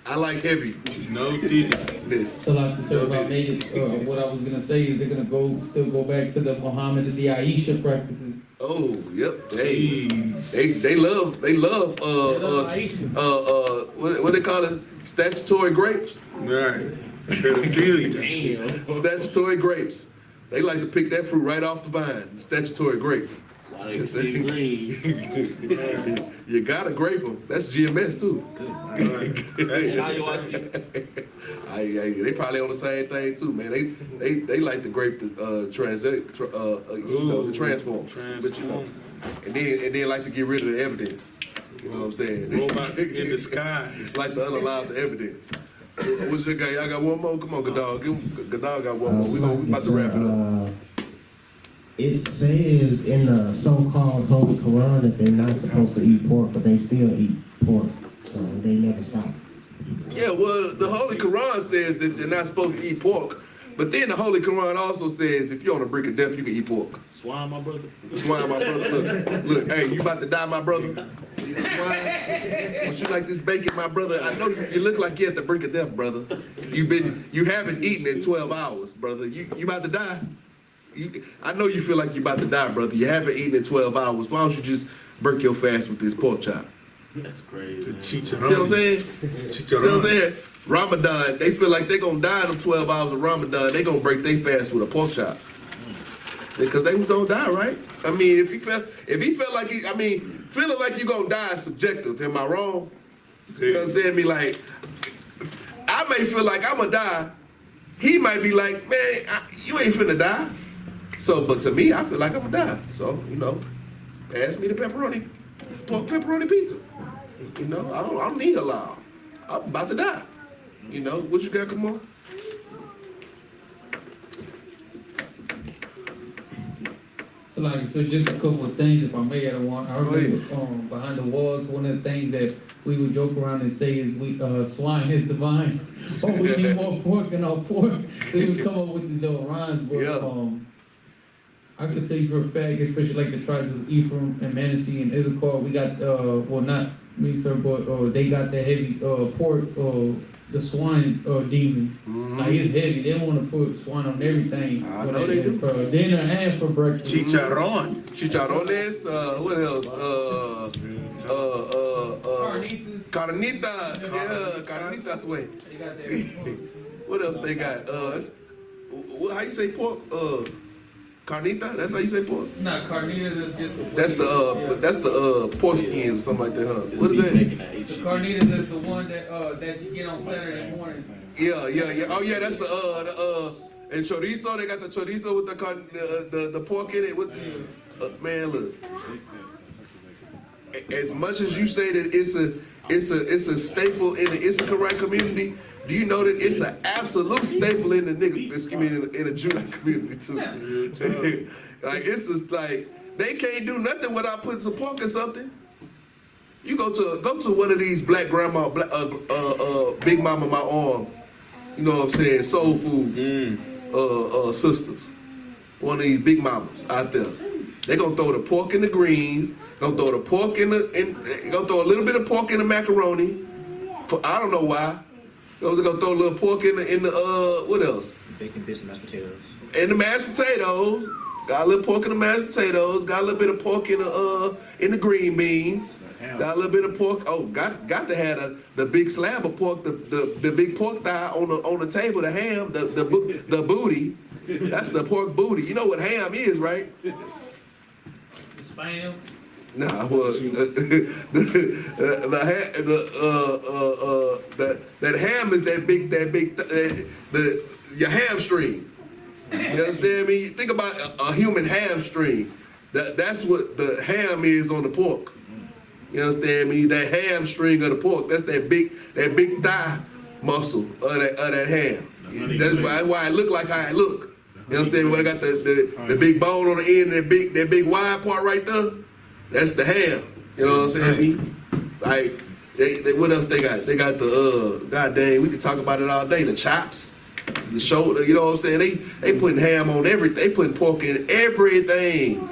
I like heavy. No kidding. This. So like the I made it, what I was gonna say is they're gonna still go back to the Muhammad and the I.S.U.P.K practices. Oh, yep. Jeez. They love what they call it? Statutory grapes. Right. Pedophilia. Statutory grapes. They like to pick that fruit right off the vine. Statutory grape. You gotta grape them. That's GMS too. They probably on the same thing too, man. They like to grape the the transforms, but you know, and then like to get rid of the evidence. You know what I'm saying? Robots in the sky. Like to unalive the evidence. What's your guy? Y'all got one more? Come on, Gadal. Gadal got one more. We about to wrap it up. It says in the so-called Holy Quran that they're not supposed to eat pork, but they still eat pork, so they never stop. Yeah, well, the Holy Quran says that they're not supposed to eat pork, but then the Holy Quran also says if you're on the brink of death, you can eat pork. Swine, my brother. Swine, my brother. Look, hey, you about to die, my brother? Swine, don't you like this bacon, my brother? I know you look like you're at the brink of death, brother. You haven't eaten in 12 hours, brother. You about to die? I know you feel like you're about to die, brother. You haven't eaten in 12 hours. Why don't you just break your fast with this pork chop? That's crazy. See what I'm saying? See what I'm saying? Ramadan, they feel like they're going to die in them 12 hours of Ramadan. They're going to break their fast with a pork chop. Because they was going to die, right? I mean, if he felt like feeling like you're going to die is subjective. Am I wrong? You understand me? Like, I may feel like I'm going to die. He might be like, man, you ain't finna die. So, but to me, I feel like I'm gonna die. So, you know, pass me the pepperoni, pork pepperoni pizza. You know, I don't need halal. I'm about to die. You know, what you got, come on? So just a couple of things, if I may, I remember behind the walls, one of the things that we would joke around and say is swine is divine. Oh, we need more pork than our pork. We would come up with these little rhymes, but I can tell you for a fact, especially like the tribes of Ephraim and Manasseh and Isupk, we got well, not me, sir, but they got the heavy pork, the swine demon. Like it's heavy. They want to put swine on everything. I know they do. For dinner and for breakfast. Chicharrones. What else? Carnitas. Yeah, carnitas way. They got that. What else they got? How you say pork? Carnita? That's how you say pork? Nah, carnitas is just the That's the pork skins or something like that, huh? What is that? The carnitas is the one that you get on Saturday morning. Yeah. Oh yeah, that's the and chorizo. They got the chorizo with the pork in it. With man, look. As much as you say that it's a staple in the Issachar community, do you know that it's an absolute staple in the in the Judah community too? Like it's just like they can't do nothing without putting some pork or something. You go to one of these black grandma, big mama my arm, you know what I'm saying, soul food sisters. One of these big mamas out there. They gonna throw the pork in the greens, gonna throw the pork gonna throw a little bit of pork in the macaroni. I don't know why. They're gonna throw a little pork in the what else? Bacon, fish, and mashed potatoes. And the mashed potatoes. Got a little pork in the mashed potatoes. Got a little bit of pork in the green beans. Got a little bit of pork. Oh, got to have the big slab of pork, the big pork thigh on the table, the ham, the booty. That's the pork booty. You know what ham is, right? Spam. Nah, well, that ham is your hamstring. You understand me? Think about a human hamstring. That's what the ham is on the pork. You understand me? That hamstring of the pork. That's that big thigh muscle of that ham. That's why it look like how it look. You understand me? When I got the big bone on the end, that big wide part right there. That's the ham. You know what I'm saying? Like, they what else they got? They got the god dang, we could talk about it all day. The chops, the shoulder. You know what I'm saying? They putting ham on everything. They putting pork in everything.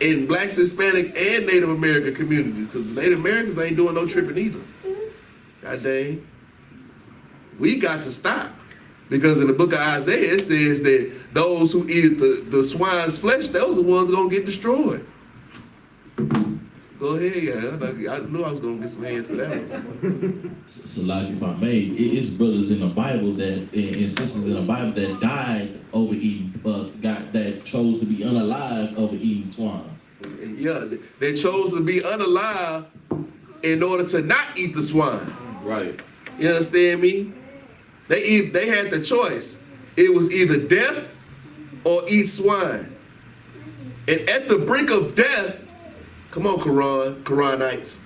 In Blacks, Hispanic, and Native American communities, because Native Americans ain't doing no tripping either. God dang. We got to stop. Because in the book of Isaiah, it says that those who eat the swine's flesh, those are the ones going to get destroyed. Go ahead, yeah. I knew I was going to get some hands for that one. So like, if I may, it's brothers in the Bible and sisters in the Bible that died over eating, that chose to be unalive over eating swine. Yeah, they chose to be unalive in order to not eat the swine. Right. You understand me? They had the choice. It was either death or eat swine. And at the brink of death, come on, Quranites.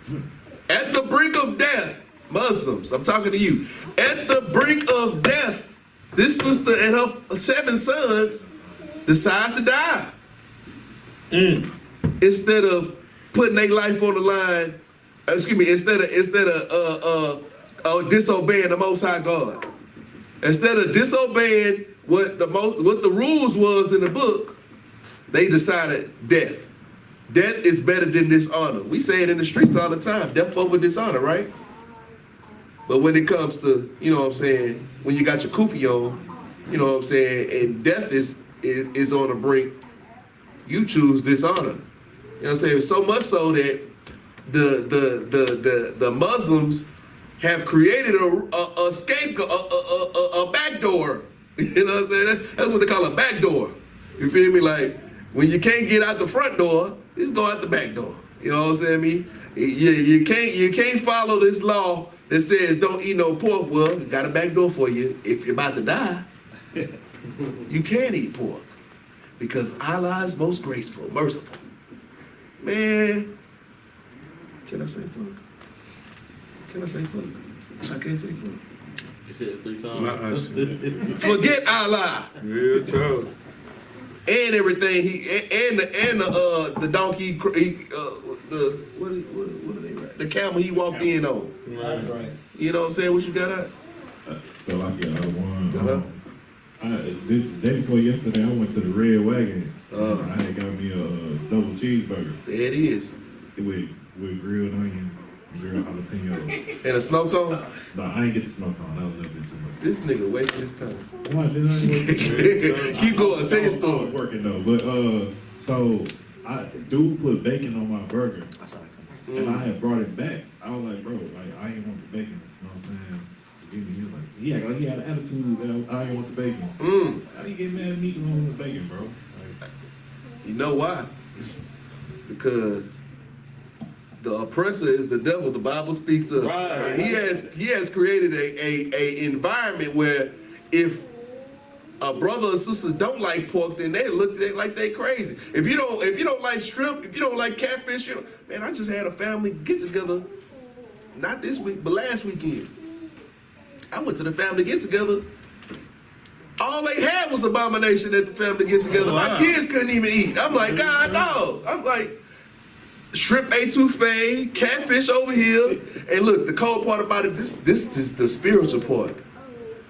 At the brink of death, Muslims, I'm talking to you. At the brink of death, this sister and her 7 sons decide to die. Instead of putting their life on the line, instead of disobeying the Most High God. Instead of disobeying what the rules was in the book, they decided death. Death is better than dishonor. We say it in the streets all the time, death over dishonor, right? But when it comes to, you know what I'm saying, when you got your kufi on, you know what I'm saying, and death is on the brink, you choose dishonor. You know what I'm saying? So much so that the Muslims have created a scapegoat, a backdoor. You know what I'm saying? That's what they call a backdoor. You feel me? Like, when you can't get out the front door, just go out the back door. You know what I'm saying? You can't follow this law that says don't eat no pork. Well, you got a back door for you. If you're about to die, you can't eat pork because Allah is most graceful, merciful. Man, can I say fuck? Can I say fuck? I can't say fuck. You said it 3 times. Forget Allah. Real tough. And everything the donkey what are they right? The camel he walked in on. That's right. You know what I'm saying? What you got out? So like the day before yesterday, I went to the Red Wagon. I had got me a double cheeseburger. There it is. With grilled onion, grilled jalapeno. And a snow cone? No, I ain't get the snow cone. That was a little bit too much. This nigga wasting his time. Why did I? Keep going. Tell your I was story. working though, but so I dude put bacon on my burger, and I had brought it back. I was like, bro, like I ain't want the bacon. You know what I'm saying? He acted like he had an attitude that I ain't want the bacon. How do you get mad at me to want the bacon, bro? Like, You know why? Because the oppressor is the devil. The Bible speaks of. Right. And he has created a environment where if a brother or sister don't like pork, then they look like they crazy. If you don't like shrimp, if you don't like catfish, man, I just had a family get together, not this week, but last weekend. I went to the family get together. All they had was abomination at the family get together. My kids couldn't even eat. I'm like, God, no. I'm like, shrimp etouffee, catfish over here. And look, the cold part about it, this is the spiritual part.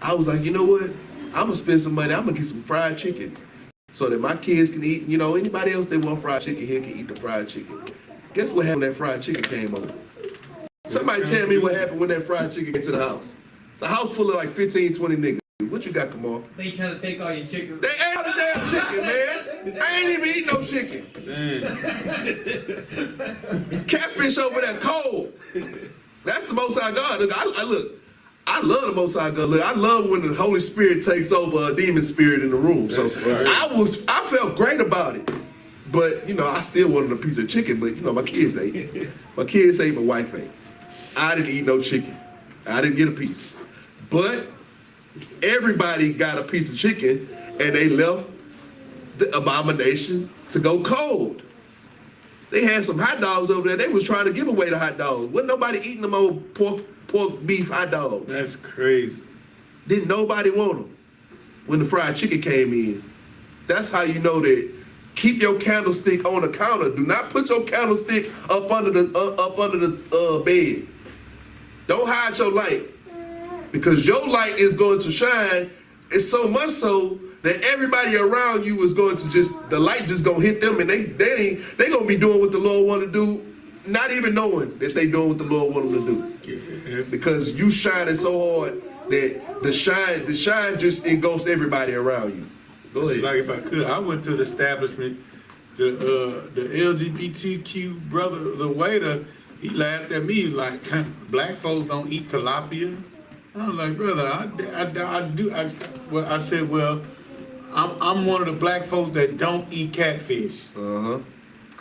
I was like, you know what? I'm gonna spend some money. I'm gonna get some fried chicken so that my kids can eat. You know, anybody else that want fried chicken here can eat the fried chicken. Guess what happened when that fried chicken came over? Somebody tell me what happened when that fried chicken came to the house. It's a house full of like 15, 20 niggas. What you got, Kamal? They trying to take all your chickens. They ate all the damn chicken, man. I ain't even eating no chicken. Catfish over there cold. That's the Most High God. Look, I love the Most High God. Look, I love when the Holy Spirit takes over a demon spirit in the room. So I felt great about it. But, you know, I still wanted a piece of chicken, but, you know, my kids ate. My kids ate, my wife ate. I didn't eat no chicken. I didn't get a piece. But everybody got a piece of chicken, and they left the abomination to go cold. They had some hot dogs over there. They was trying to give away the hot dogs. Wasn't nobody eating them old pork beef hot dogs. That's crazy. Didn't nobody want them when the fried chicken came in. That's how you know that. Keep your candlestick on the counter. Do not put your candlestick up under the bed. Don't hide your light, because your light is going to shine. It's so much so that everybody around you is going to the light just gonna hit them, and they gonna be doing what the Lord want to do, not even knowing that they doing what the Lord want them to do, because you shining so hard that the shine just engulfs everybody around you. Go ahead. Like if I could, I went to the establishment. The LGBTQ brother, the waiter, he laughed at me like, black folks don't eat tilapia. I was like, brother, I do. I said, well, I'm one of the black folks that don't eat catfish.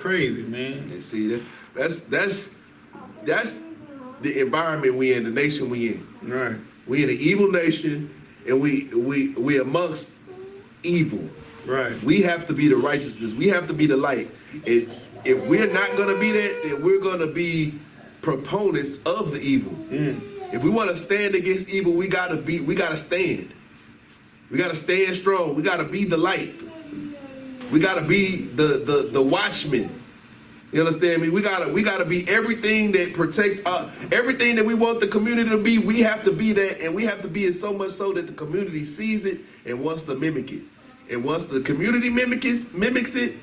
Crazy, man. You see that? That's the environment we in, the nation we in. Right. We in an evil nation, and we amongst evil. Right. We have to be the righteousness. We have to be the light. If we're not gonna be that, then we're gonna be proponents of the evil. If we want to stand against evil, we gotta stand. We gotta stand strong. We gotta be the light. We gotta be the watchman. You understand me? We gotta be everything that protects everything that we want the community to be. We have to be that, and we have to be it so much so that the community sees it and wants to mimic it. And once the community mimics it,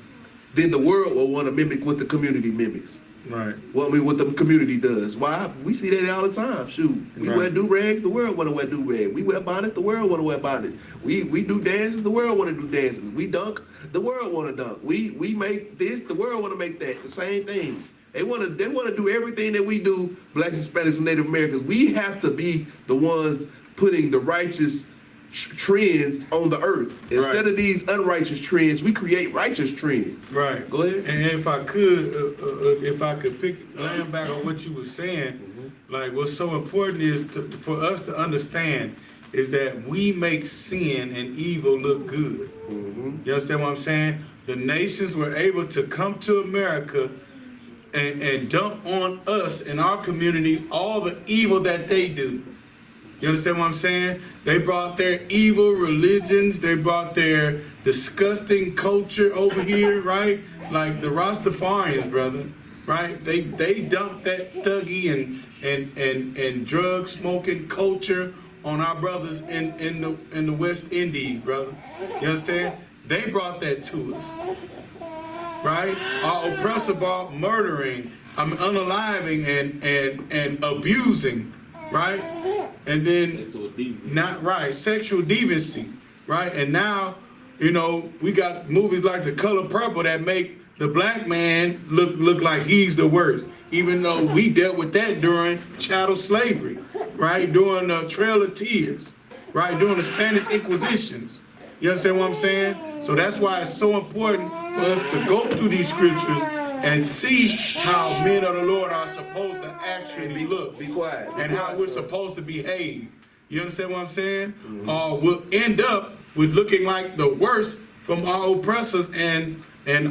then the world will want to mimic what the community mimics. Right. Well, I mean, what the community does. Why? We see that all the time. Shoot, we wear do-rags, the world want to wear do-rags. We wear bonnets, the world want to wear bonnets. We do dances, the world want to do dances. We dunk, the world want to dunk. We make this, the world want to make that. The same thing. They want to do everything that we do, Blacks, Hispanics, and Native Americans. We have to be the ones putting the righteous trends on the earth. Instead of these unrighteous trends, we create righteous trends. Right. Go ahead. And if I could land back on what you were saying, like what's so important is for us to understand is that we make sin and evil look good. You understand what I'm saying? The nations were able to come to America and dump on us and our communities all the evil that they do. You understand what I'm saying? They brought their evil religions, they brought their disgusting culture over here, right? Like the Rastafarians, brother, right? They dumped that thuggy and drug smoking culture on our brothers in the West Indies, brother. You understand? They brought that to us, right? Our oppressor brought murdering, unaliving and abusing, right? And then sexual deviancy, right? And now, we got movies like The Color Purple that make the black man look like he's the worst, even though we dealt with that during chattel slavery, right? During the Trail of Tears, right? During the Spanish Inquisitions. You understand what I'm saying? So that's why it's so important for us to go through these scriptures and see how men of the Lord are supposed to actually look. Be quiet. And how we're supposed to behave. You understand what I'm saying? We'll end up with looking like the worst from our oppressors and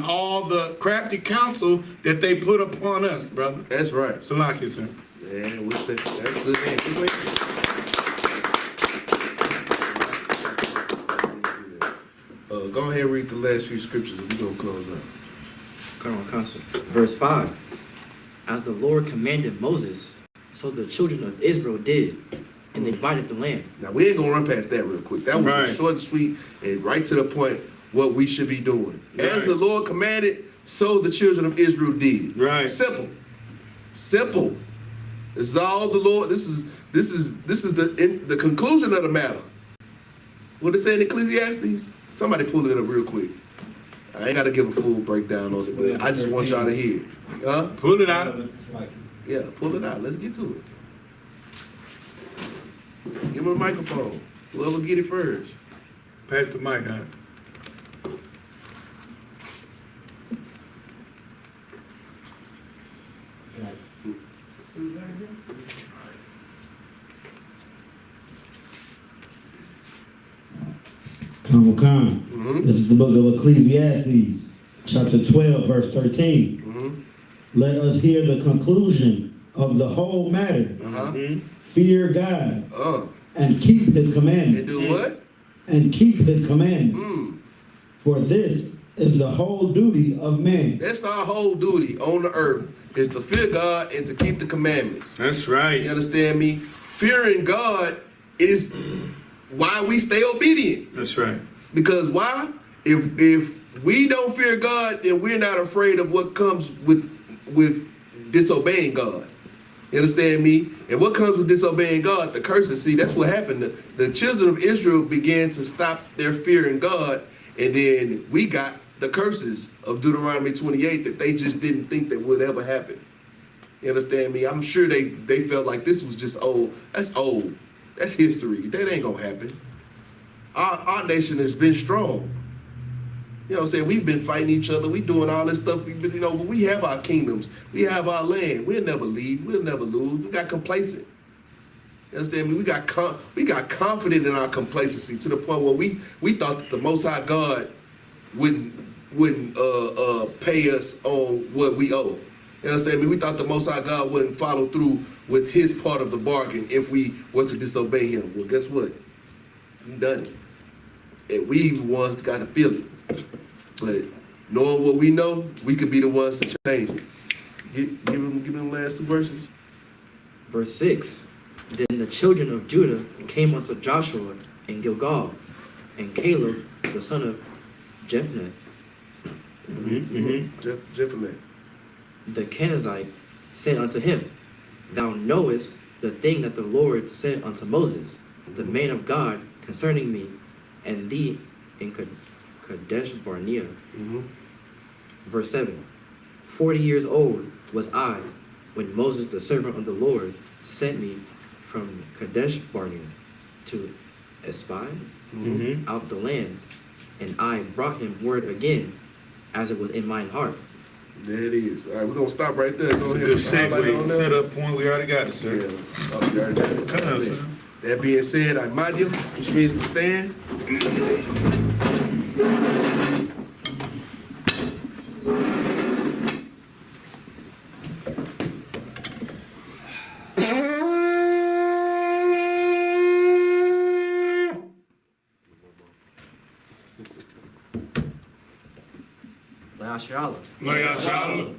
all the crafty counsel that they put upon us, brother. That's right. So like you, sir. Man, that's good, man. Go ahead and read the last few scriptures and we're going to close out. Verse 5. As the Lord commanded Moses, so the children of Israel did, and they divided the land. Now, we ain't going to run past that real quick. That was short and sweet and right to the point what we should be doing. Right. As the Lord commanded, so the children of Israel did. Right. Simple. This is all the Lord. This is the conclusion of the matter. What it say in Ecclesiastes? Somebody pull it up real quick. I ain't got to give a full breakdown on it, but I just want y'all to hear. Huh? Pull it out. Yeah, pull it out. Let's get to it. Give him a microphone. Whoever get it first. Pass the mic out. This is the book of Ecclesiastes, chapter 12, verse 13. Let us hear the conclusion of the whole matter. Fear God and keep his commandments. And do what? And keep his commandments. For this is the whole duty of man. That's our whole duty on the earth, is to fear God and to keep the commandments. That's right. You understand me? Fearing God is why we stay obedient. That's right. Because why? If we don't fear God, then we're not afraid of what comes with disobeying God. You understand me? And what comes with disobeying God? The curses. See, that's what happened. The children of Israel began to stop their fear in God, and then we got the curses of Deuteronomy 28 that they just didn't think that would ever happen. You understand me? I'm sure they felt like this was just old. That's old. That's history. That ain't gonna happen. Our nation has been strong. You know what I'm saying? We've been fighting each other. We doing all this stuff. We've been, you know, but we have our kingdoms. We have our land. We'll never leave. We'll never lose. We got complacent. You understand me? We got confident in our complacency to the point where we thought that the Most High God wouldn't pay us on what we owe. You understand me? We thought the Most High God wouldn't follow through with his part of the bargain if we were to disobey him. Well, guess what? He done it. And we the ones that got to feel it. But knowing what we know, we could be the ones to change it. Give him the last two verses. Verse 6. Then the children of Judah came unto Joshua in Gilgal, and Caleb, the son of Jephunneh, Jephunneh. the Kenizzite, said unto him, Thou knowest the thing that the Lord said unto Moses, the man of God, concerning me and thee in Kadesh Barnea. Verse 7. 40 years old was I when Moses, the servant of the Lord, sent me from Kadesh Barnea to espy out the land, and I brought him word again, as it was in mine heart. There it is. All right, we're going to stop right there. It's a good segue. Set up point. We already got it, sir. Yeah. Oh, you already got it. Come on, sir. That being said, I-M-A-D-I-O, which means to stand. SHALAM. YAHANNA.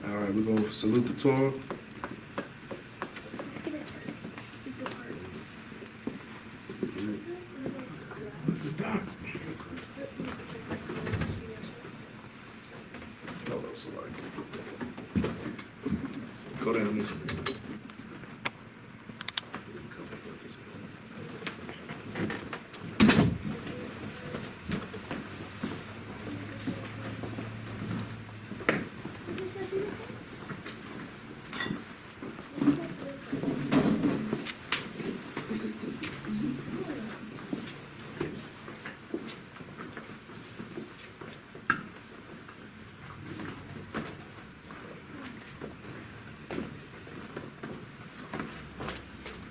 All right, we're going to salute the Torah. Go down this way.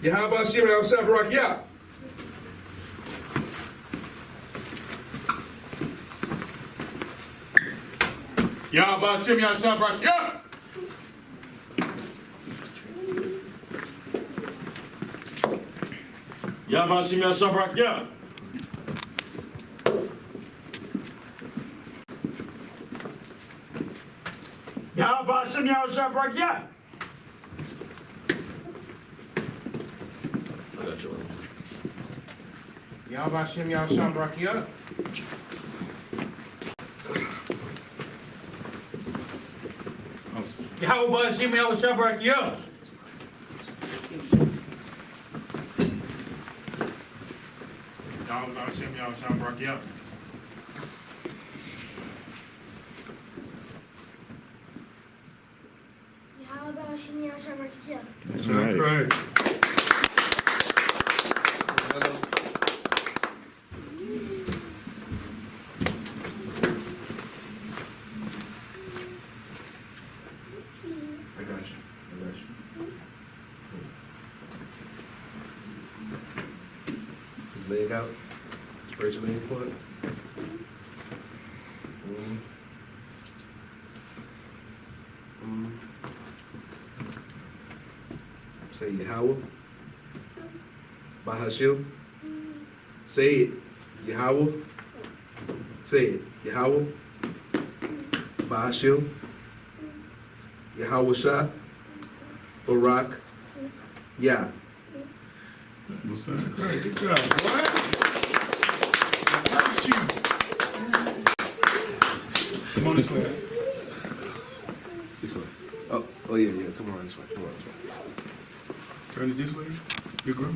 YAHANNA. YAHANNA. YAHANNA. Yahweh Yahshua Barakia. Yahweh Hashem Yahushua Barakia. Yahweh Hashem Yahushua Barakia. That's right. I got you. His leg out. Spread your leg apart. Say Yahweh. Bahashim. Say it. Yahweh. Say it. Yahweh. Bahashim. Yahweh Shah. Barak. Yah. What's that? Good job, boy. Come on this way. This way. Oh yeah, come on this way. Come on this way. Turn it this way. You grow.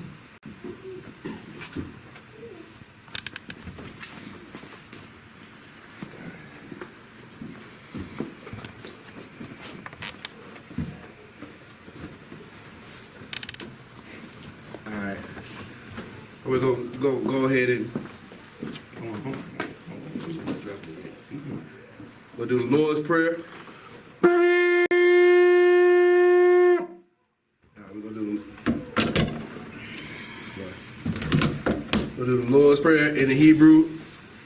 Alright. We're gonna go ahead and we'll do the Lord's Prayer. We'll do the Lord's Prayer in the Hebrew,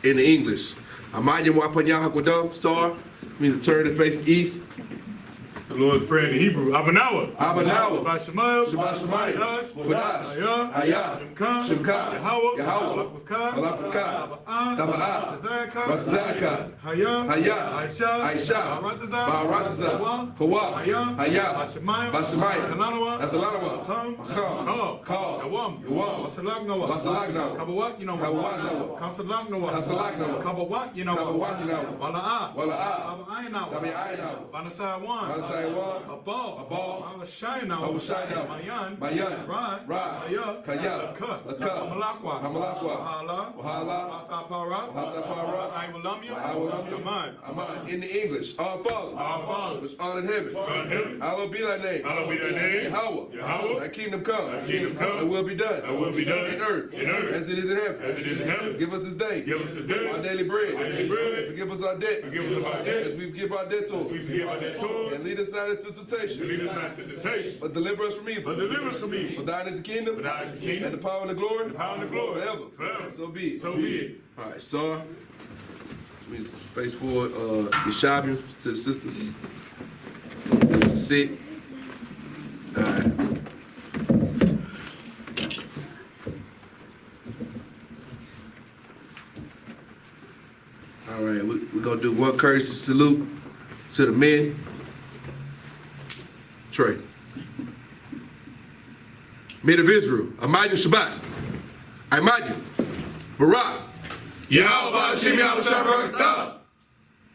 in the English. Amayim wapanyahakwadam, sar, means to turn and face the east. The Lord's Prayer in the Hebrew. Abanawa. Abanawa. Shabbat Shemayim. Shabbat Shemayim. Kodash. Hayah. Shimka. Yahweh. Malakavka. Taba'ah. Ratzaka. Hayah. Aisha. Ba'arataza. Kawa. Hayah. Bashamayim. Natalanawa. Kal. Yawam. Basalagnawa. Kabawat, you know. Kasalagnawa. Kabawat, you know. Wala'ah. Tabi'aynawa. Banasawan. Abal, Shaina, Mayan, Rad, Kaya, Malakwa, Wahala, Aman. In the English, our Father, which art in heaven, hallowed be thy name. Yahweh, thy kingdom come, thy will be done, in earth, as it is in heaven. Give us this day our daily bread, and forgive us our debts, as we forgive our debtors. And lead us not into temptation, but deliver us from evil. For thine is the kingdom, and the power and the glory, forever. So be it. All right, so means face forward, Yeshabim to the sisters. This is it. All right. All right, we're gonna do one courtesy salute to the men. Trey. Men of Israel, Amayim Shabbat, Amayim, Barak, Yahweh Hashem Yahweh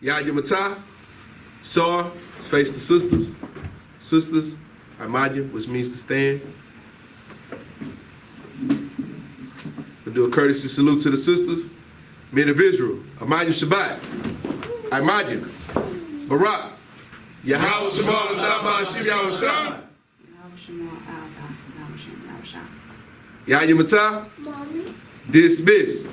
Yahyamatah, Sar, face the sisters. Sisters, Amayim, which means to stand. We'll do a courtesy salute to the sisters. Men of Israel, Amayim Shabbat, Amayim, Barak, Yahweh Shema L'Dama Hashem Yahweh Shah. Yahayamatah. Dismiss.